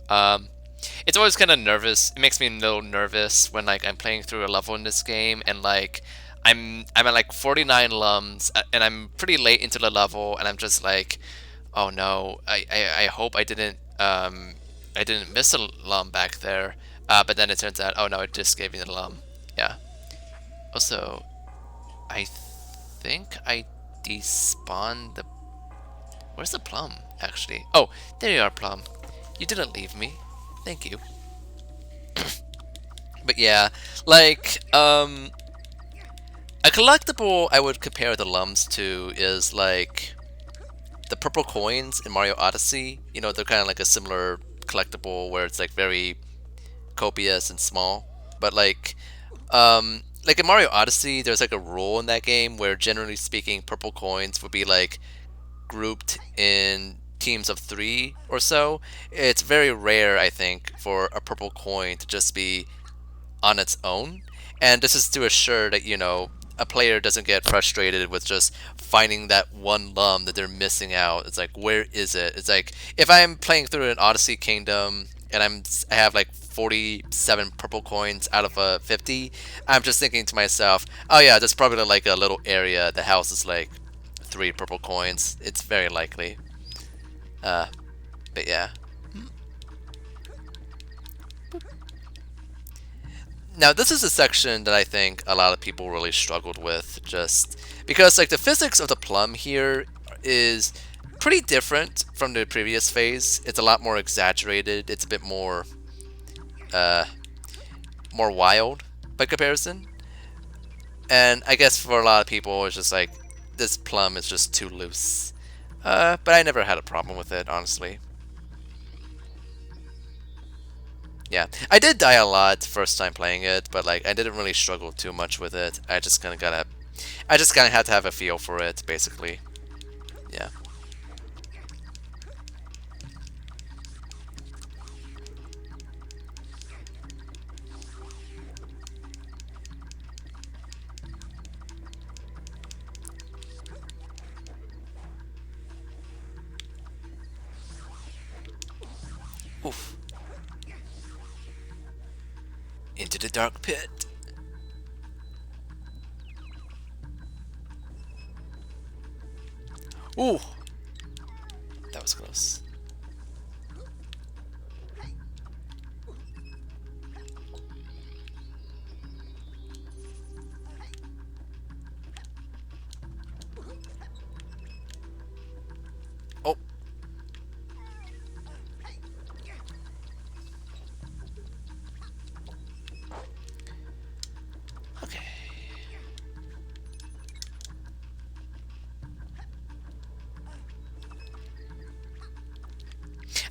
It's always kind of nervous. It makes me a little nervous when like I'm playing through a level in this game and like I'm at like 49 lums and I'm pretty late into the level and I'm just like, oh no, I hope I didn't miss a lum back there. But then it turns out, oh no, it just gave me the lum. Yeah. Also, I think I despawned the. Where's the plum actually? Oh, there you are, plum. You didn't leave me. Thank you. But yeah, like, a collectible I would compare the lums to is like the purple coins in Mario Odyssey. You know, they're kind of like a similar collectible where it's like very copious and small. But like in Mario Odyssey, there's like a rule in that game where generally speaking, purple coins would be like grouped in teams of 3 or so. It's very rare, I think, for a purple coin to just be on its own. And this is to assure that, you know, a player doesn't get frustrated with just finding that one lum that they're missing out. It's like, where is it? It's like, if I'm playing through an Odyssey Kingdom and I have like 47 purple coins out of a 50, I'm just thinking to myself, oh yeah, there's probably like a little area that houses like 3 purple coins. It's very likely. Uh, but yeah. Now, this is a section that I think a lot of people really struggled with, just because like the physics of the plum here is pretty different from the previous phase. It's a lot more exaggerated. It's a bit uh, more wild by comparison. And I guess for a lot of people, it's just like this plum is just too loose. But I never had a problem with it, honestly. Yeah, I did die a lot first time playing it, but like I didn't really struggle too much with it. I just kind of had to have a feel for it, basically. Yeah. Oof. Into the dark pit. Ooh, that was close. Oh. Okay.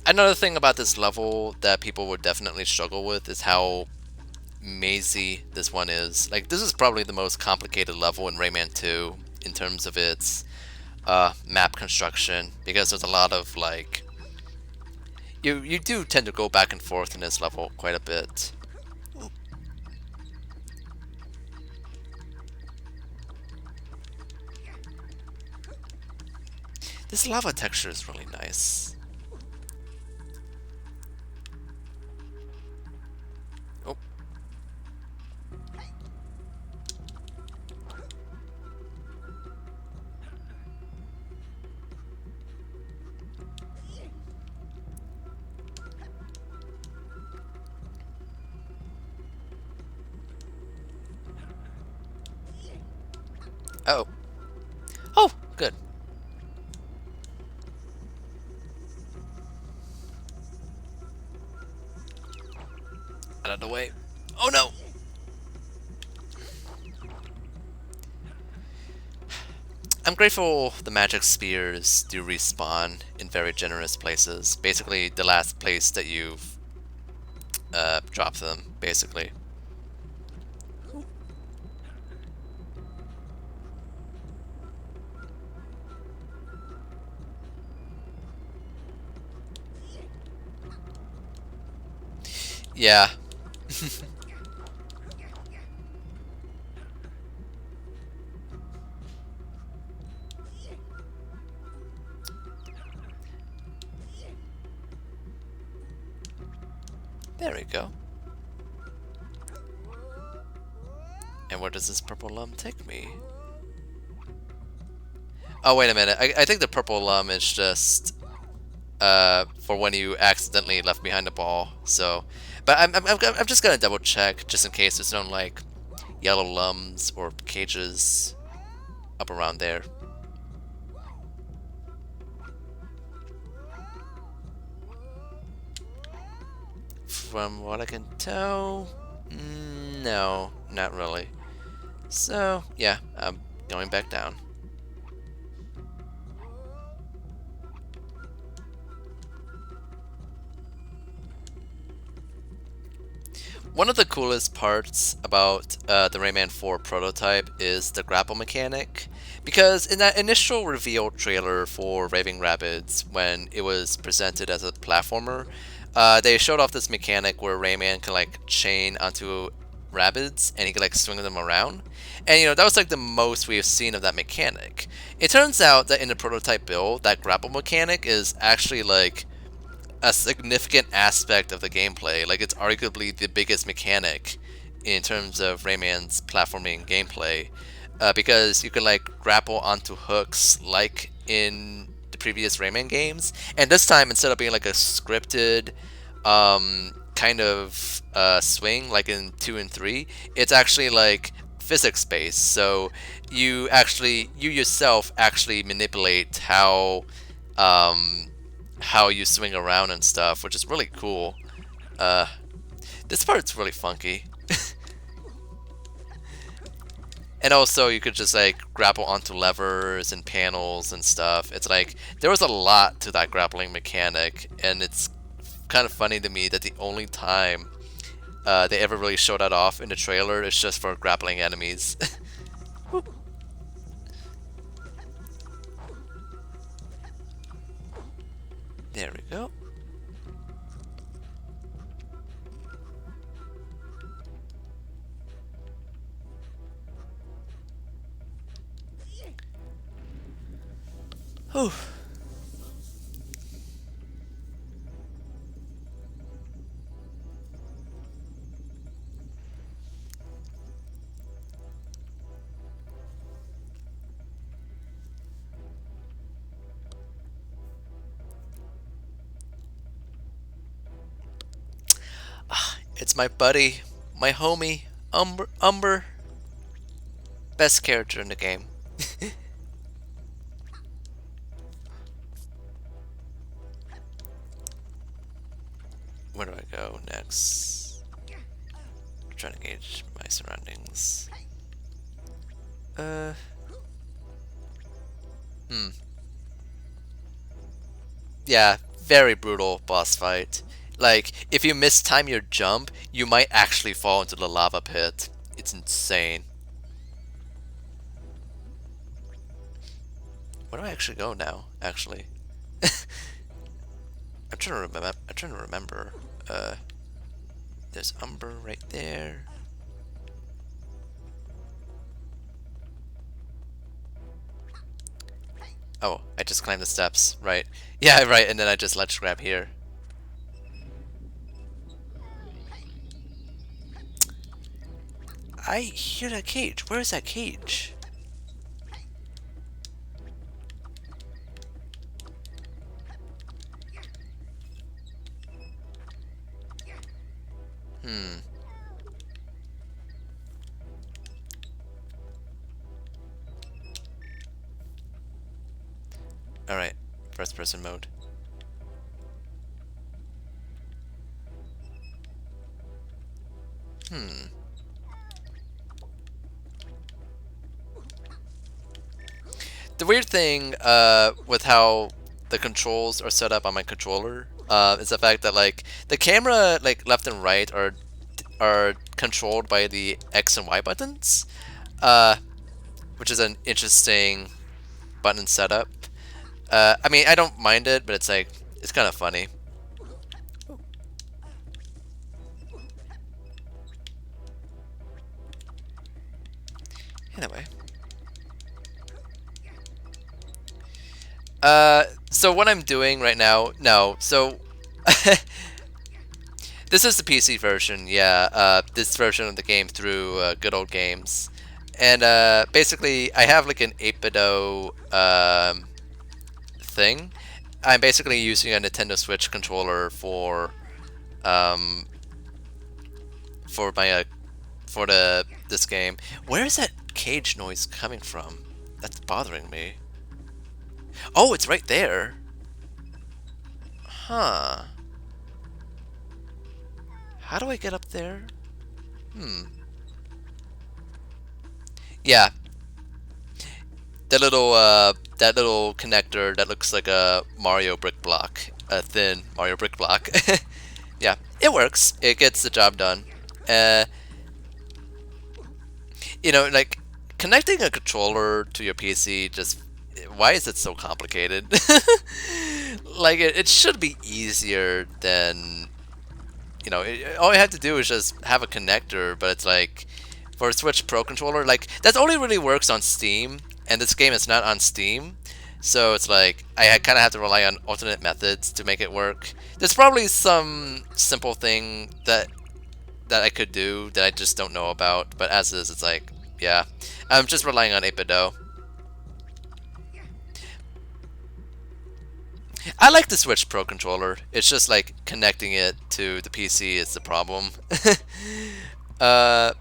Another thing about this level that people would definitely struggle with is how mazy this one is. Like, this is probably the most complicated level in Rayman 2 in terms of its map construction, because there's a lot of like you do tend to go back and forth in this level quite a bit. This lava texture is really nice. Oh. Oh. Oh, good. Out of the way. Oh no! I'm grateful the magic spears do respawn in very generous places. Basically, the last place that you've dropped them, basically. Yeah. There we go. And where does this purple lum take me? Oh, wait a minute. I think the purple lum is just for when you accidentally left behind the ball. So, but I'm just gonna double check just in case there's no like yellow lums or cages up around there. From what I can tell, no, not really. So, yeah, I'm going back down. One of the coolest parts about the Rayman 4 prototype is the grapple mechanic, because in that initial reveal trailer for Raving Rabbids, when it was presented as a platformer, they showed off this mechanic where Rayman can like chain onto rabbits and he can like swing them around. And you know, that was like the most we have seen of that mechanic. It turns out that in the prototype build, that grapple mechanic is actually like a significant aspect of the gameplay. Like, it's arguably the biggest mechanic in terms of Rayman's platforming gameplay, because you can like grapple onto hooks like in the previous Rayman games, and this time instead of being like a scripted kind of swing like in 2 and 3, it's actually like physics based. So you yourself actually manipulate um, how you swing around and stuff, which is really cool. Uh, this part's really funky. And also, you could just like grapple onto levers and panels and stuff. It's like there was a lot to that grappling mechanic, and it's kind of funny to me that the only time they ever really showed that off in the trailer is just for grappling enemies. There we go. Whew. It's my buddy, my homie, Umber. Best character in the game. Where do I go next? I'm trying to gauge my surroundings. Uh. Yeah, very brutal boss fight. Like, if you mistime your jump, you might actually fall into the lava pit. It's insane. Where do I actually go now, actually? I'm trying to remember. There's Umber right there. Oh, I just climbed the steps, right? Yeah, right, and then I just ledge grab here. I hear that cage. Where is that cage? Alright, first person mode. The weird thing with how the controls are set up on my controller is the fact that like the camera like left and right are controlled by the X and Y buttons, which is an interesting button setup. I mean, I don't mind it, but it's like it's kind of funny. Anyway. So what I'm doing right now, no, so This is the PC version, yeah. This version of the game through Good Old Games. And basically, I have like an 8-bit-o thing. I'm basically using a Nintendo Switch controller um, for my for the this game. Where is that cage noise coming from? That's bothering me. Oh, it's right there. Huh. How do I get up there? Hmm. Yeah, that little connector that looks like a Mario brick block, a thin Mario brick block. Yeah, it works. It gets the job done. Uh, like connecting a controller to your PC, just why is it so complicated? Like it should be easier than all you have to do is just have a connector, but it's like for a Switch Pro controller, like that only really works on Steam, and this game is not on Steam, so it's like I kind of have to rely on alternate methods to make it work. There's probably some simple thing that I could do that I just don't know about, but as is, it's like, yeah, I'm just relying on 8-bit-o. I like the Switch Pro controller. It's just like connecting it to the PC is the problem. uh,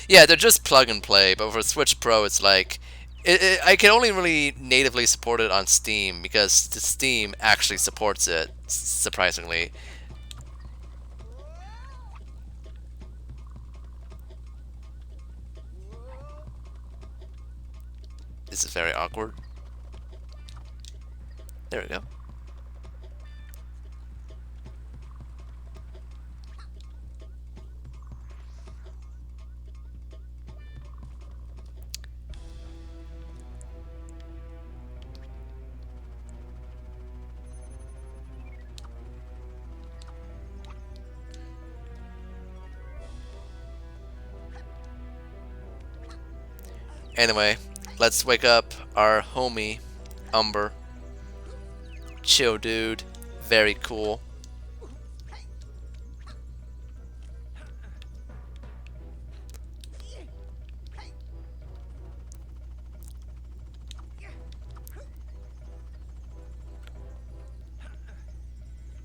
yeah, they're just plug and play, but for Switch Pro, it's like I can only really natively support it on Steam because the Steam actually supports it, surprisingly. This is very awkward. There we go. Anyway, let's wake up our homie, Umber. Chill, dude. Very cool.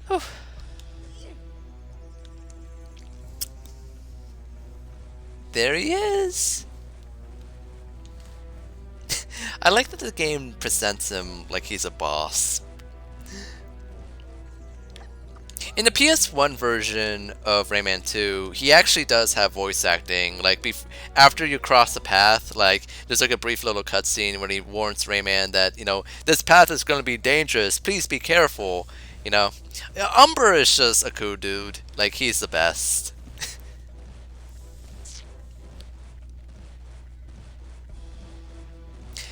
Whew. There he is! I like that the game presents him like he's a boss. In the PS1 version of Rayman 2, he actually does have voice acting. Like, after you cross the path, like, there's like a brief little cutscene where he warns Rayman that, this path is going to be dangerous, please be careful, you know. Umber is just a cool dude. Like, he's the best.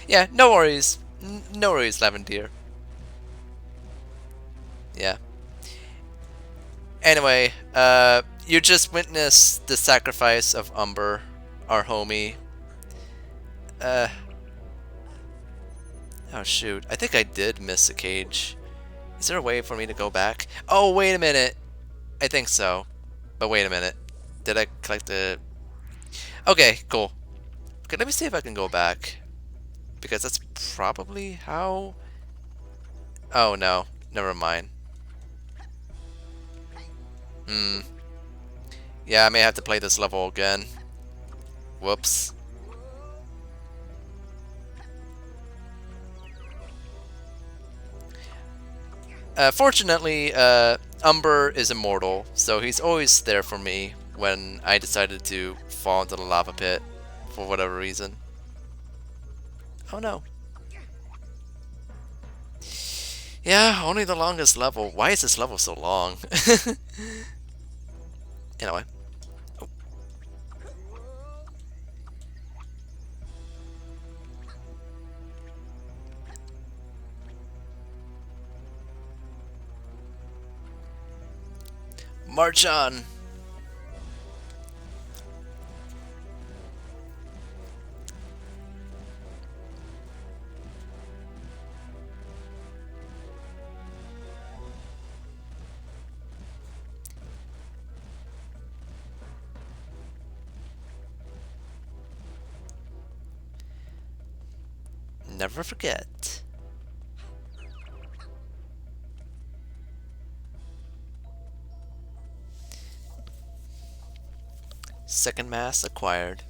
Yeah, no worries. No worries, Lavender. Yeah. Anyway, you just witnessed the sacrifice of Umber, our homie. Uh, oh shoot, I think I did miss a cage. Is there a way for me to go back? Oh, wait a minute. I think so. But wait a minute. Did I collect the... Okay, cool. Okay, let me see if I can go back. Because that's probably how... Oh, no. Never mind. Hmm. Yeah, I may have to play this level again. Whoops. Fortunately, Umber is immortal, so he's always there for me when I decided to fall into the lava pit for whatever reason. Oh no. Yeah, only the longest level. Why is this level so long? Anyway. Oh. March on! never forget. Second mass acquired.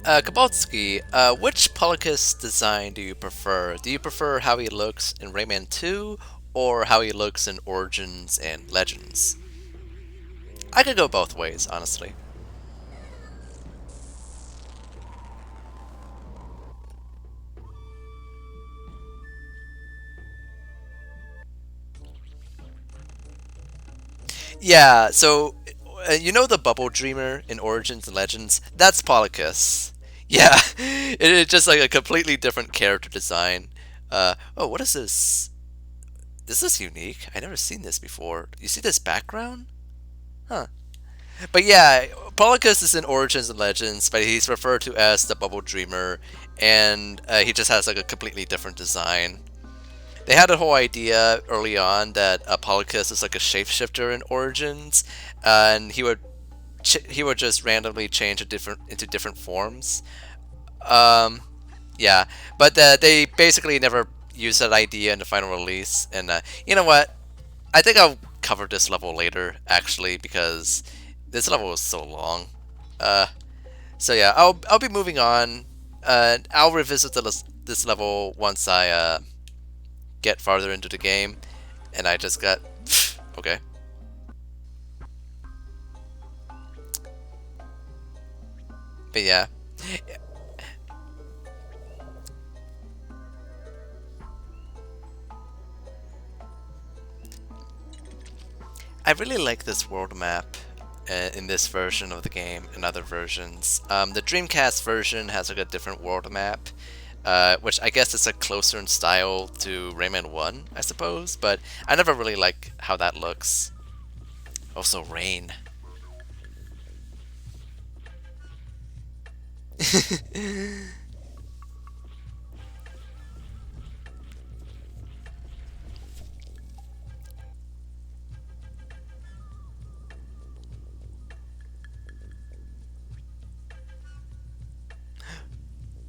Kabalski, which Polycus design do you prefer? Do you prefer how he looks in Rayman 2 or how he looks in Origins and Legends? I could go both ways, honestly. Yeah, so you know the Bubble Dreamer in Origins and Legends? That's Polycus. Yeah, it is just like a completely different character design. Oh, what is this? This is unique. I never seen this before. You see this background? Huh. But yeah, Polycus is in Origins and Legends, but he's referred to as the Bubble Dreamer, and he just has like a completely different design. They had a whole idea early on that Polycus is like a shapeshifter in Origins, and he would just randomly change into different forms. Um, yeah, but they basically never used that idea in the final release. And you know what? I think I'll cover this level later, actually, because this level was so long. Uh, so yeah, I'll be moving on. I'll revisit this level once I get farther into the game, and I just got okay. But yeah, I really like this world map in this version of the game and other versions. The Dreamcast version has like a different world map, which I guess is like closer in style to Rayman 1, I suppose, but I never really like how that looks. Also, rain.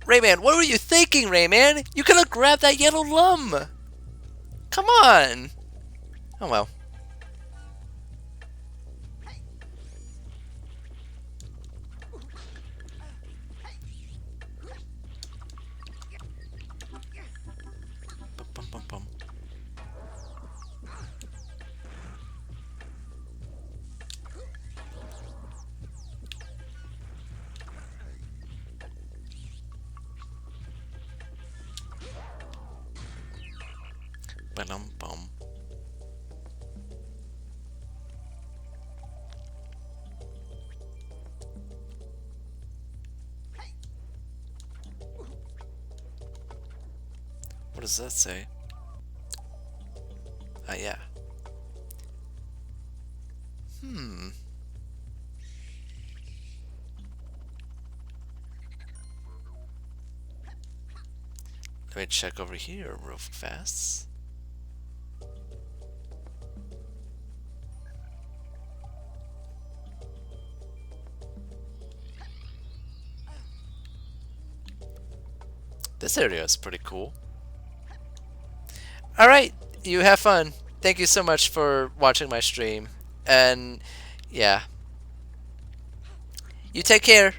Rayman, what were you thinking, Rayman? You could have grabbed that yellow lum! Come on! Oh well. Bum, bum, bum, bum. Ba-dum, bum. What does that say? Ah, yeah. Hmm. Let me check over here real fast. This area is pretty cool. Alright, you have fun. Thank you so much for watching my stream. And yeah, you take care.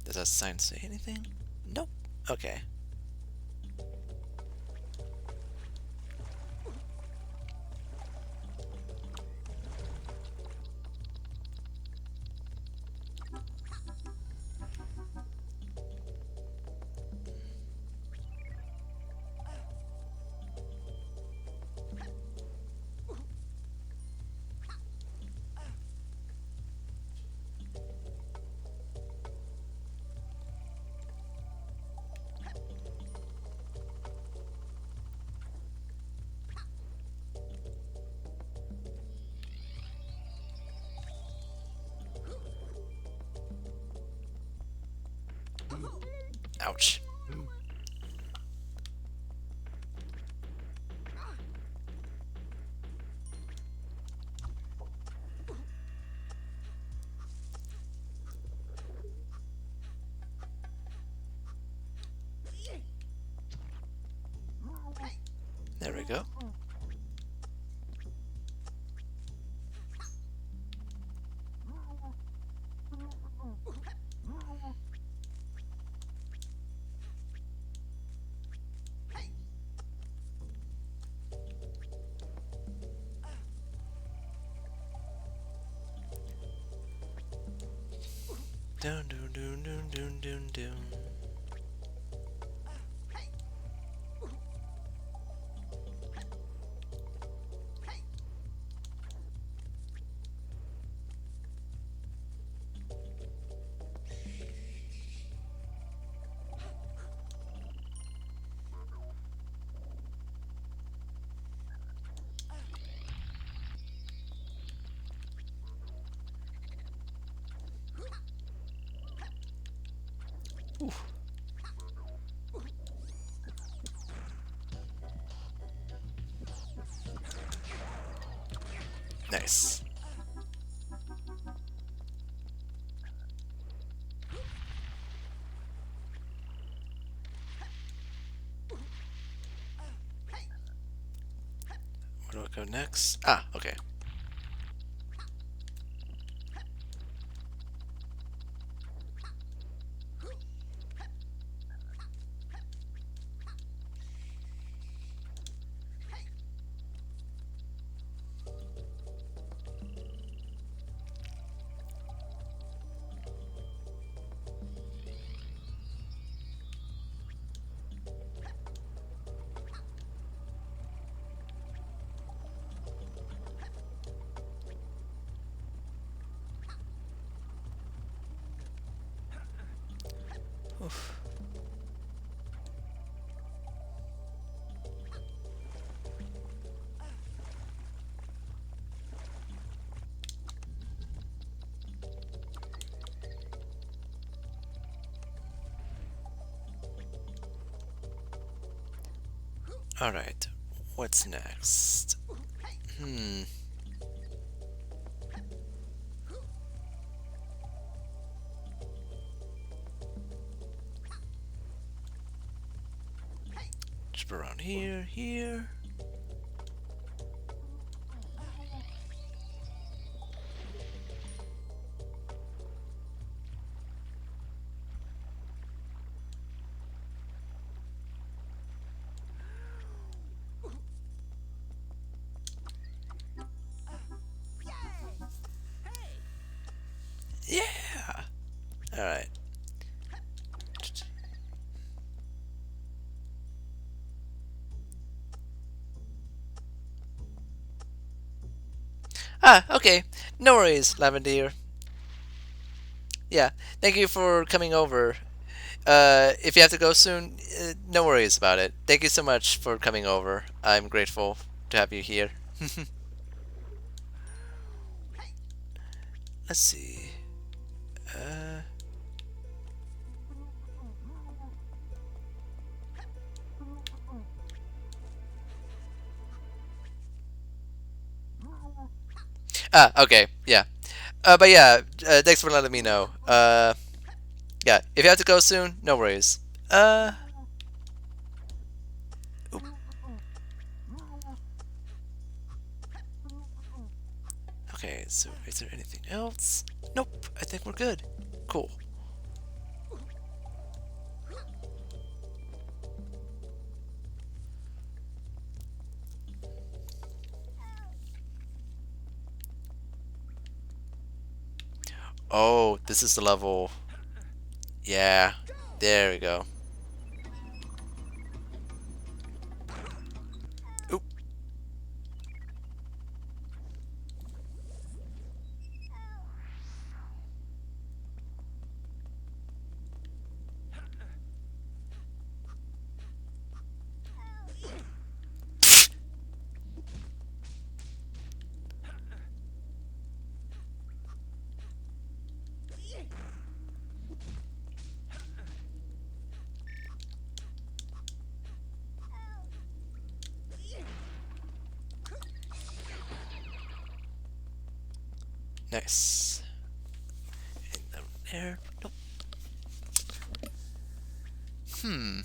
Does that sign say anything? Nope. Okay. Ouch. There we go. Dun dun dun dun dun dun dun. Ooh. Nice. Where do I go next? Ah, okay. Oof. All right. What's next? Hmm. Just around here, here. Yeah. All right. Ah, okay. No worries, Lavender. Yeah. Thank you for coming over. If you have to go soon, no worries about it. Thank you so much for coming over. I'm grateful to have you here. Let's see. Uh, okay, yeah. But yeah, thanks for letting me know. Yeah, if you have to go soon, no worries. Uh, oop, okay, so is there anything else? Nope, I think we're good. Cool. Oh, this is the level. Yeah, there we go. Oop. Nice. And down there. Nope. Hmm.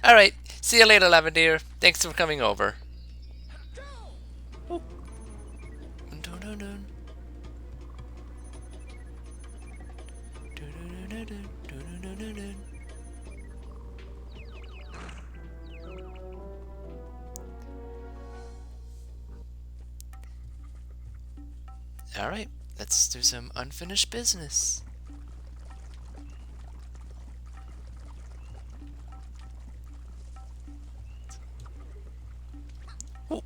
All right. See you later, Lavender. Thanks for coming over. Oh. Dun, dun, dun. Dun, dun, dun, dun, dun, dun, dun, dun. All right. Let's do some unfinished business. Oh.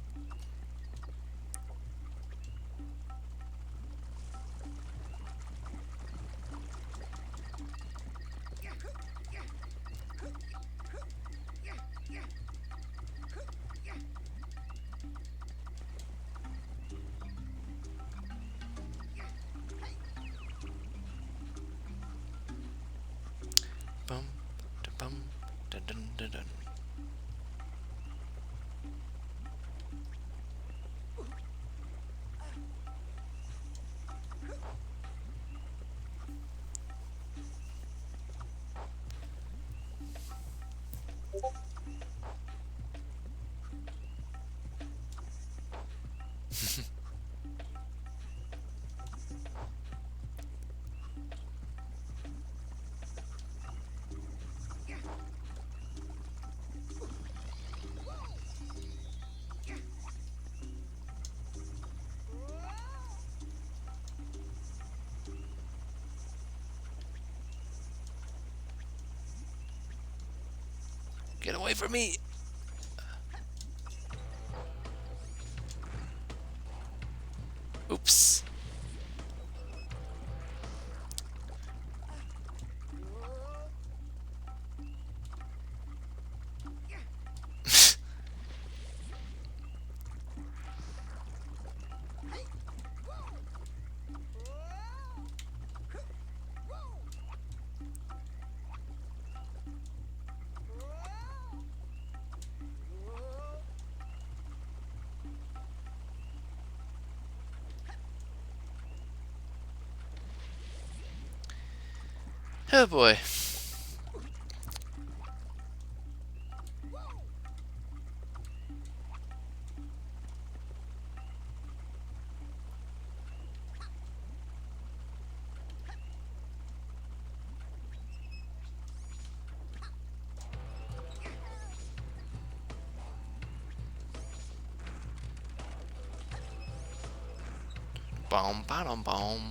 Bum, da bum, dun, dun, dun, dun. Get away from me! Oops. Oh boy. Boom, bottom, boom.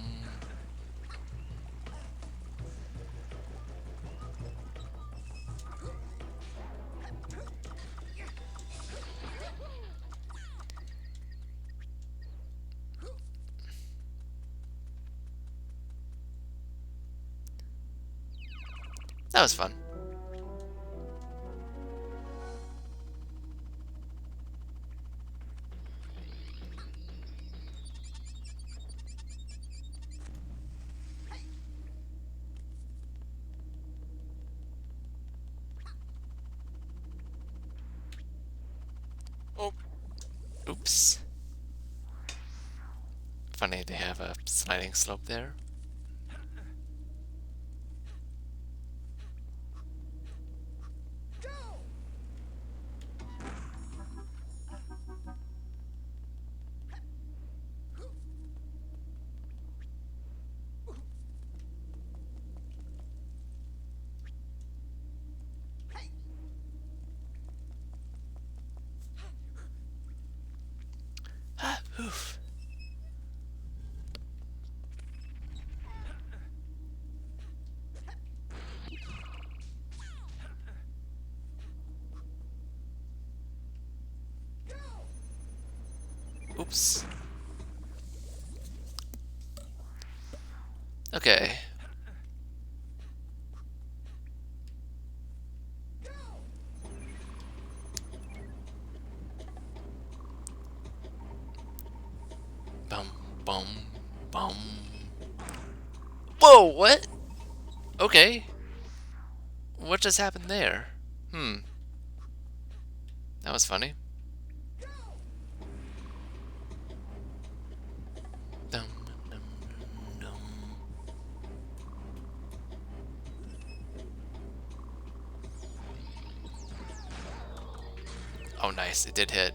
That was fun. Oh. Oops. Funny they have a sliding slope there. Ah, oof. Oops. Okay. Bum, bum, bum. Whoa, what? Okay. What just happened there? Hmm. That was funny. Dum, dum, dum. Oh, nice. It did hit.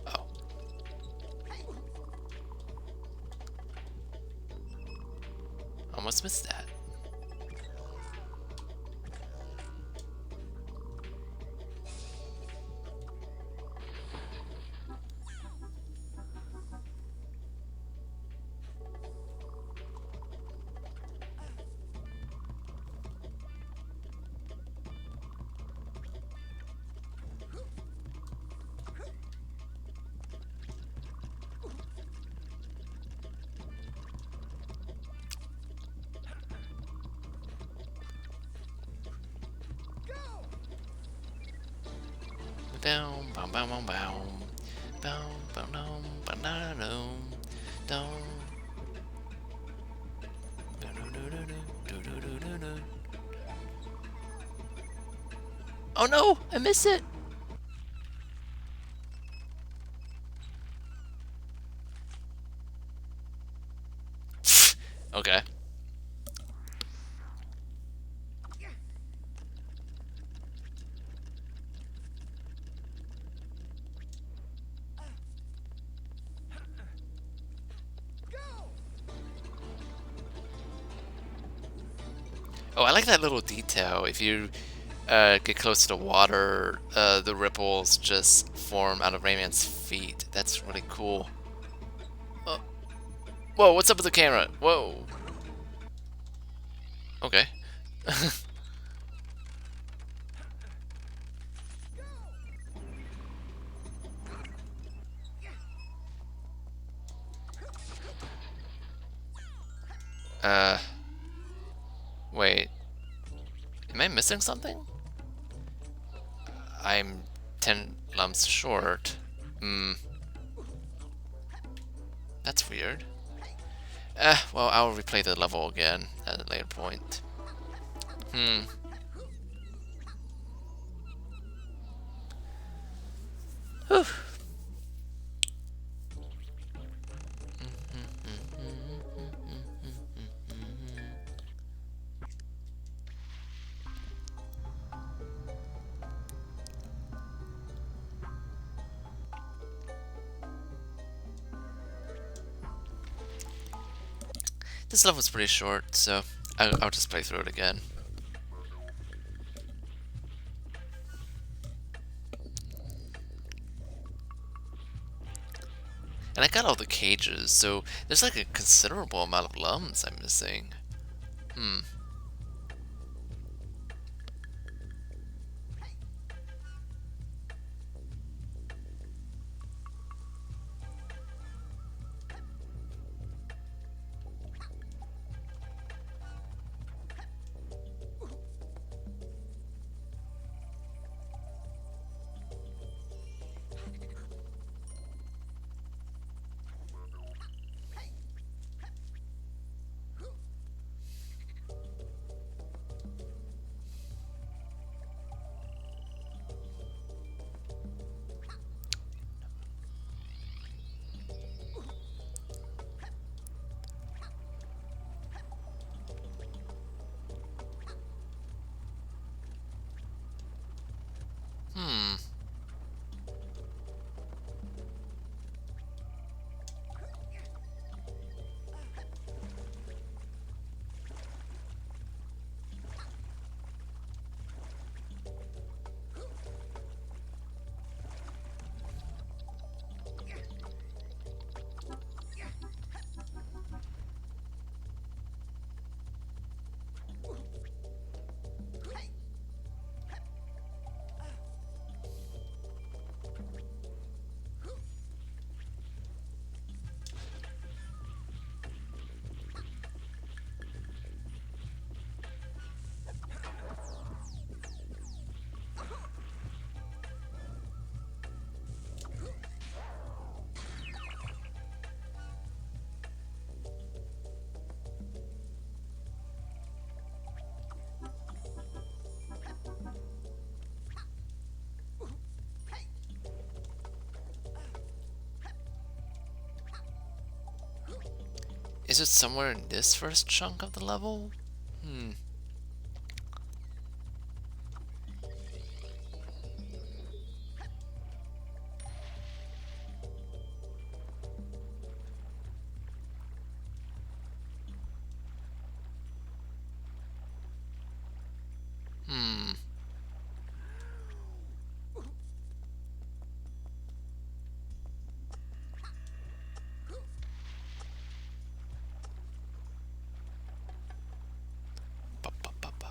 Oh. Almost missed that. Down, bum, bum, bum, bum. Down, bum, dum, bum, da, dum. Down. Do, do, do, do, do, do, do, do, do. Oh no! I missed it! Okay. Oh, I like that little detail. If you get close to the water, the ripples just form out of Rayman's feet. That's really cool. Oh, whoa, what's up with the camera? Whoa. Okay. uh, wait. Am I missing something? I'm 10 lumps short. Hmm. That's weird. Well, I'll replay the level again at a later point. Hmm. Whew. This level's pretty short, so I'll just play through it again. And I got all the cages, so there's like a considerable amount of lums I'm missing. Hmm. Is it somewhere in this first chunk of the level? Hmm. Hmm. Ba, ba, ba, ba.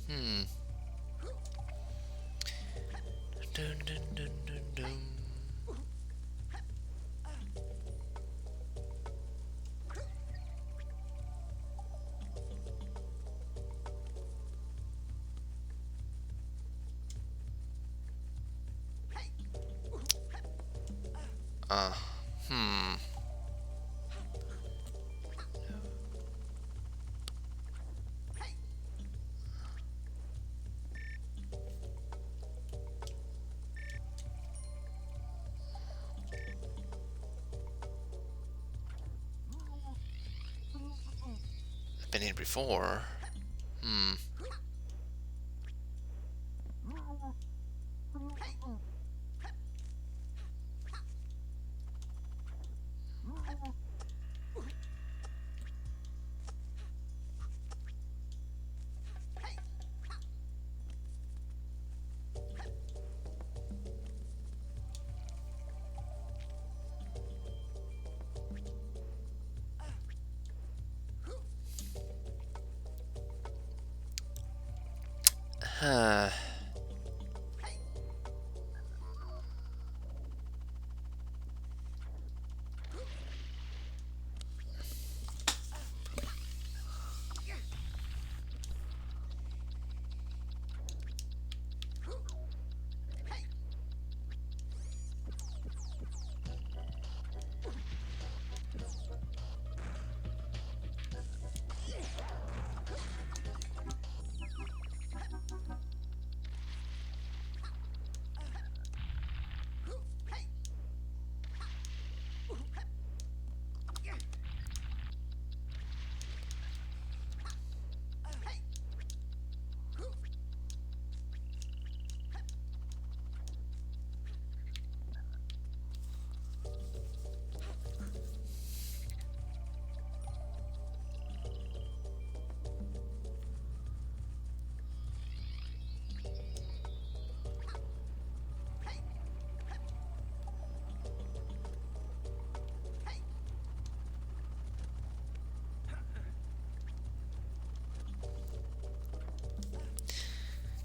Hmm. Dun, dun, dun, dun, dun. Uh, hmm. I've been here before. Hmm. Huh.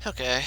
Okay.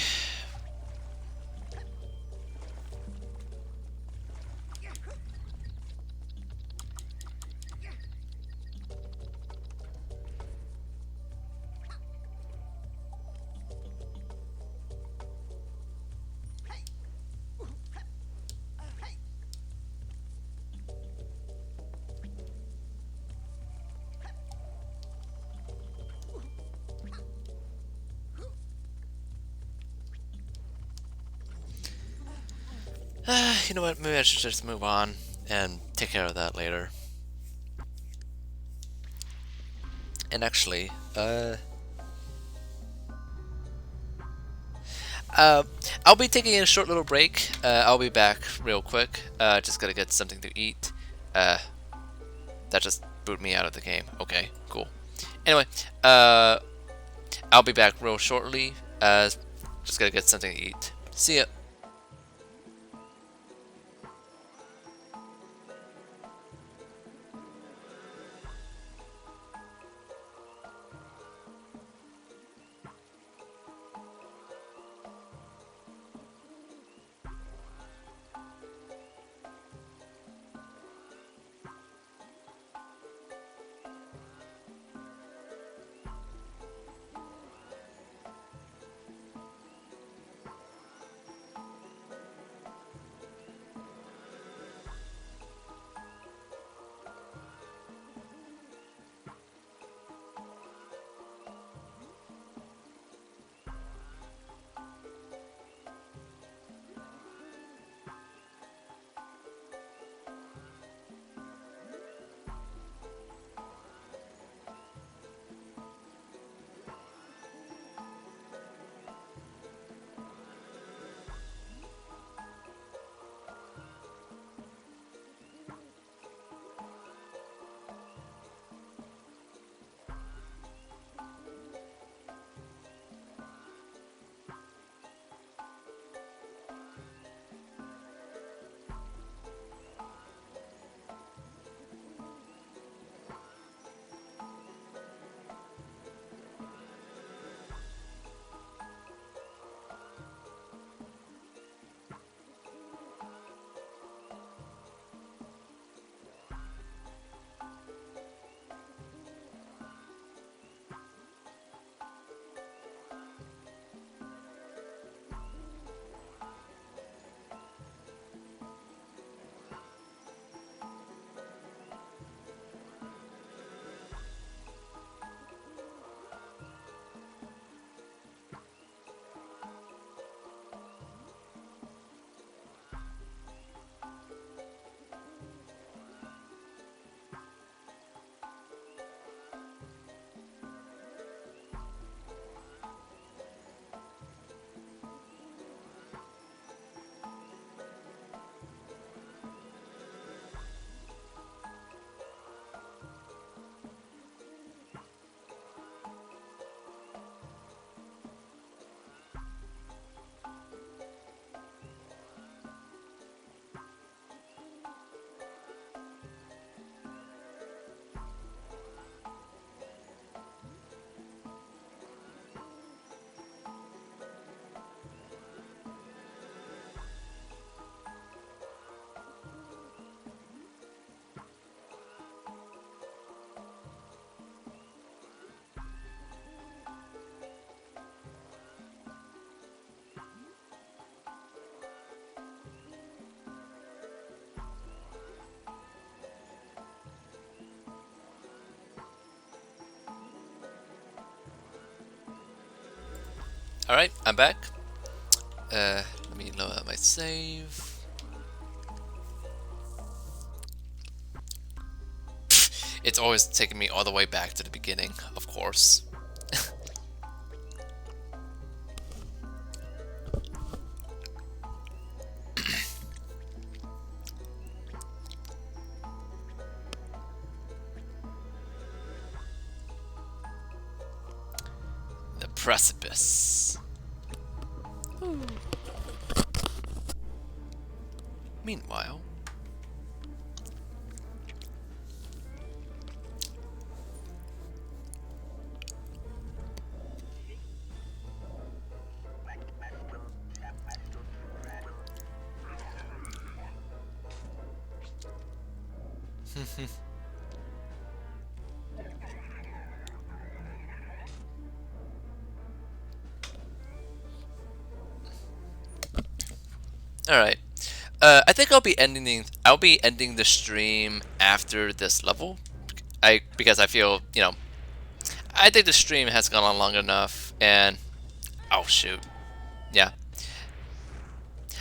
You know what? Maybe I should just move on and take care of that later. And actually, uh, I'll be taking a short little break. I'll be back real quick. Just gotta get something to eat. Uh, that just booted me out of the game. Okay, cool. Anyway, I'll be back real shortly. Just gotta get something to eat. See ya. Alright, I'm back. Let me load up my save. It's always taking me all the way back to the beginning, of course. The precipice. Ooh. Meanwhile, all right. I think I'll be ending the stream after this level. Because I feel, I think the stream has gone on long enough, and oh shoot, yeah,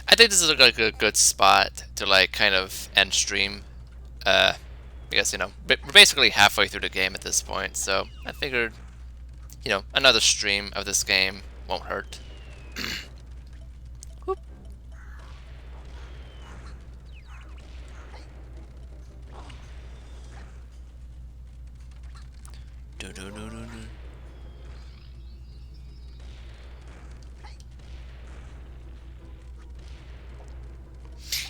I think this is like a good spot to like kind of end stream. Uh, because we're basically halfway through the game at this point, so I figured, another stream of this game won't hurt. Whoop. Do, do, do, do, do.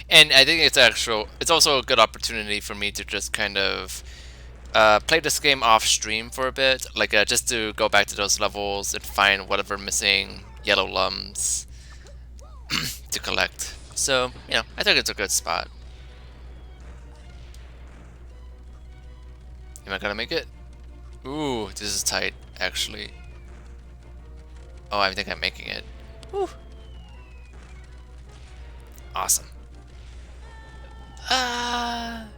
And I think it's also a good opportunity for me to just kind of play this game off stream for a bit, like just to go back to those levels and find whatever missing yellow lums to collect. So, I think it's a good spot. Am I gonna make it? Ooh, this is tight, actually. Oh, I think I'm making it. Woo. Awesome. Ah.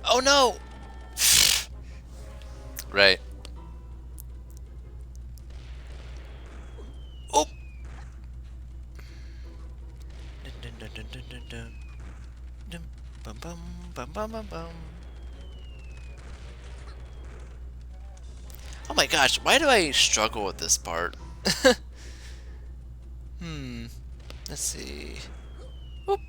Oh no! Right. Oh! Bum, bum, bum, bum, bum, bum. Oh my gosh, why do I struggle with this part? Let's see. Whoop.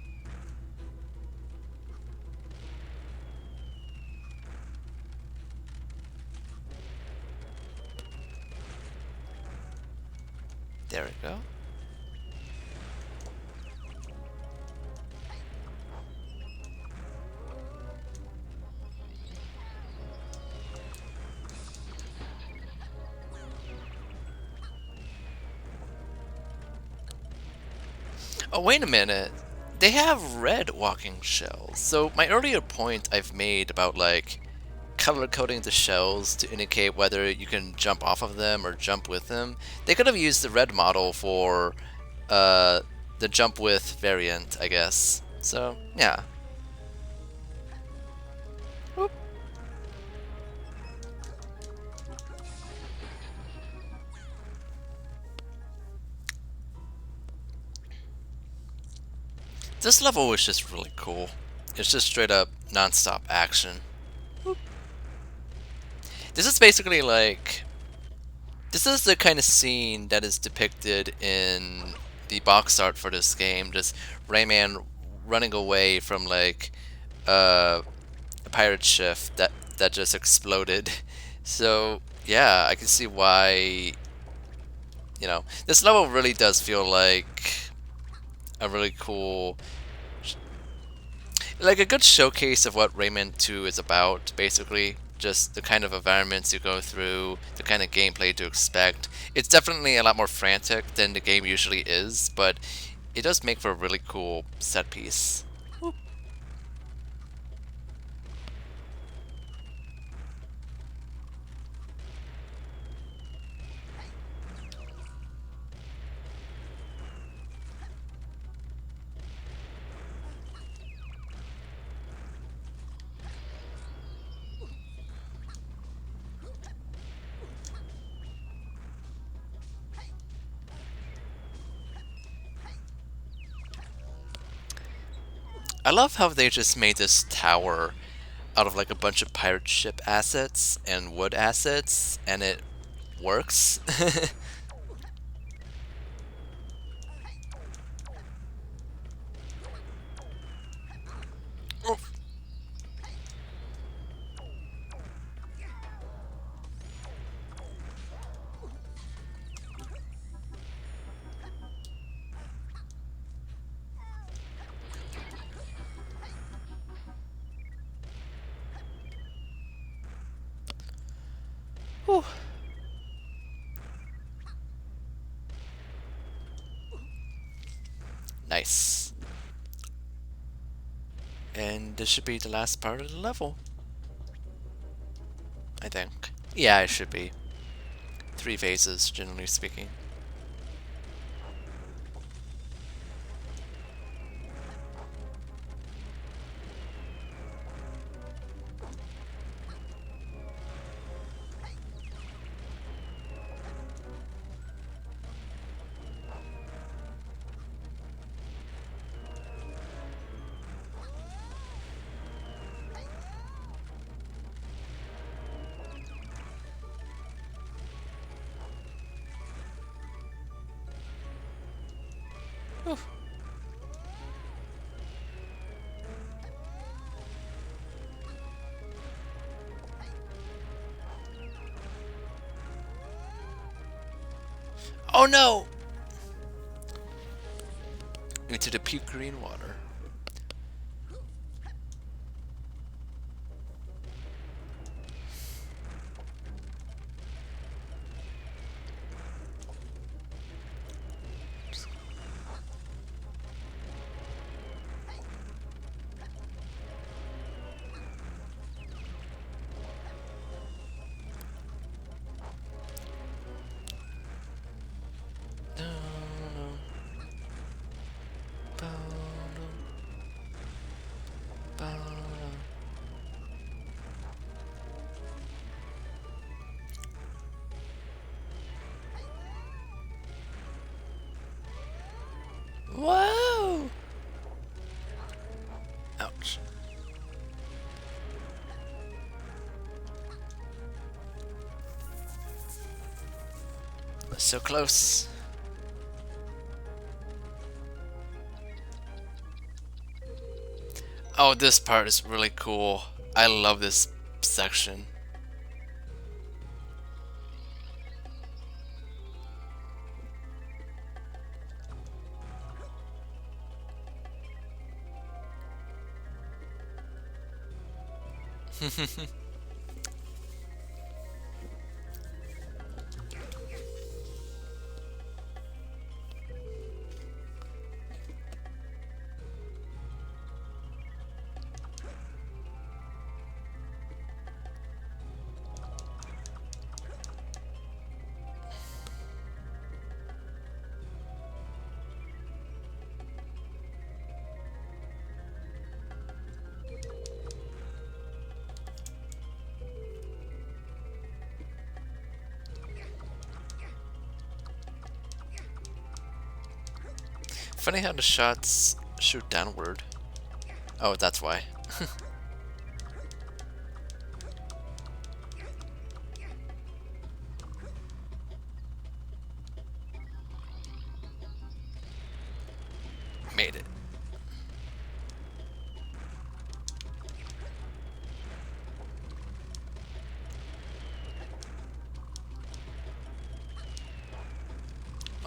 There we go. Oh, wait a minute. They have red walking shells. So my earlier point I've made about like color coding the shells to indicate whether you can jump off of them or jump with them, they could have used the red model for uh, the jump with variant, I guess. So, yeah. Whoop. This level was just really cool. It's just straight up non-stop action. Whoop. This is basically like... This is the kind of scene that is depicted in the box art for this game. Just Rayman running away from like a pirate ship that just exploded. So yeah, I can see why. This level really does feel like a really cool, like a good showcase of what Rayman 2 is about, basically. Just the kind of environments you go through, the kind of gameplay to expect. It's definitely a lot more frantic than the game usually is, but it does make for a really cool set piece. Whoop. I love how they just made this tower out of like a bunch of pirate ship assets and wood assets, and it works. Oof. Whew. Nice. And this should be the last part of the level, I think. Yeah, it should be. 3 phases, generally speaking. Whew. Oh no! Into the deep green water. Whoa! Ouch. So close. Oh, this part is really cool. I love this section. Funny how the shots shoot downward. Oh, that's why. Made it.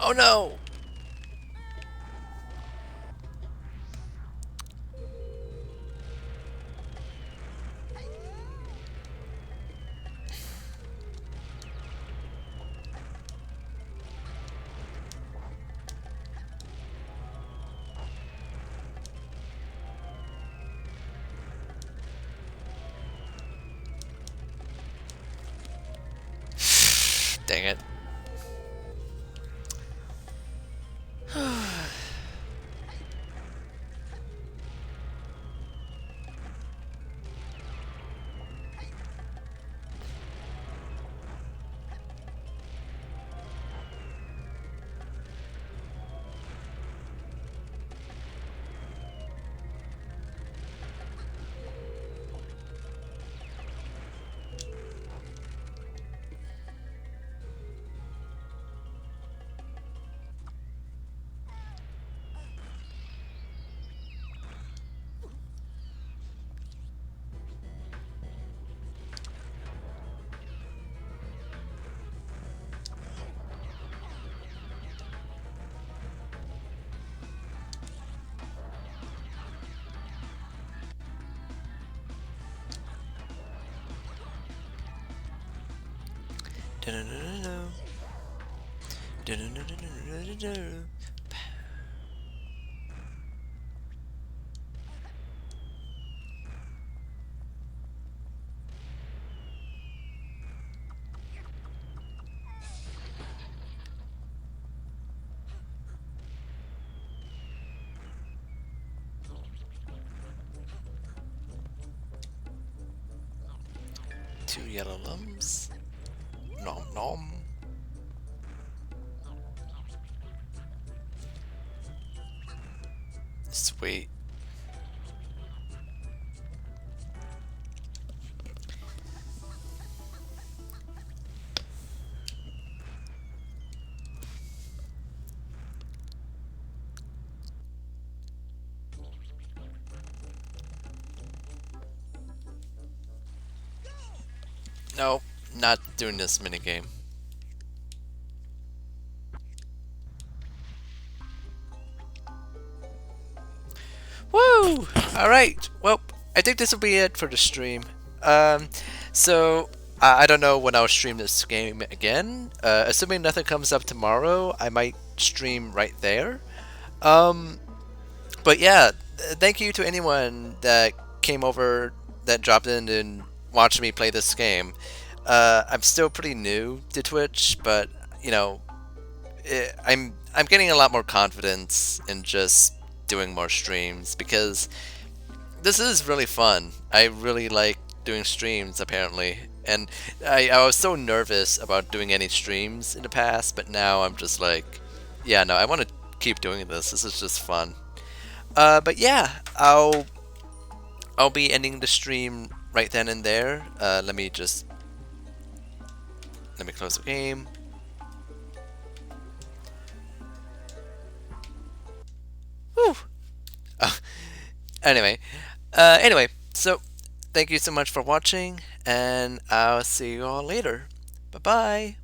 Oh no! Dang it. Two yellow lumps. Nom nom. Sweet. No, not doing this minigame. Woo! Alright, well, I think this will be it for the stream. Um, so, I don't know when I'll stream this game again. Assuming nothing comes up tomorrow, I might stream right there. Um, but yeah, thank you to anyone that came over, that dropped in and watched me play this game. I'm still pretty new to Twitch, but you know, I'm getting a lot more confidence in just doing more streams because this is really fun. I really like doing streams apparently, and I was so nervous about doing any streams in the past, but now I'm just like, yeah, no, I want to keep doing this. This is just fun. But yeah, I'll be ending the stream right then and there. Let me close the game. Whew. Uh, anyway, so thank you so much for watching, and I'll see you all later. Bye bye.